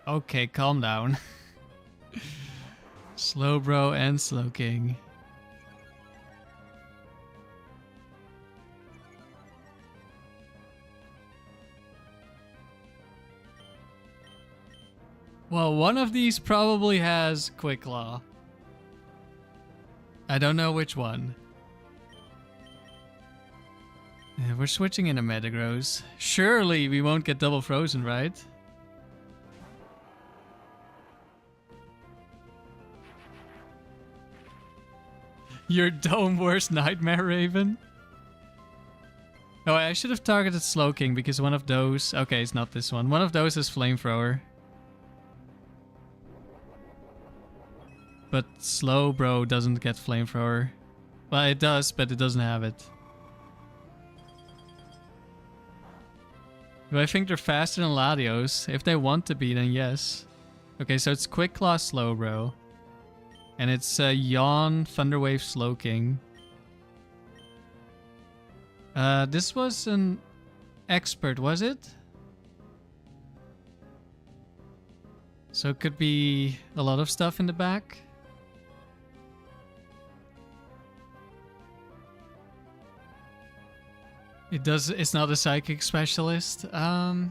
Okay, calm down. Slowbro and Slowking. Well, one of these probably has Quick Claw. I don't know which one. We're switching into Metagross. Surely we won't get double frozen, right? Your dome worst nightmare, Raven. Oh, I should have targeted Slowking because one of those... Okay, it's not this one. One of those is Flamethrower. But Slowbro doesn't get Flamethrower. Well, it does, but it doesn't have it. Do I think they're faster than Latios? If they want to be, then yes. Okay, so it's Quick Claw Slowbro. And it's Yawn Thunderwave Slowking. This was an expert, was it? So it could be a lot of stuff in the back. It's not a psychic specialist. Do I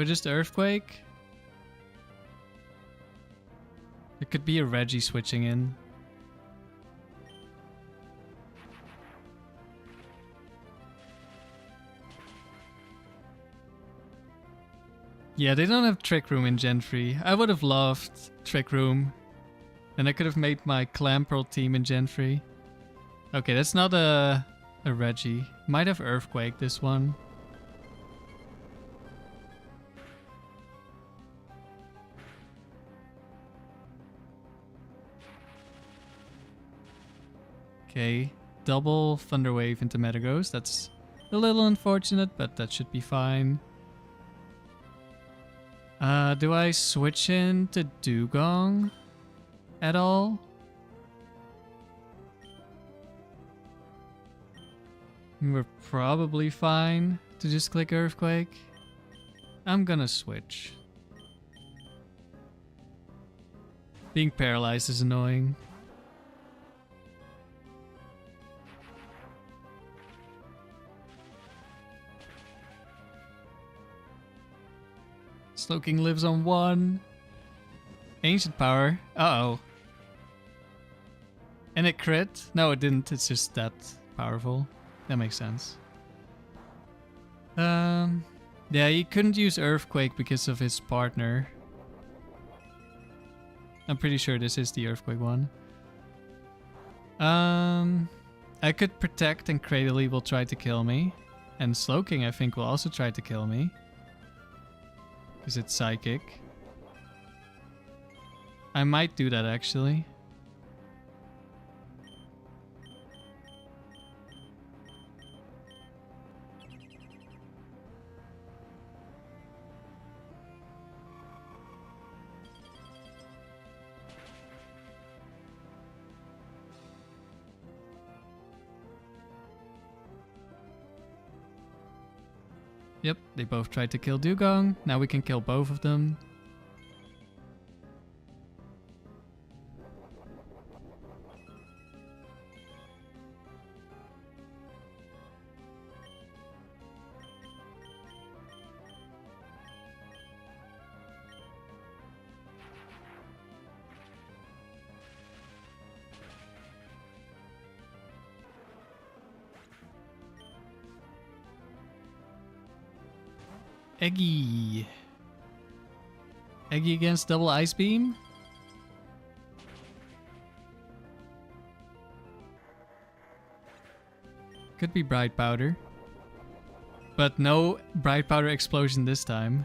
just Earthquake? It could be a Reggie switching in. Yeah, they don't have Trick Room in Gen 3. I would have loved Trick Room. Then I could have made my Clamperl team in Gen 3. Okay, that's not a Reggie. Might have Earthquake, this one. Okay, double Thunderwave into Metagross. That's a little unfortunate, but that should be fine. Do I switch into Dewgong at all? We're probably fine to just click Earthquake. I'm gonna switch. Being paralyzed is annoying. Slowking lives on 1. Ancient Power. Uh-oh. And it crit? No, it didn't. It's just that powerful. That makes sense. Yeah, he couldn't use Earthquake because of his partner. I'm pretty sure this is the Earthquake one. I could Protect and Cradily will try to kill me. And Slowking, I think, will also try to kill me. Because it's Psychic. I might do that, actually. Yep, they both tried to kill Dewgong. Now we can kill both of them. Eggy. Eggy against double Ice Beam. Could be Bright Powder. But no Bright Powder Explosion this time.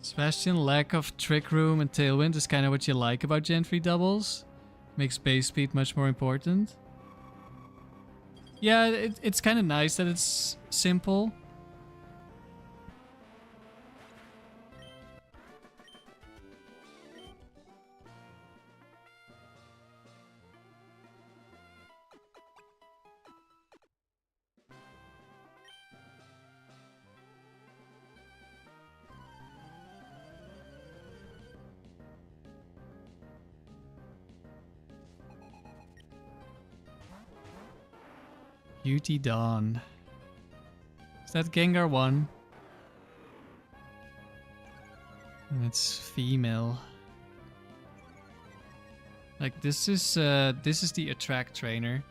Sebastian, lack of Trick Room and Tailwind is kind of what you like about Gen 3 doubles. Makes base speed much more important. Yeah, it's kind of nice that it's simple. Beauty Dawn. Is that Gengar 1? And it's female. Like this is the Attract trainer.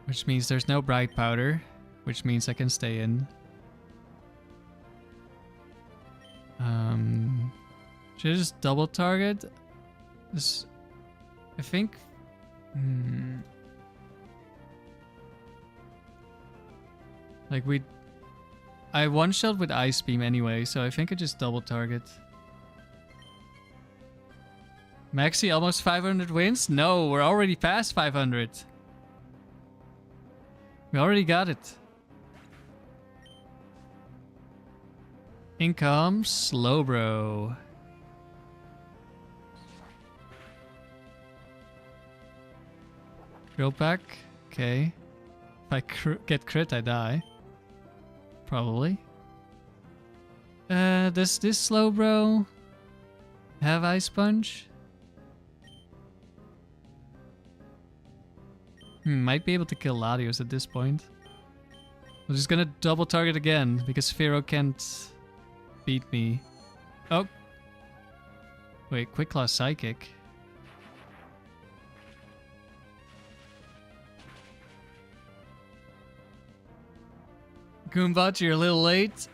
Which means there's no Bright Powder, which means I can stay in. Should I just double target? This, I think. Like I one shot with Ice Beam anyway, so I think I just double target. Maxi almost 500 wins? No, we're already past 500. We already got it. In comes Slowbro. Drill pack. Okay. If I get crit, I die. Probably. Does this Slowbro have Ice Punch? Might be able to kill Latios at this point. I'm just gonna double target again because Pharaoh can't beat me. Oh. Wait, Quick Claw Psychic. Goombot, you're a little late.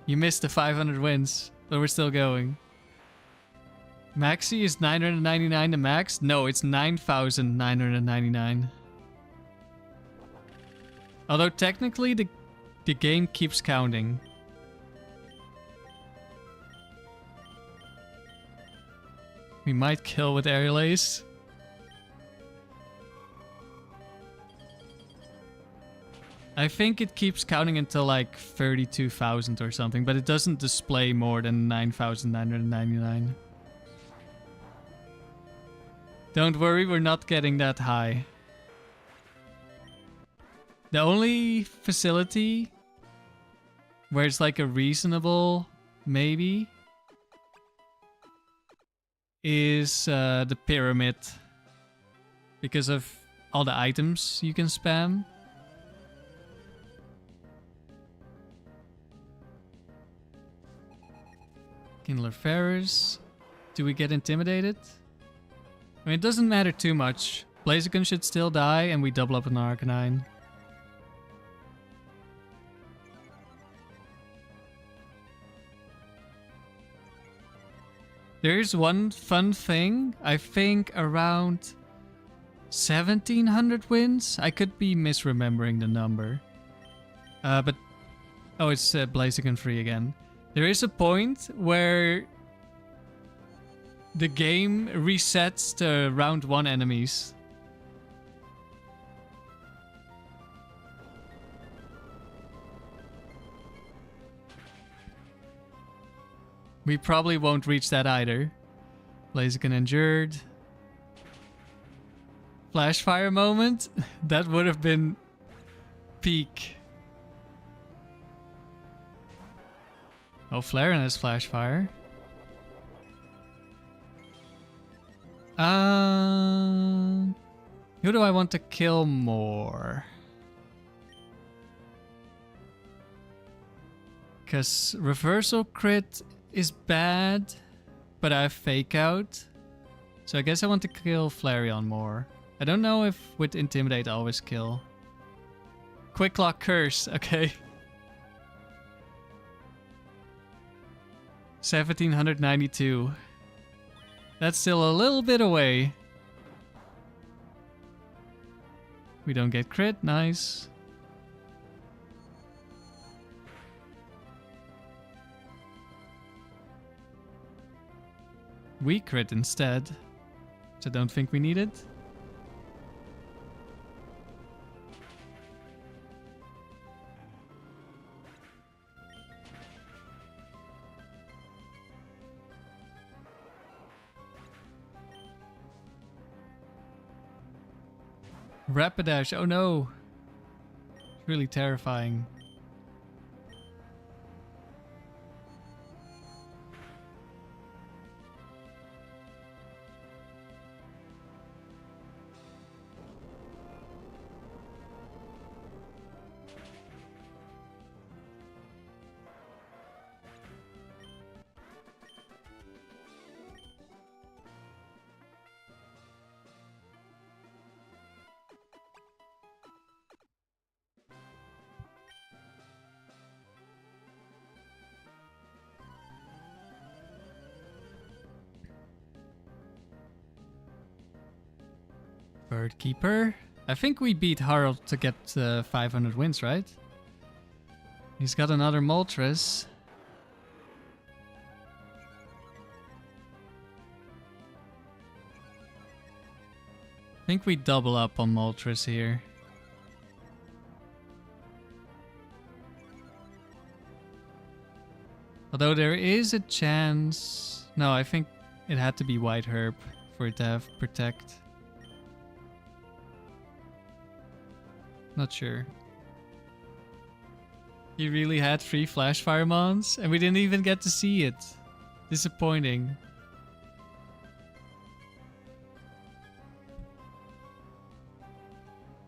You missed the 500 wins, but we're still going. Maxi is 999 to max? No, it's 9,999. Although technically the game keeps counting. We might kill with Aerial Ace. I think it keeps counting until like 32,000 or something, but it doesn't display more than 9,999. Don't worry, we're not getting that high. The only facility where it's like a reasonable maybe is the pyramid. Because of all the items you can spam. Kindler Ferris. Do we get intimidated? I mean, it doesn't matter too much. Blaziken should still die, and we double up an Arcanine. There's one fun thing. I think around 1,700 wins. I could be misremembering the number. But... Oh, it's Blaziken free again. There is a point where the game resets to round 1 enemies. We probably won't reach that either. Blaziken endured. Flash fire moment? That would have been peak. Oh, Flareon has flash fire. Who do I want to kill more? Because reversal crit is bad, but I have fake out. So I guess I want to kill Flareon more. I don't know if with Intimidate I always kill. Quick Lock Curse, okay. 1,792. That's still a little bit away. We don't get crit, nice. We crit instead, which I don't think we needed. Rapidash, oh no. Really terrifying. Birdkeeper. I think we beat Harold to get 500 wins, right? He's got another Moltres. I think we double up on Moltres here. Although there is a chance... No, I think it had to be White Herb for it to have Protect. Not sure. He really had 3 Flash Fire Mons and we didn't even get to see it. Disappointing.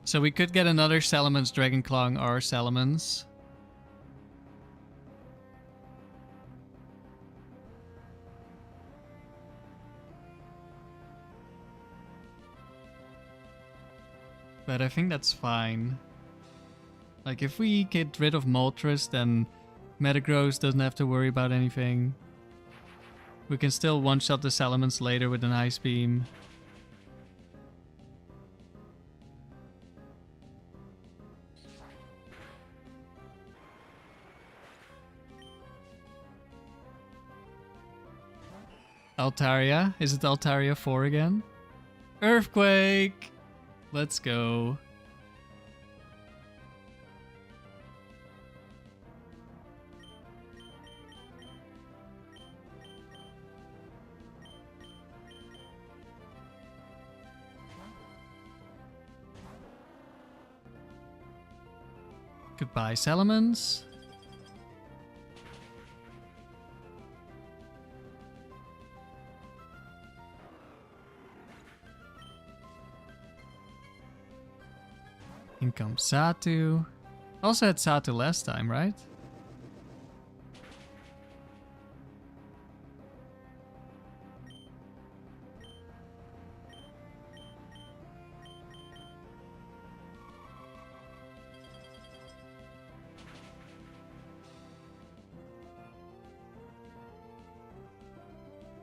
So we could get another Salamence, Dragonclaw, or Salamence. But I think that's fine. Like, if we get rid of Moltres, then Metagross doesn't have to worry about anything. We can still one-shot the Salamence later with an Ice Beam. Altaria? Is it Altaria 4 again? Earthquake! Let's go. Goodbye, Salamence. In comes Satu. Also had Satu last time, right?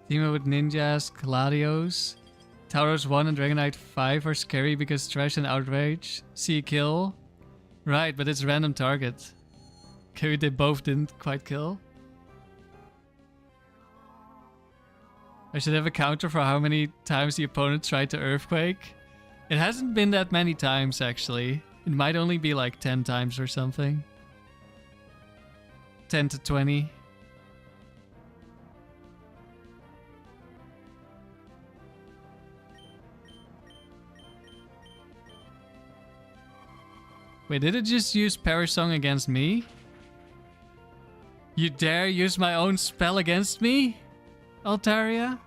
Team up with Ninjas, Latios. Tauros 1 and Dragonite 5 are scary because Trash and Outrage. See a kill. Right, but it's random target. Okay, they both didn't quite kill. I should have a counter for how many times the opponent tried to Earthquake. It hasn't been that many times, actually. It might only be like 10 times or something. 10 to 20. Wait, did it just use Perish Song against me? You dare use my own spell against me, Altaria?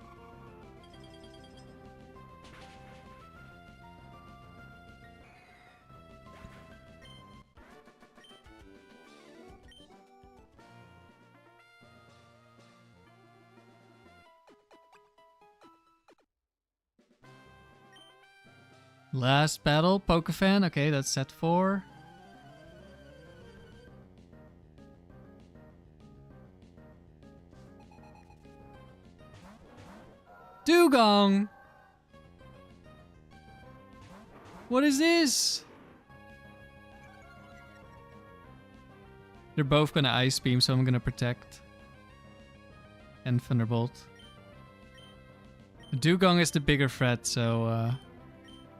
Last battle, Pokefan. Okay, that's set 4. Dewgong! What is this? They're both gonna Ice Beam, so I'm gonna Protect. And Thunderbolt. The Dewgong is the bigger threat, so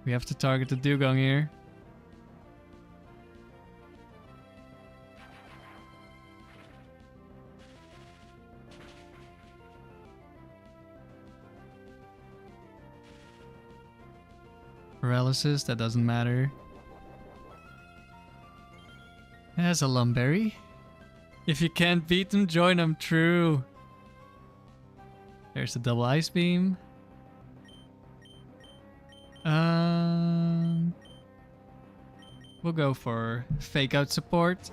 we have to target the Dewgong here. Paralysis, that doesn't matter. It has a Lum Berry. If you can't beat them, join them. True. There's the double Ice Beam. We'll go for Fake Out support.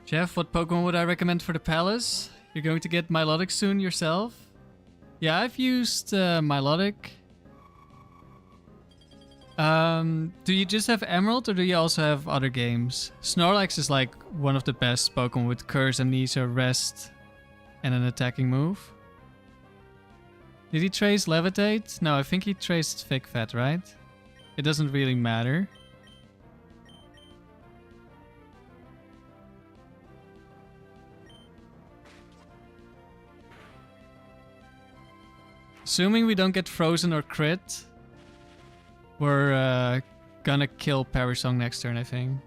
Jeff, what Pokemon would I recommend for the Palace? You're going to get Milotic soon yourself? Yeah, I've used Milotic. Do you just have Emerald or do you also have other games? Snorlax is like one of the best Pokemon with Curse, Amnesia, Rest, and an attacking move. Did he trace Levitate? No, I think he traced Fig Fat, right? It doesn't really matter. Assuming we don't get frozen or crit, we're gonna kill Parasong next turn, I think.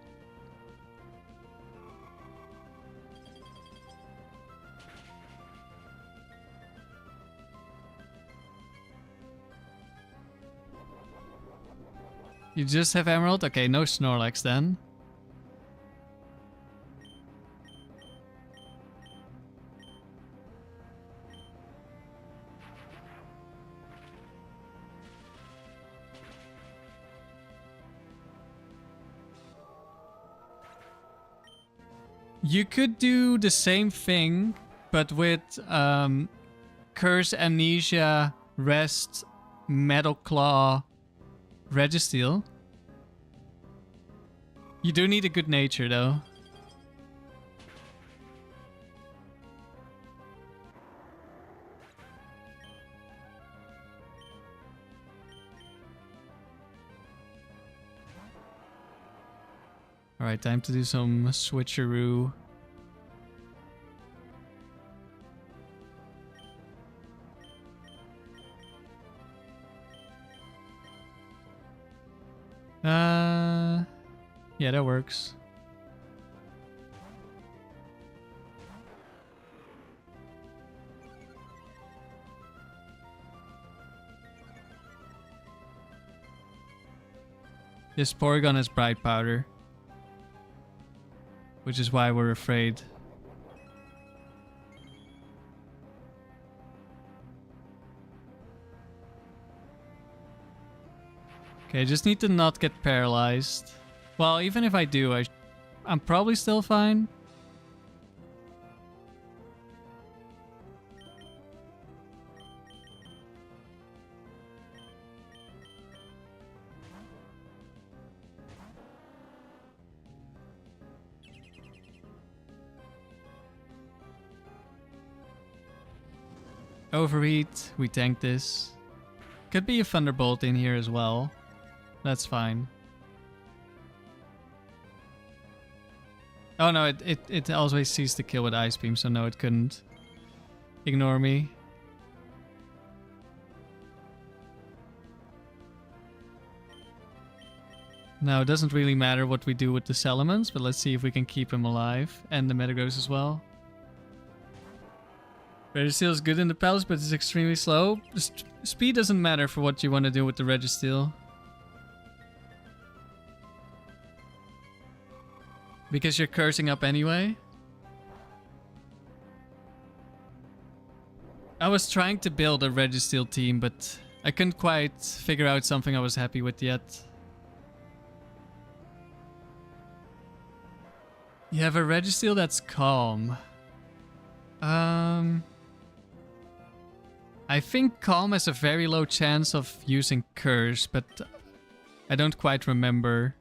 You just have Emerald? Okay, no Snorlax then. You could do the same thing, but with Curse, Amnesia, Rest, Metal Claw, Registeel. You do need a good nature though. Alright, time to do some switcheroo. Yeah, that works. This Porygon has Bright Powder, which is why we're afraid. Okay, I just need to not get paralyzed. Well, even if I do, I'm probably still fine. Overheat, we tank this. Could be a Thunderbolt in here as well. That's fine. Oh no, it always sees the kill with Ice Beam, so no, it couldn't ignore me. Now, it doesn't really matter what we do with the Salamence, but let's see if we can keep him alive. And the Metagross as well. Registeel is good in the palace, but it's extremely slow. Speed doesn't matter for what you want to do with the Registeel. Because you're cursing up anyway. I was trying to build a Registeel team, but I couldn't quite figure out something I was happy with yet. You have a Registeel that's calm. I think calm has a very low chance of using curse, but I don't quite remember.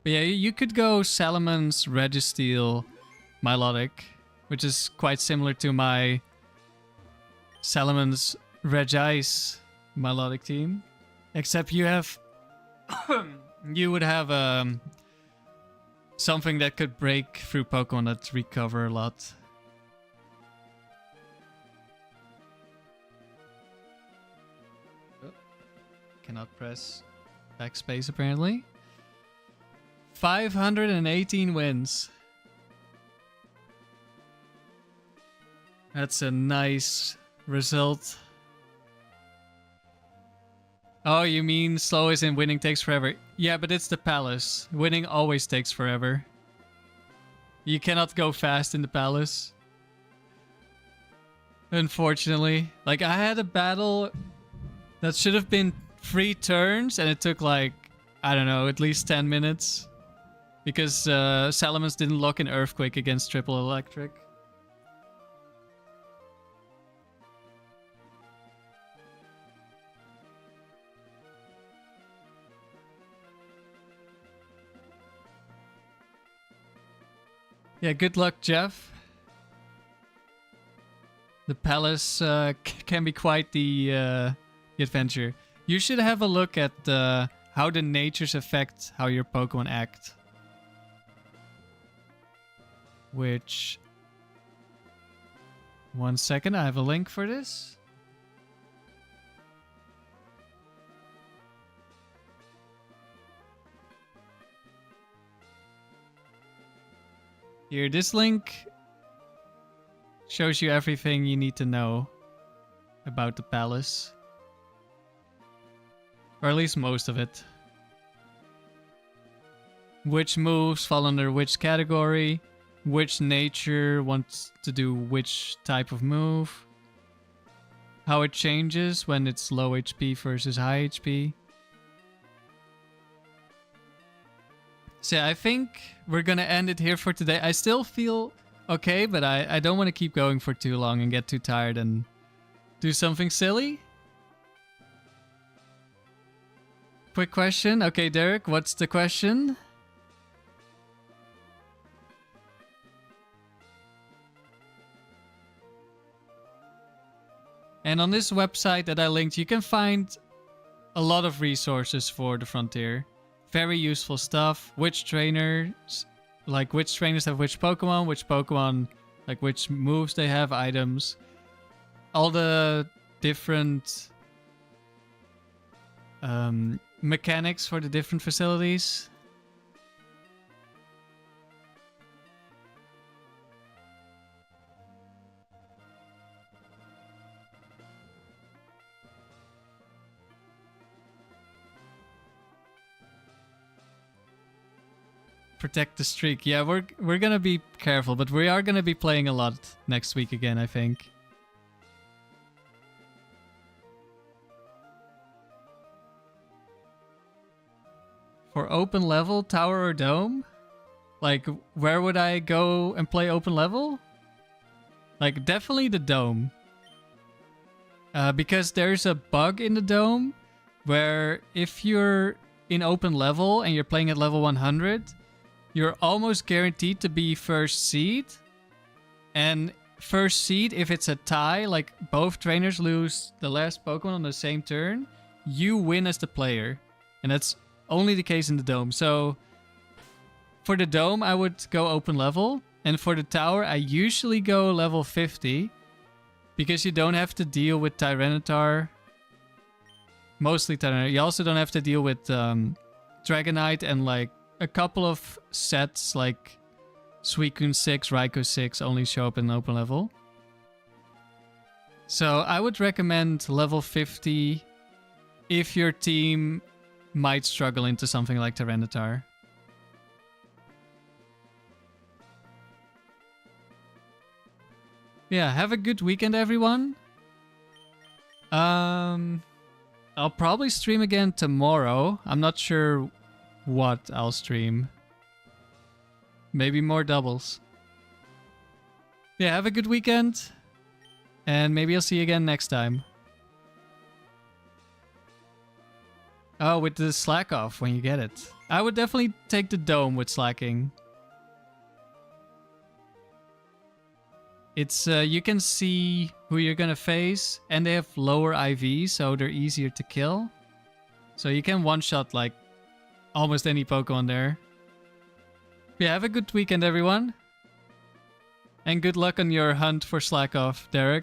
But yeah, you could go Salamence, Registeel, Milotic, which is quite similar to my Salamence, Regice Milotic team. Except you have... you would have something that could break through Pokemon that recover a lot. Oh, cannot press backspace apparently. 518 wins. That's a nice result. Oh, you mean slow as in winning takes forever? Yeah, but it's the palace. Winning always takes forever. You cannot go fast in the palace. Unfortunately. Like, I had a battle that should have been 3 turns, and it took like, I don't know, at least 10 minutes. Because Salamence didn't lock in Earthquake against triple electric. Yeah, good luck, Jeff. The palace can be quite the adventure. You should have a look at how the natures affect how your Pokemon act. Which... One second, I have a link for this. Here, this link shows you everything you need to know about the palace. Or at least most of it. Which moves fall under which category, which nature wants to do which type of move, how it changes when it's low HP versus high HP. So yeah, I think we're gonna end it here for today. I still feel okay, but I don't want to keep going for too long and get too tired and do something silly. Quick question. Okay, Derek, what's the question? And on this website that I linked, you can find a lot of resources for the Frontier. Very useful stuff. Which trainers, like which trainers have which Pokemon, like which moves they have, items. All the different mechanics for the different facilities. Protect the streak. Yeah, we're gonna be careful, but we are gonna be playing a lot next week again, I think. For open level, tower or dome? Like, where would I go and play open level? Like, definitely the dome. Because there's a bug in the dome where if you're in open level and you're playing at level 100, you're almost guaranteed to be first seed. And first seed, if it's a tie, like both trainers lose the last Pokemon on the same turn, you win as the player. And that's only the case in the dome. So for the dome, I would go open level. And for the tower, I usually go level 50. Because you don't have to deal with Tyranitar. Mostly Tyranitar. You also don't have to deal with Dragonite and like a couple of sets like Suicune 6, Raikou 6 only show up in open level. So I would recommend level 50 if your team might struggle into something like Tyranitar. Yeah, have a good weekend, everyone. I'll probably stream again tomorrow. I'm not sure what I'll stream. Maybe more doubles. Yeah, have a good weekend. And maybe I'll see you again next time. Oh, with the slack off when you get it. I would definitely take the dome with slacking. It's you can see who you're gonna face, and they have lower IV, so they're easier to kill. So you can one-shot like almost any Pokemon there. Yeah, have a good weekend, everyone. And good luck on your hunt for slack off, Derek.